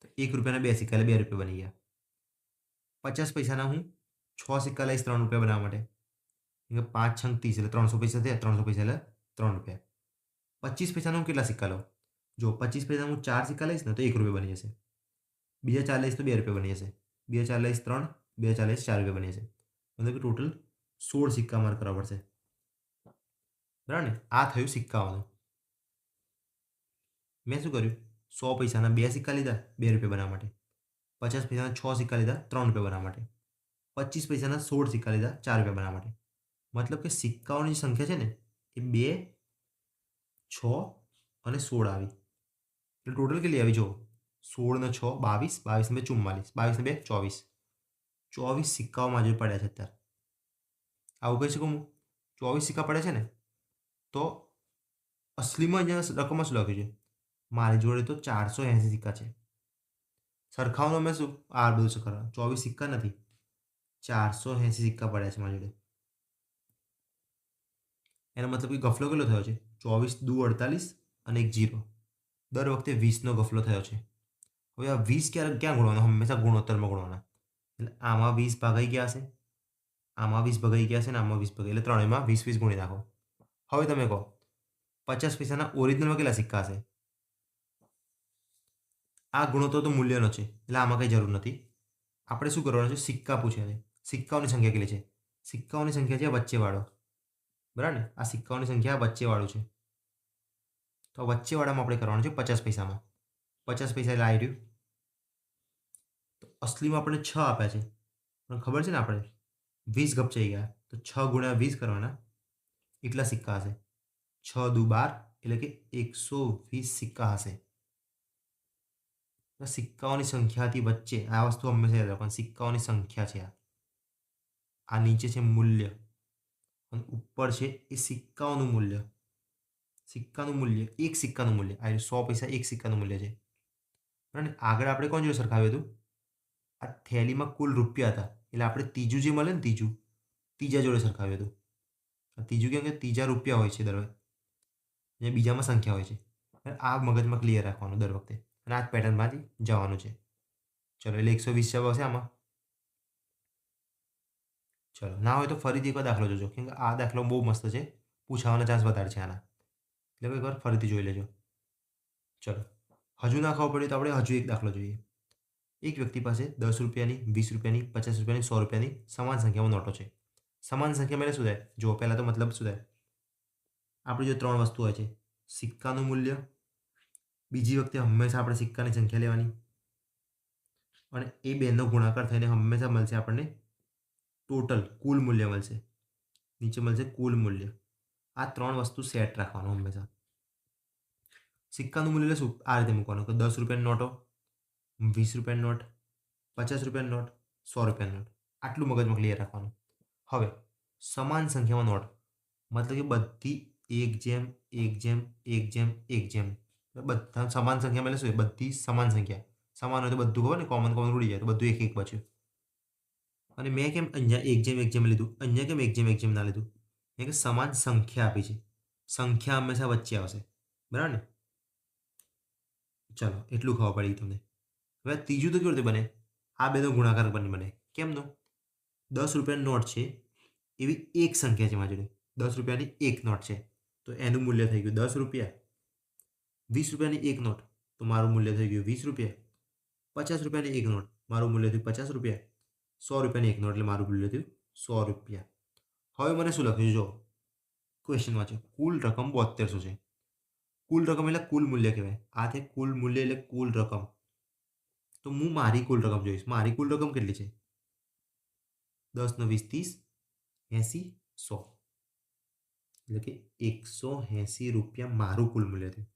તો 1 રૂપિયાના 2 સિક્કા એટલે 2 રૂપિયા બની ગયા. 50 પૈસાના હું 6 સિક્કા લઈશ 3 રૂપિયા બનાવવા માટે, કેમ કે 5 છંગ 30 એટલે 300 પૈસા થયા. 300 પૈસા એટલે 3 રૂપિયા. 25 પૈસાના હું કેટલા સિક્કા લઉં? જો 25 પૈસાના હું 4 સિક્કા લઈશ ને તો 1 રૂપિયો બની જશે. બીજા 4 લઈશ તો 2 રૂપિયા બની જશે. બીજા 4 લઈશ 3, બીજા 4 લઈશ 4 રૂપિયા બની જશે. મતલબ કે ટોટલ 16 સિક્કા મારે કરવા પડશે. બરાબર ને? આ થયું સિક્કાઓનું. મેં શું કર્યું? 100 પૈસાના 2 સિક્કા લીધા 2 રૂપિયા બનાવવા માટે. 50 પૈસાના 6 સિક્કા લીધા 3 રૂપિયા બનાવવા માટે. 25 પૈસાના 16 સિક્કા લીધા 4 રૂપિયા બનાવવા માટે. મતલબ કે સિક્કાઓની સંખ્યા છે ને એ 2, 6 અને 16 આવી. એટલે ટોટલ કેટલી આવી? જો 16 ને 6 22, 22 ને 2 44, 22 ને 2 24. 24 સિક્કાઓ મારી જોડે પડ્યા છે અત્યારે. આવું કહી શકું હું? 24 સિક્કા પડ્યા છે ને, તો અસલીમાં અહીંયા રકમમાં શું લખ્યું છે? મારી જોડે તો 480 સિક્કા છે. સરખાવવાનું મેં શું આ બધું છે કરવા? 24 સિક્કા નથી, 480 સિક્કા પડ્યા છે મારી જોડે. એનો મતલબ કે ગફલો કેટલો થયો છે? 24 દુ 48 અને 1 0. દર વખતે 20નો ગફલો થયો છે. હવે આ 20 ક્યાં ગુણવાનો? હંમેશા ગુણોત્તરમાં ગુણવાના. એટલે આમાં 20 ભાગાઈ ગયા હશે, આમાં 20 ભગાઈ ગયા છે ને આમાં 20 ભગાઈ, એટલે ત્રણેયમાં 20 ગુણી નાખો. હવે તમે કહો 50 પૈસાના ઓરિજિનલમાં કેટલા સિક્કા હશે? આ ગુણોત્તર તો મૂલ્યનો છે એટલે આમાં કંઈ જરૂર નથી. આપણે શું કરવાનું છે? સિક્કા પૂછે છે. સિક્કાઓની સંખ્યા કેટલી છે? સિક્કાઓની સંખ્યા છે વચ્ચેવાળો. બરાબર ને? આ સિક્કાઓની સંખ્યા વચ્ચેવાળું છે. તો વચ્ચેવાળામાં આપણે કરવાનું છે 50 પૈસામાં. 50 પૈસા એટલે આવી રહ્યું. તો અસલીમાં આપણે 6 આપ્યા છે, પણ ખબર છે ને આપણે 20 ગપચાઈ ગયા, તો 6 ગુણ્યા 20 કરવાના, એટલા સિક્કા હશે. 6 દુ 12 એટલે કે 120 સિક્કા હશે. સિક્કાઓની સંખ્યાથી વચ્ચે આ વસ્તુ હંમેશા યાદ રાખવાની. સિક્કાઓની સંખ્યા છે આ નીચે છે મૂલ્ય અને ઉપર છે એ સિક્કાઓનું મૂલ્ય. સિક્કાનું મૂલ્ય, એક સિક્કાનું મૂલ્ય, આ 100 પૈસા એક સિક્કાનું મૂલ્ય છે. બરાબર. આગળ આપણે કોણ જોડે સરખાવ્યું હતું? આ થેલીમાં કુલ રૂપિયા હતા એટલે આપણે ત્રીજું જે મળે ને ત્રીજા જોડે સરખાવ્યું હતું. ત્રીજું કેમ કે ત્રીજા રૂપિયા હોય છે દર વખતે, અને બીજામાં સંખ્યા હોય છે. આ મગજમાં ક્લિયર રાખવાનું દર વખતે, અને આ જ પેટર્નમાંથી જવાનું છે. ચલો એટલે 120 જવાબ આવશે આમાં. ચલો ના હોય તો ફરીથી એકવાર દાખલો જોજો, કેમ કે આ દાખલો બહુ મસ્ત છે, પૂછાવાના ચાન્સ વધારે છે આના. એટલે એકવાર ફરીથી જોઈ લેજો. ચલો હજુ ના ખબર પડી તો આપણે હજુ એક દાખલો જોઈએ. એક વ્યક્તિ પાસે 10 રૂપિયાની, 20 રૂપિયાની, 50 રૂપિયાની, 100 રૂપિયાની સમાન સંખ્યામાં નોટો છે. સમાન સંખ્યામાં એટલે શું થાય? જો પહેલાં તો મતલબ શું થાય? આપણી જો 3 વસ્તુ હોય છે, સિક્કાનું મૂલ્ય, બીજી વખતે હંમેશા આપણે સિક્કાની સંખ્યા લેવાની, અને એ બેનો ગુણાકાર થઈને હંમેશા મળશે આપણને ટોટલ કુલ મૂલ્ય મળશે. નીચે મળશે કુલ મૂલ્ય. આ 3 વસ્તુ સેટ રાખવાનું હંમેશા. સિક્કાનું મૂલ્ય એટલે શું? આ રીતે મૂકવાનું કે 10 રૂપિયાની નોટો, 20 રૂપિયાની નોટ, 50 રૂપિયાની નોટ, 100 રૂપિયાની નોટ. આટલું મગજમાં ક્લિયર રાખવાનું. હવે સમાન સંખ્યામાં નોટ મતલબ કે બધી એક જેમ એક જેમ એક જેમ એક જેમ, બધા સમાન સંખ્યામાં એટલે શું? બધી સમાન સંખ્યા. સમાન હોય તો બધું ખબર ને, કોમન કોમન ઉડી જાય તો બધું એક એક બચ્યું. અને મેં કેમ અહીંયા એક જેમ લીધું, અહીંયા કેમ એક જેમ ના લીધું? કેમ કે સમાન સંખ્યા આપી છે. સંખ્યા હંમેશા વચ્ચે આવશે. બરાબર ને? ચલો એટલું ખબર પડી તમને. હવે ત્રીજું તો કેવી રીતે બને? આ બેનો ગુણાકાર બને. કેમનો? 10 રૂપિયાની નોટ છે, એવી એક સંખ્યા છે મારી જોડે. 10 રૂપિયાની એક નોટ છે, તો એનું મૂલ્ય થઈ ગયું 10 રૂપિયા. 20 રૂપિયાની એક નોટ, તો મારું મૂલ્ય થઈ ગયું 20 રૂપિયા. 50 રૂપિયાની એક નોટ, મારું મૂલ્ય થયું 50 રૂપિયા. 100 રૂપિયાની એક નોટ એટલે મારું મૂલ્ય થયું 100 રૂપિયા. હવે મને શું લખ્યું? જો ક્વેશ્ચનમાં છે કુલ રકમ 7200 છે. કુલ રકમ એટલે કુલ મૂલ્ય કહેવાય. આ છે કુલ મૂલ્ય એટલે કુલ રકમ. તો હું મારી કુલ રકમ જોઈશ. મારી કુલ રકમ કેટલી છે? 10 નો 20 30, 80, 100. એટલે કે 180 રૂપિયા મારું કુલ મૂલ્ય થયું.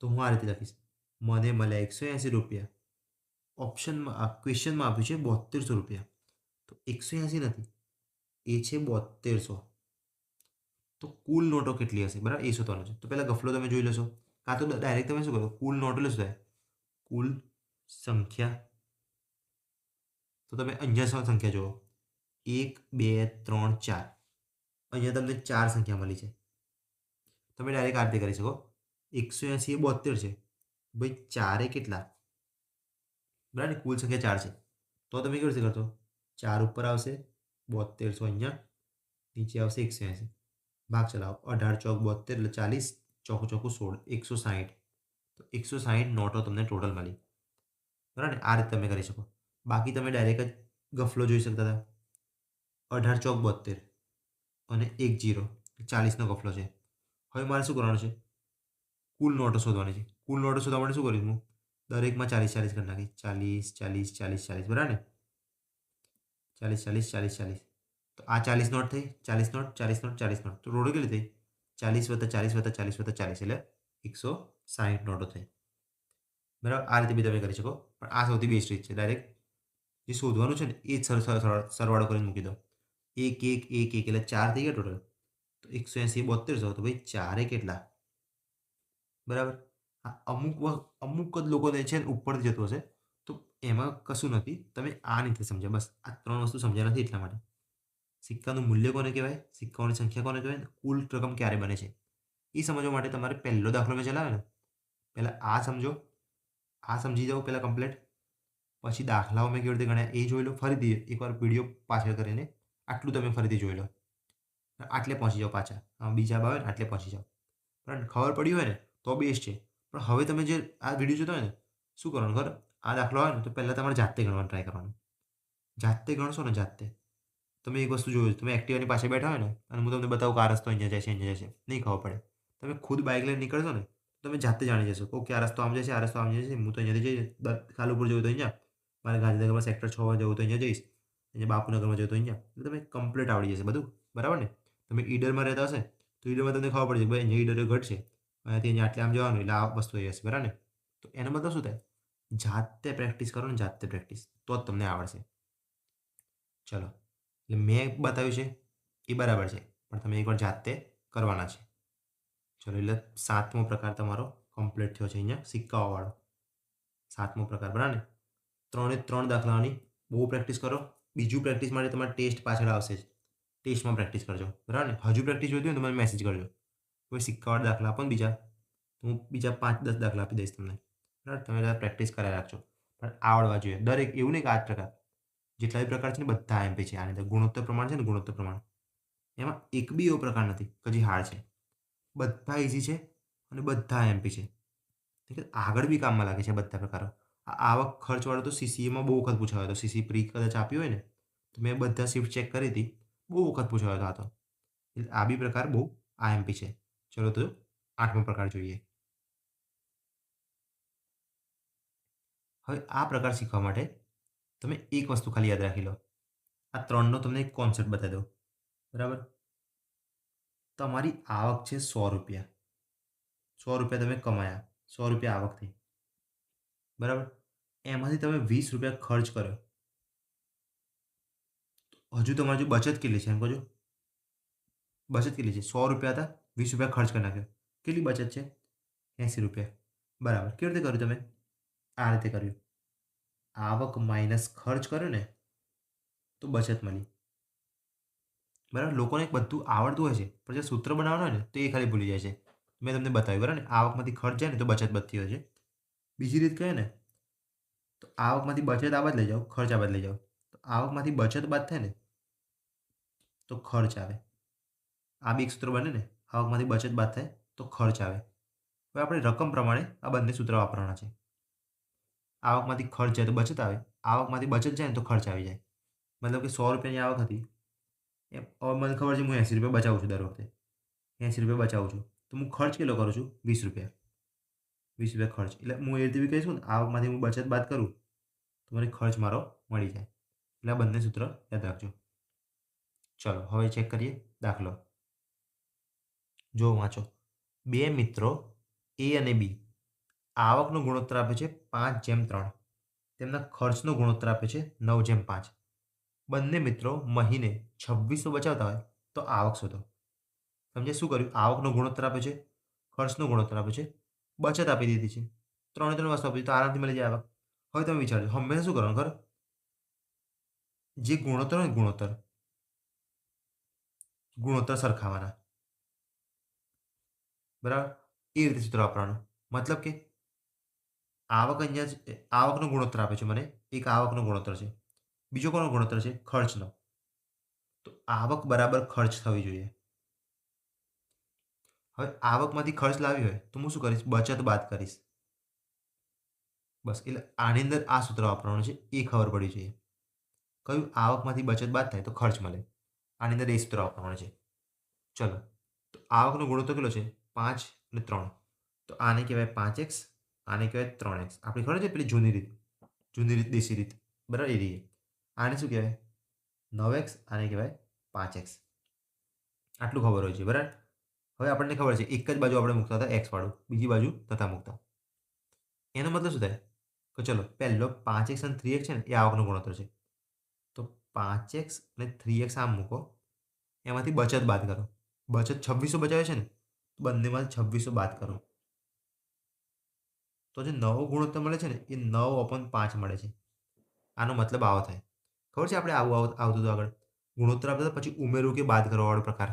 તો હું આ રીતે લખીશ, મને મળ્યા 180 રૂપિયા. ઓપ્શનમાં ક્વેશ્ચનમાં આપ્યું છે 7200 રૂપિયા. તો 180 નથી, એ છે 7200. તો કુલ નોટો કેટલી હશે? બરાબર, એ શોધવાનું છે. તો પહેલાં ગફલો તમે જોઈ લેશો, કાં તો ડાયરેક્ટ તમે શું કરો? કુલ નોટ એટલે શું થાય? કુલ સંખ્યા. તો તમે અહીંયા સંખ્યા જુઓ, 1 2 3 4. અહીંયા તમને 4 સંખ્યા મળી છે. તમે ડાયરેક્ટ આ રીતે કરી શકો. 180 એ 72 છે, ભાઈ 4 એ કેટલા? બરાબર, કુલ સંખ્યા 4 છે. તો તમે કેવી રીતે કરશો? 4 ઉપર આવશે, 7200 અહીંયા, નીચે આવશે 180. ભાગ ચલાવો, 18 ચોક 72 એટલે 40, ચોકું ચોકું 16, 160. તો 160 નોટો તમને ટોટલ મળી. બરાબર ને? આ રીતે તમે કરી શકો. બાકી તમે ડાયરેક્ટ જ ગફલો જોઈ શકતા હતા. 18 ચોક 72 અને 1 0, 40નો ગફલો છે. હવે મારે શું કરવાનું છે? કુલ નોટો શોધવાની છે. કુલ નોટો શોધવા માટે શું કરીશ હું? દરેકમાં 40 40 કરી નાખીશ. 40 40 40 40, બરાબર ને? 40 40 40 40. તો આ 40 નોટ થઈ, 40 નોટ, 40 નોટ, 40 નોટ. તો ટોટલ કેટલી થઈ? 40 વત્તા 40 વત્તા 40 વત્તા 40 એટલે 160 નોટો થઈ. બરાબર, આ રીતે બી તમે કરી શકો. પણ આ સૌથી બેસ્ટ રીત છે. ડાયરેક્ટ જે શોધવાનું છે ને એ જ સરવાળો કરીને મૂકી દો. 1 1 1 1 એટલે 4 થઈ ગયા ટોટલ. તો 180 7200, તો ભાઈ 4 કેટલા? બરાબર. હા, અમુક જ લોકોને છે ને ઉપરથી જતું હશે, તો એમાં કશું નથી. તમે આ નથી સમજ્યા, બસ આ 3 વસ્તુ સમજ્યા નથી એટલા માટે. સિક્કાનું મૂલ્ય કોને કહેવાય? સિક્કાઓની સંખ્યા કોને કહેવાય? કુલ રકમ ક્યારે બને છે એ સમજવા માટે તમારે પહેલો દાખલો મેં ચલાવ્યો ને, પહેલાં આ સમજો, આ સમજી જાઓ પહેલાં કમ્પ્લીટ. પછી દાખલાઓ મેં કેવી રીતે ગણ્યા એ જોઈ લો. ફરીથી એકવાર વિડીયો પાછળ કરીને આટલું તમે ફરીથી જોઈ લો. આટલે પહોંચી જાઓ પાછા. બીજા આવે ને આટલે પહોંચી જાઓ. પણ ખબર પડી હોય ને તો બેસ્ટ છે. પણ હવે તમે જે આ વિડીયો જોતા હોય ને, શું કરવાનું ખબર? આ દાખલો આવે ને તો પહેલાં તમારે જાતે ગણવાનું ટ્રાય કરવાનું. જાતે ગણશો ને જાતે, તમે એક વસ્તુ જોયું, તમે એક્ટિવાની પાછળ બેઠા હોય ને અને હું તમને બતાવું કે આ રસ્તો અહીંયા જાય છે, અહીંયા જાય છે, નહીં ખબર પડે. તમે ખુદ બાઇક લઈને નીકળશો ને, તમે જાતે જાણી જશો કે આ રસ્તો આમ જાય છે, આ રસ્તો આમ જાય છે. હું તો અહીંયાથી જઈશ, ખાલુપુર જવું તો અહીંયા, મારે ગાંધીનગરમાં સેક્ટર 6 જવું તો અહીંયા જઈશ, અહીંયા બાપુનગરમાં જવું તો અહીંયા. એટલે તમે કમ્પ્લીટ આવડી જશે બધું. બરાબર ને? તમે ઈડરમાં રહેતા હશે તો ઈડરમાં તમને ખબર પડી જાય ભાઈ અહીંયા ઈડર ઘટ છે, અહીંયાથી અહીંયા આટલે આમ જવાનું એટલે આ વસ્તુ થઈ જશે. બરાબર ને? તો એનો મતલબ શું થાય? જાતે પ્રેક્ટિસ કરો ને, જાતે પ્રેક્ટિસ, તો જ તમને આવડશે. ચલો, એટલે મેં બતાવ્યું છે એ બરાબર છે, પણ તમે એકવાર જાતે કરવાના છે. ચલો, એટલે 7મો પ્રકાર તમારો કમ્પ્લીટ થયો છે અહીંયા સિક્કાઓવાળો. 7મો પ્રકાર, બરાબર ને? 3 દાખલાની બહુ પ્રેક્ટિસ કરો. બીજું પ્રેક્ટિસ માટે તમારે ટેસ્ટ પાછળ આવશે જ. ટેસ્ટમાં પ્રેક્ટિસ કરજો. બરાબર ને? હજુ પ્રેક્ટિસ જોઈતી હોય તો મને મેસેજ કરજો. કોઈ સિક્કાવાળા દાખલા આપો ને બીજા, તો હું બીજા 5 10 દાખલા આપી દઈશ તમને. બરાબર? તમે પ્રેક્ટિસ કરાવી રાખજો. પણ આવડવા જોઈએ દરેક. એવું નહીં કે 8 પ્રકાર, જેટલા બી પ્રકાર છે ને બધા આઈએમપી છે આની અંદર. ગુણોત્તર પ્રમાણ છે ને ગુણોત્તર પ્રમાણ. એમાં એક બી એવો પ્રકાર નથી કે જે હાર્ડ છે. બધા ઈઝી છે અને બધા આઈએમપી છે. ઠીક છે? આગળ બી કામમાં લાગે છે બધા પ્રકારો. આ આવક ખર્ચવાળો તો સીસીએમાં બહુ વખત પૂછાયો હતો. સીસી પ્રી કદાચ આપ્યું હોય ને તો મેં બધા શિફ્ટ ચેક કરી હતી. બહુ વખત પૂછાયો હતો આ તો. એટલે આ બી પ્રકાર બહુ આઈએમપી છે. ચલો તો 8મો પ્રકાર જોઈએ. હવે આ પ્રકાર શીખવા માટે તમે એક વસ્તુ ખાલી યાદ રાખી લો. આ 3નો તમને એક કોન્સેપ્ટ બતાવી દઉં. બરાબર? તમારી આવક છે ₹100. ₹100 તમે કમાયા. ₹100 આવક થઈ. બરાબર? એમાંથી તમે ₹20 ખર્ચ કર્યો. હજુ તમારી જો બચત કેટલી છે એમ કહો છો? બચત કેટલી છે? ₹100 હતા, ₹20 ખર્ચ કરી નાખ્યો. કેટલી બચત છે? ₹80. બરાબર. કેવી રીતે કર્યું તમે? આ રીતે કર્યું. આવક માઈનસ ખર્ચ કર્યો ને તો બચત મળી. બરાબર? લોકોને બધું આવડતું હોય છે, પણ જે સૂત્ર બનાવવાનું હોય ને તો એ ખાલી ભૂલી જાય છે. મેં તમને બતાવ્યું બરાબર ને? આવકમાંથી ખર્ચ જાય ને તો બચત વધતી હોય છે. બીજી રીત કહીએ ને તો આવકમાંથી બચત આ બાજુ લઈ જાઓ, ખર્ચ આ બાજુ લઈ જાઓ. તો આવકમાંથી બચત બાદ થાય ને તો ખર્ચ આવે. આ બી એક સૂત્ર બને ને? આવકમાંથી બચત બાદ થાય તો ખર્ચ આવે. હવે આપણે રકમ પ્રમાણે આ બંને સૂત્ર વાપરવાના છે. આવકમાંથી ખર્ચ જાય તો બચત આવે. આવકમાંથી બચત જાય ને તો ખર્ચ આવી જાય. મતલબ કે ₹100ની આવક હતી. એમ હવે મને ખબર છે હું ₹80 બચાવું છું દર વખતે. ₹80 બચાવું છું. તો હું ખર્ચ કેટલો કરું છું? ₹20. ₹20 ખર્ચ. એટલે હું એ રીતે બી કહીશું ને આવકમાંથી હું બચત બાદ કરું તો મને ખર્ચ મારો મળી જાય. એટલે આ બંને સૂત્ર યાદ રાખજો. ચલો હવે ચેક કરીએ દાખલો. જો વાંચો. 2 મિત્રો એ અને બી આવકનો ગુણોત્તર આપે છે 5:3. તેમના ખર્ચનો ગુણોત્તર આપે છે 9:5. બંને મિત્રો મહિને 2600 બચાવતા હોય તો આવક શોધો. સમજ્યા? શું કર્યું? આવકનો ગુણોત્તર આપે છે, ખર્ચનો ગુણોત્તર આપે છે, બચત આપી દીધી છે. 3 વસ્તુ આપી દીધી તો આરામથી મળી જાય આવક. હવે તમે વિચારજો હંમેશા શું કરવાનું ખબર? જે ગુણોત્તર હોય ને ગુણોત્તર સરખાવવાના. બરાબર? એ રીતે સૂત્ર વાપરવાનું. મતલબ કે આવક અહીંયા જ આવકનો ગુણોત્તર આપે છે મને. એક આવકનો ગુણોત્તર છે. બીજો કોનો ગુણોત્તર છે? ખર્ચનો. તો આવક બરાબર ખર્ચ થવી જોઈએ. હવે આવકમાંથી ખર્ચ લાવી હોય તો હું શું કરીશ? બચત બાદ કરીશ. બસ એટલે આની અંદર આ સૂત્ર વાપરવાનું છે એ ખબર પડવી જોઈએ. કયું? આવકમાંથી બચત બાદ થાય તો ખર્ચ મળે. આની અંદર એ સૂત્ર વાપરવાનું છે. ચલો. તો આવકનો ગુણોત્તર કેટલો છે? 5 અને 3. તો આને કહેવાય 5x, આને કહેવાય 3x. આપણી ખબર છે પેલી જૂની રીત દેશી રીત. બરાબર? એ રીત. આને શું કહેવાય? 9x, આને કહેવાય 5x. આટલું ખબર હોય છે. બરાબર? હવે આપણને ખબર છે એક જ બાજુ આપણે મૂકતા હતા x વાળું, બીજી બાજુ નહોતા મૂકતા. એનો મતલબ શું થાય? તો ચલો પહેલો 5x અને 3x છે ને એ આવકનો ગુણોત્તર છે. તો 5x અને 3x આમ મૂકો. એમાંથી બચત બાદ કરો. બચત 2600 બચાવે છે ને તો બંનેમાંથી 2600 બાદ કરો. તો જે નવો ગુણોત્તર મળે છે ને એ 9/5 મળે છે. આનો મતલબ આવો થાય. ખબર છે આપણે આવું આવતું હતું આગળ. ગુણોત્તર આપતા હતા પછી ઉમેરું કે બાદ કરવાવાળો પ્રકાર.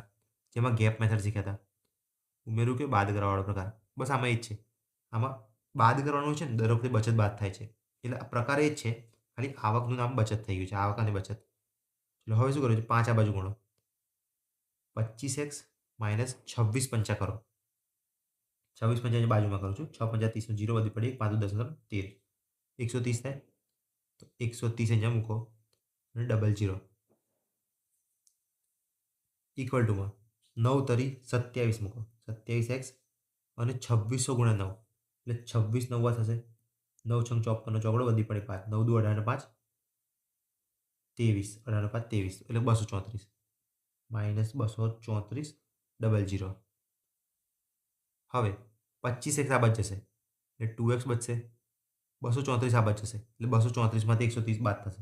જેમાં ગેપ મેથડ શીખ્યા હતા. ઉમેરું કે બાદ કરવાવાળો પ્રકાર. બસ આમાં એ જ છે. આમાં બાદ કરવાનું છે ને દર વખતે બચત બાદ થાય છે. એટલે આ પ્રકાર એ જ છે. ખાલી આવકનું નામ બચત થઈ ગયું છે. આવક અને બચત. એટલે હવે શું કર્યું છે? 5 આ બાજુ ગુણો. 25x માઇનસ 26 કરો. 26 બાજુમાં કરું છું. 6 5 30 0 વધી પડી 5 10 13. 130 થાય. તો 130 અહીંયા મૂકો અને ડબલ 0 ઇક્વલ ટુમાં 9 તરી 27 મૂકો. 27x અને 2600 ગુણ્યા 9 એટલે 26 નવ્વા થશે. 9 6 54 ચોકડો વધી પડે 5. 9 દુ 18 5 23. 18 5 23 એટલે 234 માઇનસ 234 ડબલ 0. હવે 25x આ બાજુ જશે એટલે 2x બચશે. 234 આ બાજુ જશે એટલે 234માંથી 130 બાદ થશે.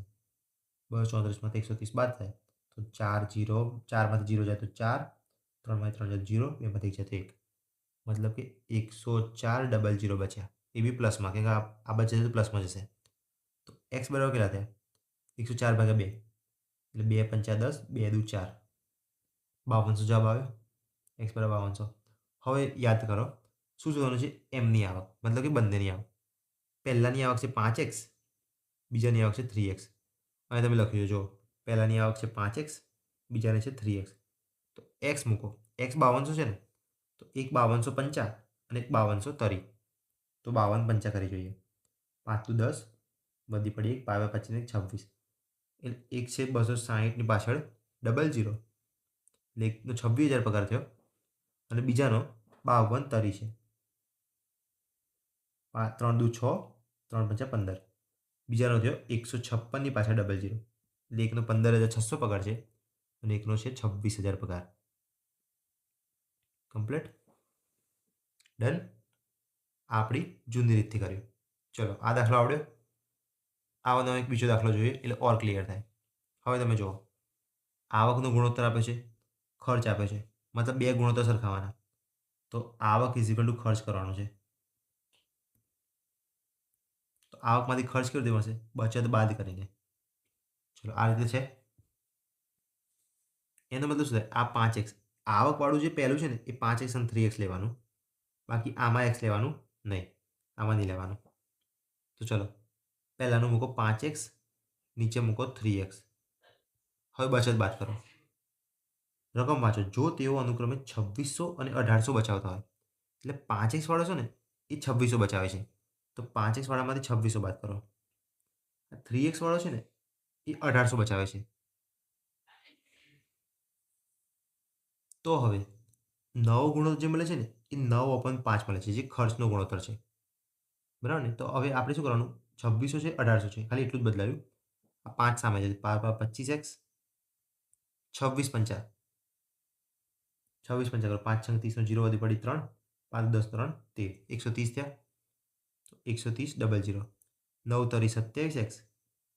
234માંથી 130 બાદ થાય તો 4 0 4માંથી 0 જાય તો 4, 3માંથી 3 જાય 0, 2માંથી 1 જાય તો 1. મતલબ કે 104 ડબલ 0 બચ્યા. એ બી પ્લસમાં કેમ કે આ બાજુ જશે તો પ્લસમાં જશે. તો x બરાબર કેટલા થયા? 104/2 એટલે 2 5 10, 2 દુ 4, 5200 જવાબ આવ્યો. x બરાબર 5200. હવે યાદ કરો શું શોધવાનું છે? એમની આવક મતલબ કે બંનેની આવક. પહેલાની આવક છે 5x, બીજાની આવક છે 3x. હવે તમે લખી દો. પહેલાંની આવક છે 5x, બીજાની છે 3x. તો એક્સ મૂકો. એક્સ 5200 છે ને, તો એક 5250 અને એક 5230. તો 52 પંચા કરી જોઈએ. 5 દુ 10, વધી પડી 1, 5 25 ને 26. એટલે એક છે 260ની પાછળ 00, એટલે એકનો 26,000 પગાર થયો અને બીજાનો 5230 છે. 3 દુ 6, 3 પંચા 15. બીજાનો થયો 156ની પાછળ 00, એટલે એકનો 15,600 પગાર છે અને એકનો છે 26,000 પગાર. કમ્પ્લીટ. ડન. આપણી જૂની રીતથી કર્યું. ચલો, આ દાખલો આવડ્યો. આવાનો એક બીજો દાખલો જોઈએ એટલે ઓર ક્લિયર થાય. હવે તમે જુઓ, આવકનો ગુણોત્તર આપે છે, ખર્ચ આપે છે, મતલબ બે ગુણોત્તર સરખાવાના. તો આવક ઇઝ ઇક્વલ ટુ ખર્ચ કરવાનો છે. તો આવકમાંથી ખર્ચ કેવી રીતે મળશે? બચત બાદ કરીને. ચલો, આ રીતે છે. એનો મતલબ શું થાય? આ 5x આવકવાળું જે પહેલું છે ને એ 5x અને 3x લેવાનું, બાકી આમાં x લેવાનું નહીં, આમાં નહીં લેવાનું. તો ચલો, પહેલાંનું મૂકો 5x, નીચે મૂકો 3x. હવે બચત બાદ કરો. રકમ વાંચો. જો તેઓ અનુક્રમે 2600 અને 1800 બચાવતા હોય, એટલે 5x વાળો છે ને એ 2600 બચાવે છે, તો 5x વાળામાંથી 2600 બાદ કરો. 3x વાળો છે ને એ 1800 બચાવે છે. તો હવે નવો ગુણોત્તર જે મળે છે ને એ 9/5 મળે છે, જે ખર્ચનો ગુણોત્તર છે. બરાબર ને? તો હવે આપણે શું કરવાનું? 2600 છે, 1800 છે, ખાલી એટલું જ બદલાયું. આ 5 સામે છે, 25x, 26 પંચા 26 પંચા કરો, 5 6 30 0 વધી પડી 3, 5 10 3 13, 130 થયા. 130 00, 9 તરી 27x,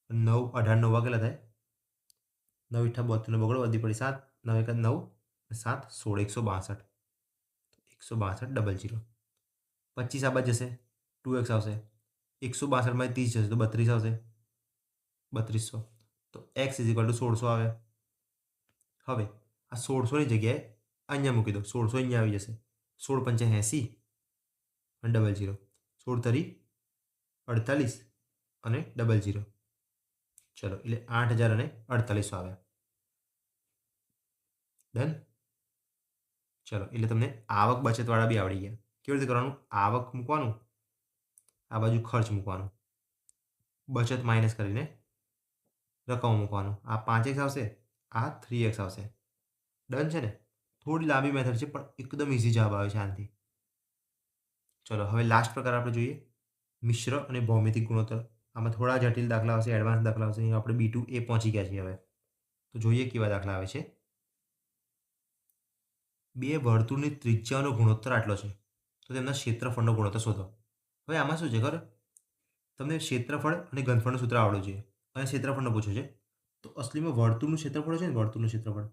9 18 9 કેટલા થાય? 9 8 72 બગડો, વધી પડી 7, 9 1 9, 7 16, 162 162 00. 25 આ બાદ જશે, 2x આવશે. 162 માં 30 જશે તો 32 આવશે, 3200. તો x ઇઝ ઇક્વલ ટુ 1600 આવે. હવે આ 1600ની જગ્યાએ અહીંયા મૂકી દો. 1600 અહીંયા આવી જશે. 16 પંચા 80 અને 00, 16 તરી 48 અને 00. ચલો, એટલે 8000 અને 4800 આવ્યા. ડન. ચલો, એટલે તમને આવક બચતવાળા બી આવડી ગયા. કેવી રીતે કરવાનું? આવક મૂકવાનું, આ બાજુ ખર્ચ મૂકવાનું, બચત માઇનસ કરીને રકમ મૂકવાનું. આ 5x આવશે, આ 3x આવશે. ડન છે ને? થોડી લાંબી મેથડ છે પણ એકદમ ઇઝી જવાબ આવે છે આનાથી. ચલો, હવે લાસ્ટ પ્રકાર આપણે જોઈએ, મિશ્ર અને ભૌમિતિક ગુણોત્તર. આમાં થોડા જટિલ દાખલા આવશે, એડવાન્સ દાખલા આવશે. અહીં આપણે B2A પહોંચી ગયા છીએ હવે. તો જોઈએ કેવા દાખલા આવે છે. બે વર્તુળની ત્રિજ્યાનો ગુણોત્તર આટલો છે, તો તેમના ક્ષેત્રફળનો ગુણોત્તર શોધો. હવે આમાં શું છે ખબર? તમને ક્ષેત્રફળ અને ઘનફળનું સૂત્ર આવડવું જોઈએ અને ક્ષેત્રફળનો પૂછ્યો છે. તો અસલીમાં વર્તુળનું ક્ષેત્રફળ છે ને, વર્તુળનું ક્ષેત્રફળ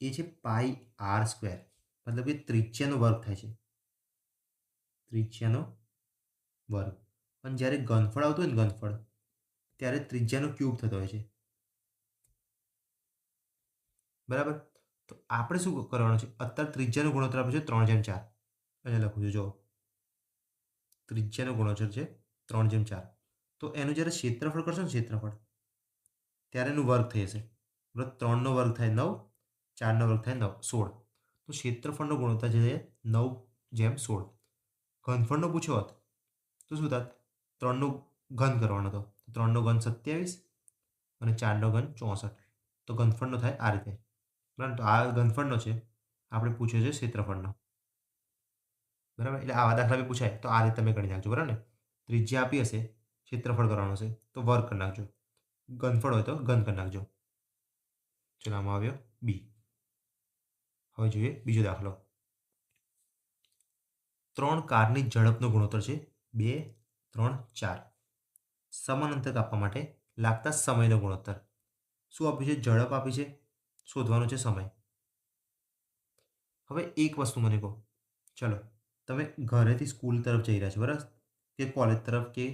એ છે પાઈ આર સ્ક્વેર, મતલબ કે ત્રિજ્યાનો વર્ગ થાય છે, ત્રિજ્યાનો વર્ગ. અને જ્યારે ઘનફળ આવતું હોય ને, ઘનફળ, ત્યારે ત્રિજ્યાનો ક્યુબ થતો હોય છે. બરાબર? તો આપણે શું કરવાનું છે? અત્યારે ત્રિજ્યાનો ગુણોત્તર આપ્યો છે 3/4. અહીંયા લખું છું, જો ત્રિજ્યાનો ગુણોત્તર છે 3/4. તો એનું જ્યારે ક્ષેત્રફળ કરશો ને, ક્ષેત્રફળ, ત્યારે એનું વર્ગ થઈ જશે. બરાબર? 3નો વર્ગ થાય 9, 4નો વર્ગ થાય 9, 16. તો ક્ષેત્રફળનો ગુણોત્તર છે 9/16. ઘનફળનો પૂછ્યો હોત તો શું થાત? 3નો ઘન કરવાનો હતો. 3નો ઘન 27 અને 4નો ઘન 64. તો ઘનફળનો થાય આ રીતે. બરાબર? તો આ ઘનફળનો છે, આપણે પૂછ્યો છે ક્ષેત્રફળનો. બરાબર? એટલે આવા દાખલા બી પૂછાય તો આ રીતે તમે ગણી નાખજો. બરાબર ને? ત્રિજ્યા આપી હશે, ક્ષેત્રફળ કરવાનું હશે તો વર્ગ કરી નાખજો, ઘનફળ હોય તો ઘન કરી નાખજો. ચલો, આમાં આવ્યો બી. હવે જોઈએ બીજો દાખલો. 3 કારની ઝડપનો ગુણોત્તર છે 2, 3, 4. સમાન અંતર કાપવા માટે લાગતા સમયનો ગુણોત્તર. શું આપ્યું છે? ઝડપ આપી છે, શોધવાનો છે સમય. હવે એક વસ્તુ મને કહો. ચલો, તમે ઘરેથી સ્કૂલ તરફ જઈ રહ્યા છો, બરાબર, કે કોલેજ તરફ કે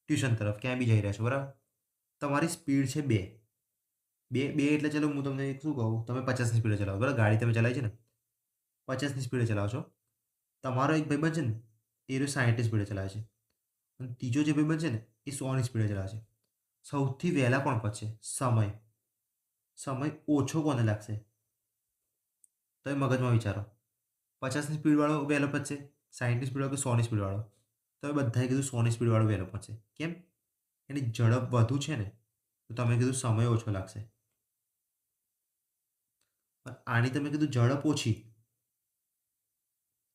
ટ્યુશન તરફ ક્યાંય બી જઈ રહ્યા છો, બરાબર. તમારી સ્પીડ છે 2. 2 એટલે ચલો હું તમને શું કહું, તમે 50ની સ્પીડે ચલાવો, બરાબર. ગાડી તમે ચલાવી છે ને, 50ની સ્પીડે ચલાવો છો. તમારો એક ભાઈબંધ છે ને, એ રહ્યો 60ની સ્પીડે ચલાવે છે. અને ત્રીજો જે ભાઈબંધ છે ને, એ 100ની સ્પીડે ચલાવે છે. સૌથી વહેલા કોણ પહોંચશે? સમય. સમય ઓછો કોને લાગશે? તમે મગજમાં વિચારો. 50ની સ્પીડવાળો વહેલો પહોંચશે, 60ની સ્પીડવાળો કે 100ની સ્પીડવાળો? તમે બધાએ કીધું 100ની સ્પીડવાળો વહેલો પહોંચશે. કેમ? એની ઝડપ વધુ છે ને, તો તમે કીધું સમય ઓછો લાગશે. પણ આની તમે કીધું ઝડપ ઓછી,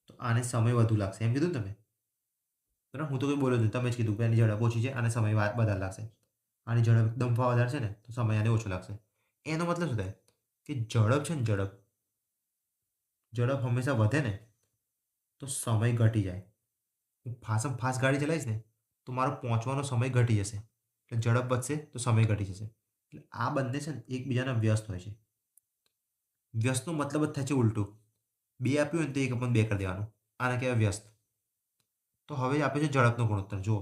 તો આને સમય વધુ લાગશે એમ કીધું ને તમે. બરાબર? હું તો કંઈ બોલ્યો જ નહીં. તમે જ કીધું કે એની ઝડપ ઓછી છે અને સમય વધારે લાગશે. આની ઝડપ એકદમ વધારે છે ને, તો સમય આને ઓછો લાગશે. એનો મતલબ શું થાય? કે ઝડપ છે ને ઝડપ, ઝડપ હંમેશા વધે ને, તો સમય ઘટી જાય. હું ફાસ્ટમાં ફાસ્ટ ગાડી ચલાવીશ ને, તો મારો પહોંચવાનો સમય ઘટી જશે. એટલે ઝડપ વધશે તો સમય ઘટી જશે. એટલે આ બંને છે ને એકબીજાના વ્યસ્ત હોય છે. વ્યસ્તનો મતલબ જ થાય છે ઉલટું. 2 આપ્યું હોય ને તો 1/2 કરી દેવાનું. આને કહેવાય વ્યસ્ત. તો હવે આપે છે ઝડપનો ગુણોત્તર. જુઓ,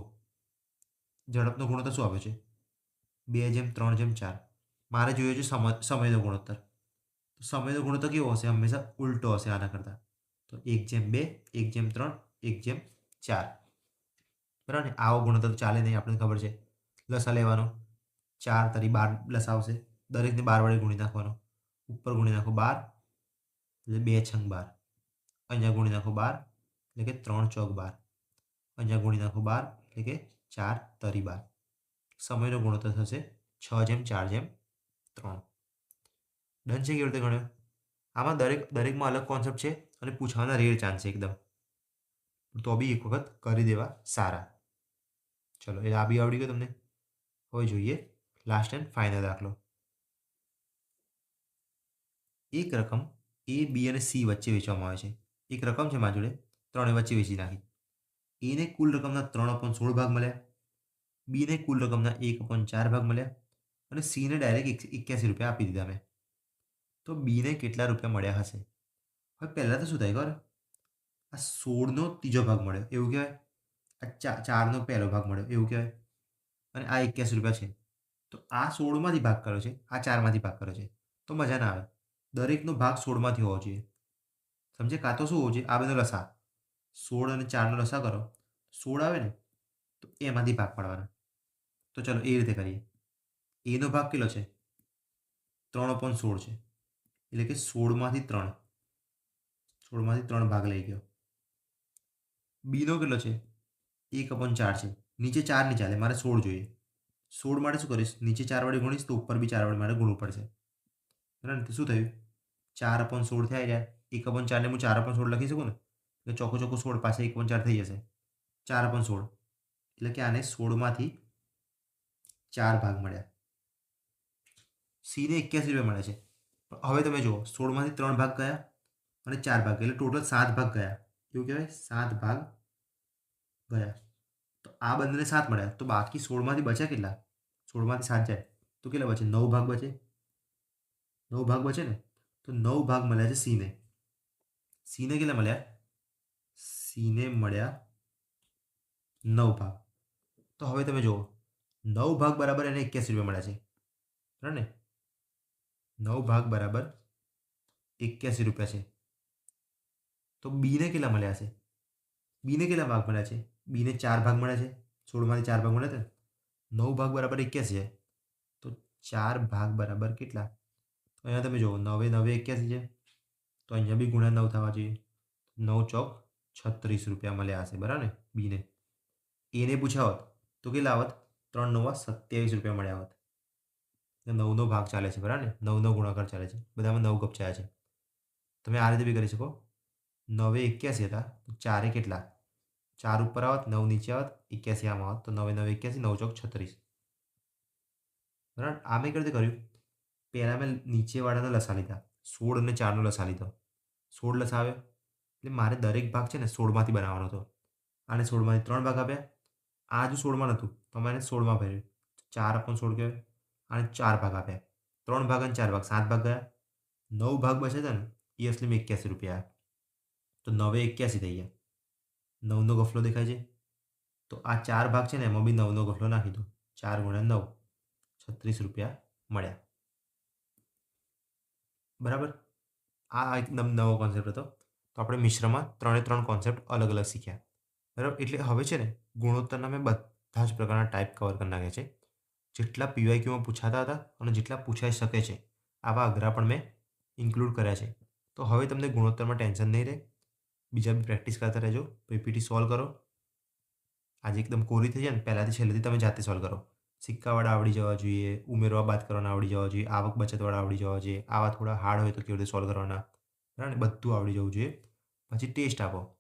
ઝડપનો ગુણોત્તર શું આપે છે? 2:3:4. મારે જોઈએ છે સમયનો ગુણોત્તર. તો સમયનો ગુણોત્તર કેવો હશે? હંમેશા ઉલટો હશે આના કરતાં. તો 1:2, 1:3, 1:4. બરાબર ને? આવો ગુણોત્તર તો ચાલે નહીં, આપણને ખબર છે. લસા લેવાનો, 4 તરી 12 લસા આવશે. દરેકને 12 વડે ગુણી નાખવાનો. ઉપર ગુણી નાખો 12 એટલે 2 છંગ 12. અહીંયા ગુણી નાખો 12 એટલે કે 3 ચોક 12. અહીંયા ગુણી નાખો 12 એટલે કે 4 તરી 12. સમયનો ગુણોત્તર થશે 6:4:3. ડન છે? કેવી રીતે ગણ્યો? આમાં દરેકમાં અલગ કોન્સેપ્ટ છે અને પૂછવાના રેર ચાન્સ છે એકદમ. તો બી એક વખત કરી દેવા સારા. ચલો, એટલે આ બી આવડી ગયું તમને. હવે જોઈએ લાસ્ટ એન્ડ ફાઇનલ દાખલો. એક રકમ એ, બી અને સી વચ્ચે વેચવામાં આવે છે. એક રકમ છે મારી જોડે, ત્રણે વચ્ચે વેચી નાખી. એને કુલ રકમના 3/16 ભાગ મળ્યા, બીને કુલ રકમના 1/4 ભાગ મળ્યા અને સીને ડાયરેક્ટ 81 રૂપિયા આપી દીધા મેં. તો બીને કેટલા રૂપિયા મળ્યા હશે? હવે પહેલાં તો શું થાય ખબર? આ 16નો ત્રીજો ભાગ મળ્યો એવું કહેવાય. આ 4નો પહેલો ભાગ મળ્યો એવું કહેવાય. અને આ 81 રૂપિયા છે. તો આ 16માંથી ભાગ કર્યો છે, આ 4માંથી ભાગ કર્યો છે. તો મજા ના આવે. દરેકનો ભાગ 16માંથી હોવો જોઈએ. સમજે? કાં તો શું હોવું જોઈએ? આ બધો લસા 16 અને 4નો લસા કરો, 16 આવે ને, તો એમાંથી ભાગ પાડવાના. તો ચલો એ રીતે કરીએ. એનો ભાગ કેટલો છે? 3/16 છે. એટલે કે 16માંથી 3, 16માંથી 3 ભાગ લઈ ગયો. બીનો કેટલો છે? 1/4 છે. નીચે 4 નહીં ચાલે, મારે 16 જોઈએ. 16 માટે શું કરીશ? નીચે 4 વડે ગુણીશ તો ઉપર બી 4 વડે મારે ગુણવું પડશે. બરાબર? તો શું થયું? 4/16 થઈ જાય. 1/4 ને હું 4/16 લખી શકું ને? એટલે ચોખ્ખું ચોખ્ખું 16 પાસે 1/4 થઈ જશે. 4/16 એટલે કે આને 16માંથી 4 ભાગ મળ્યા. સીને 81 રૂપિયા મળે છે. હવે તમે જુઓ, 16માંથી 3 ભાગ ગયા અને 4 ભાગ એટલે ટોટલ 7 ભાગ ગયા. એવું કહેવાય? 7 ભાગ ગયા. તો આ બંનેને 7 મળ્યા. તો બાકી 16માંથી બચ્યા કેટલા? 16માંથી 7 જાય તો કેટલા બચે? 9 ભાગ બચે. 9 ભાગ બચે ને, તો 9 ભાગ મળ્યા છે સીને. સીને કેટલા મળ્યા? સીને મળ્યા 9 ભાગ. તો હવે તમે જુઓ, 9 ભાગ બરાબર એને 81 રૂપિયા મળ્યા છે. બરાબર ને? 9 ભાગ બરાબર 81 રૂપિયા છે. તો બીને કેટલા મળ્યા છે? બીને કેટલા ભાગ મળ્યા છે? બીને 4 ભાગ મળ્યા છે. 16માંથી 4 ભાગ મળ્યા છે. 9 ભાગ બરાબર 81 છે. તો 4 ભાગ બરાબર કેટલા? તો અહીંયા તમે જુઓ, 9 9 81 છે. તો અહીંયા બી ગુણ્યા 9 થવા જોઈએ. 9 ચોક 36 રૂપિયા મળ્યા હશે. બરાબર ને? બીને. એને પૂછ્યા હોત તો કેટલા આવત? 3 9 27 રૂપિયા મળ્યા હોત. 9નો ભાગ ચાલે છે. બરાબર ને? 9નો ગુણાકાર ચાલે છે. બધામાં 9 ગપચાયા છે. તમે આ રીતે બી કરી શકો. 9 81 હતા તો 4 કેટલા? 4 ઉપર આવત, 9 નીચે આવત, 81 આમાં આવત. તો 9 9 81, 9 ચોક 36. બરાબર? આ મેં કઈ રીતે કર્યું? પહેલાં મેં નીચેવાળાના લસા લીધા. 16 અને 4નો લસા લીધો. 16 લસા આવ્યો એટલે મારે દરેક ભાગ છે ને 16માંથી બનાવવાનો હતો. આને 16માંથી 3 ભાગ આપ્યા. આ હજુ 16માં નહોતું તો મેં એને 16માં ભર્યું. 4/16 કહેવાય. આને 4 ભાગ આપ્યા. 3 ભાગ અને 4 ભાગ 7 ભાગ ગયા. 9 ભાગ બચે છે ને, એ અસલીમાં 81 રૂપિયા. તો 9 81 થઈ ગયા. 9નો ગફલો દેખાય છે? તો આ 4 ભાગ છે ને, એમાં બી 9નો ગફલો નાખી દો. 4 ગુણ્યા 9, 36 રૂપિયા મળ્યા. બરાબર? આ એકદમ નવો કોન્સેપ્ટ હતો. તો આપણે મિશ્રમાં 3 કોન્સેપ્ટ અલગ અલગ શીખ્યા. બરાબર? એટલે હવે છે ને ગુણોત્તરના મેં બધા જ પ્રકારના ટાઈપ કવર કરી નાખ્યા છે. જેટલા પીવાયક્યુમાં પૂછાતા હતા અને જેટલા પૂછાઈ શકે છે આવા અઘરા પણ મેં ઇન્ક્લુડ કર્યા છે. તો હવે તમને ગુણોત્તરમાં ટેન્શન નહીં રહે. બીજા બી પ્રેક્ટિસ કરતા રહેજો. પીપીટી સોલ્વ કરો. આજે એકદમ કોરી થઈ જાય ને પહેલાંથી છેલ્લેથી તમે જાતે સોલ્વ કરો. સિક્કાવાળા આવડી જવા જોઈએ, ઉમેરવા બાદ કરવાના આવડી જવા જોઈએ, આવક બચતવાળા આવડી જવા જોઈએ, આવા થોડા હાર્ડ હોય તો કેવી રીતે સોલ્વ કરવાના, બરાબર ને? બધું આવડી જવું જોઈએ. પછી ટેસ્ટ આપો.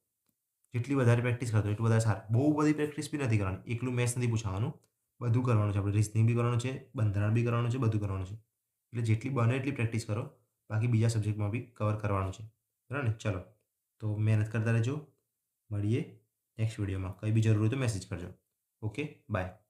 જેટલી વધારે પ્રેક્ટિસ કરશો એટલું વધારે સારું. બહુ બધી પ્રેક્ટિસ બી નથી કરવાની. એકલું મેથ્સ નથી પૂછવાનું. બધું કરવાનું છે આપણે. રિઝનિંગ બી કરવાનું છે, બંધારણ બી કરવાનું છે, બધું કરવાનું છે. એટલે જેટલી બને એટલી પ્રેક્ટિસ કરો. બાકી બીજા સબ્જેક્ટમાં બી કવર કરવાનું છે. બરાબર ને? ચલો. તો મહેનત કરતા રહેજો. મળીએ નેક્સ્ટ વિડીયોમાં. કંઈ બી જરૂર હોય તો મેસેજ કરજો. Okay, by.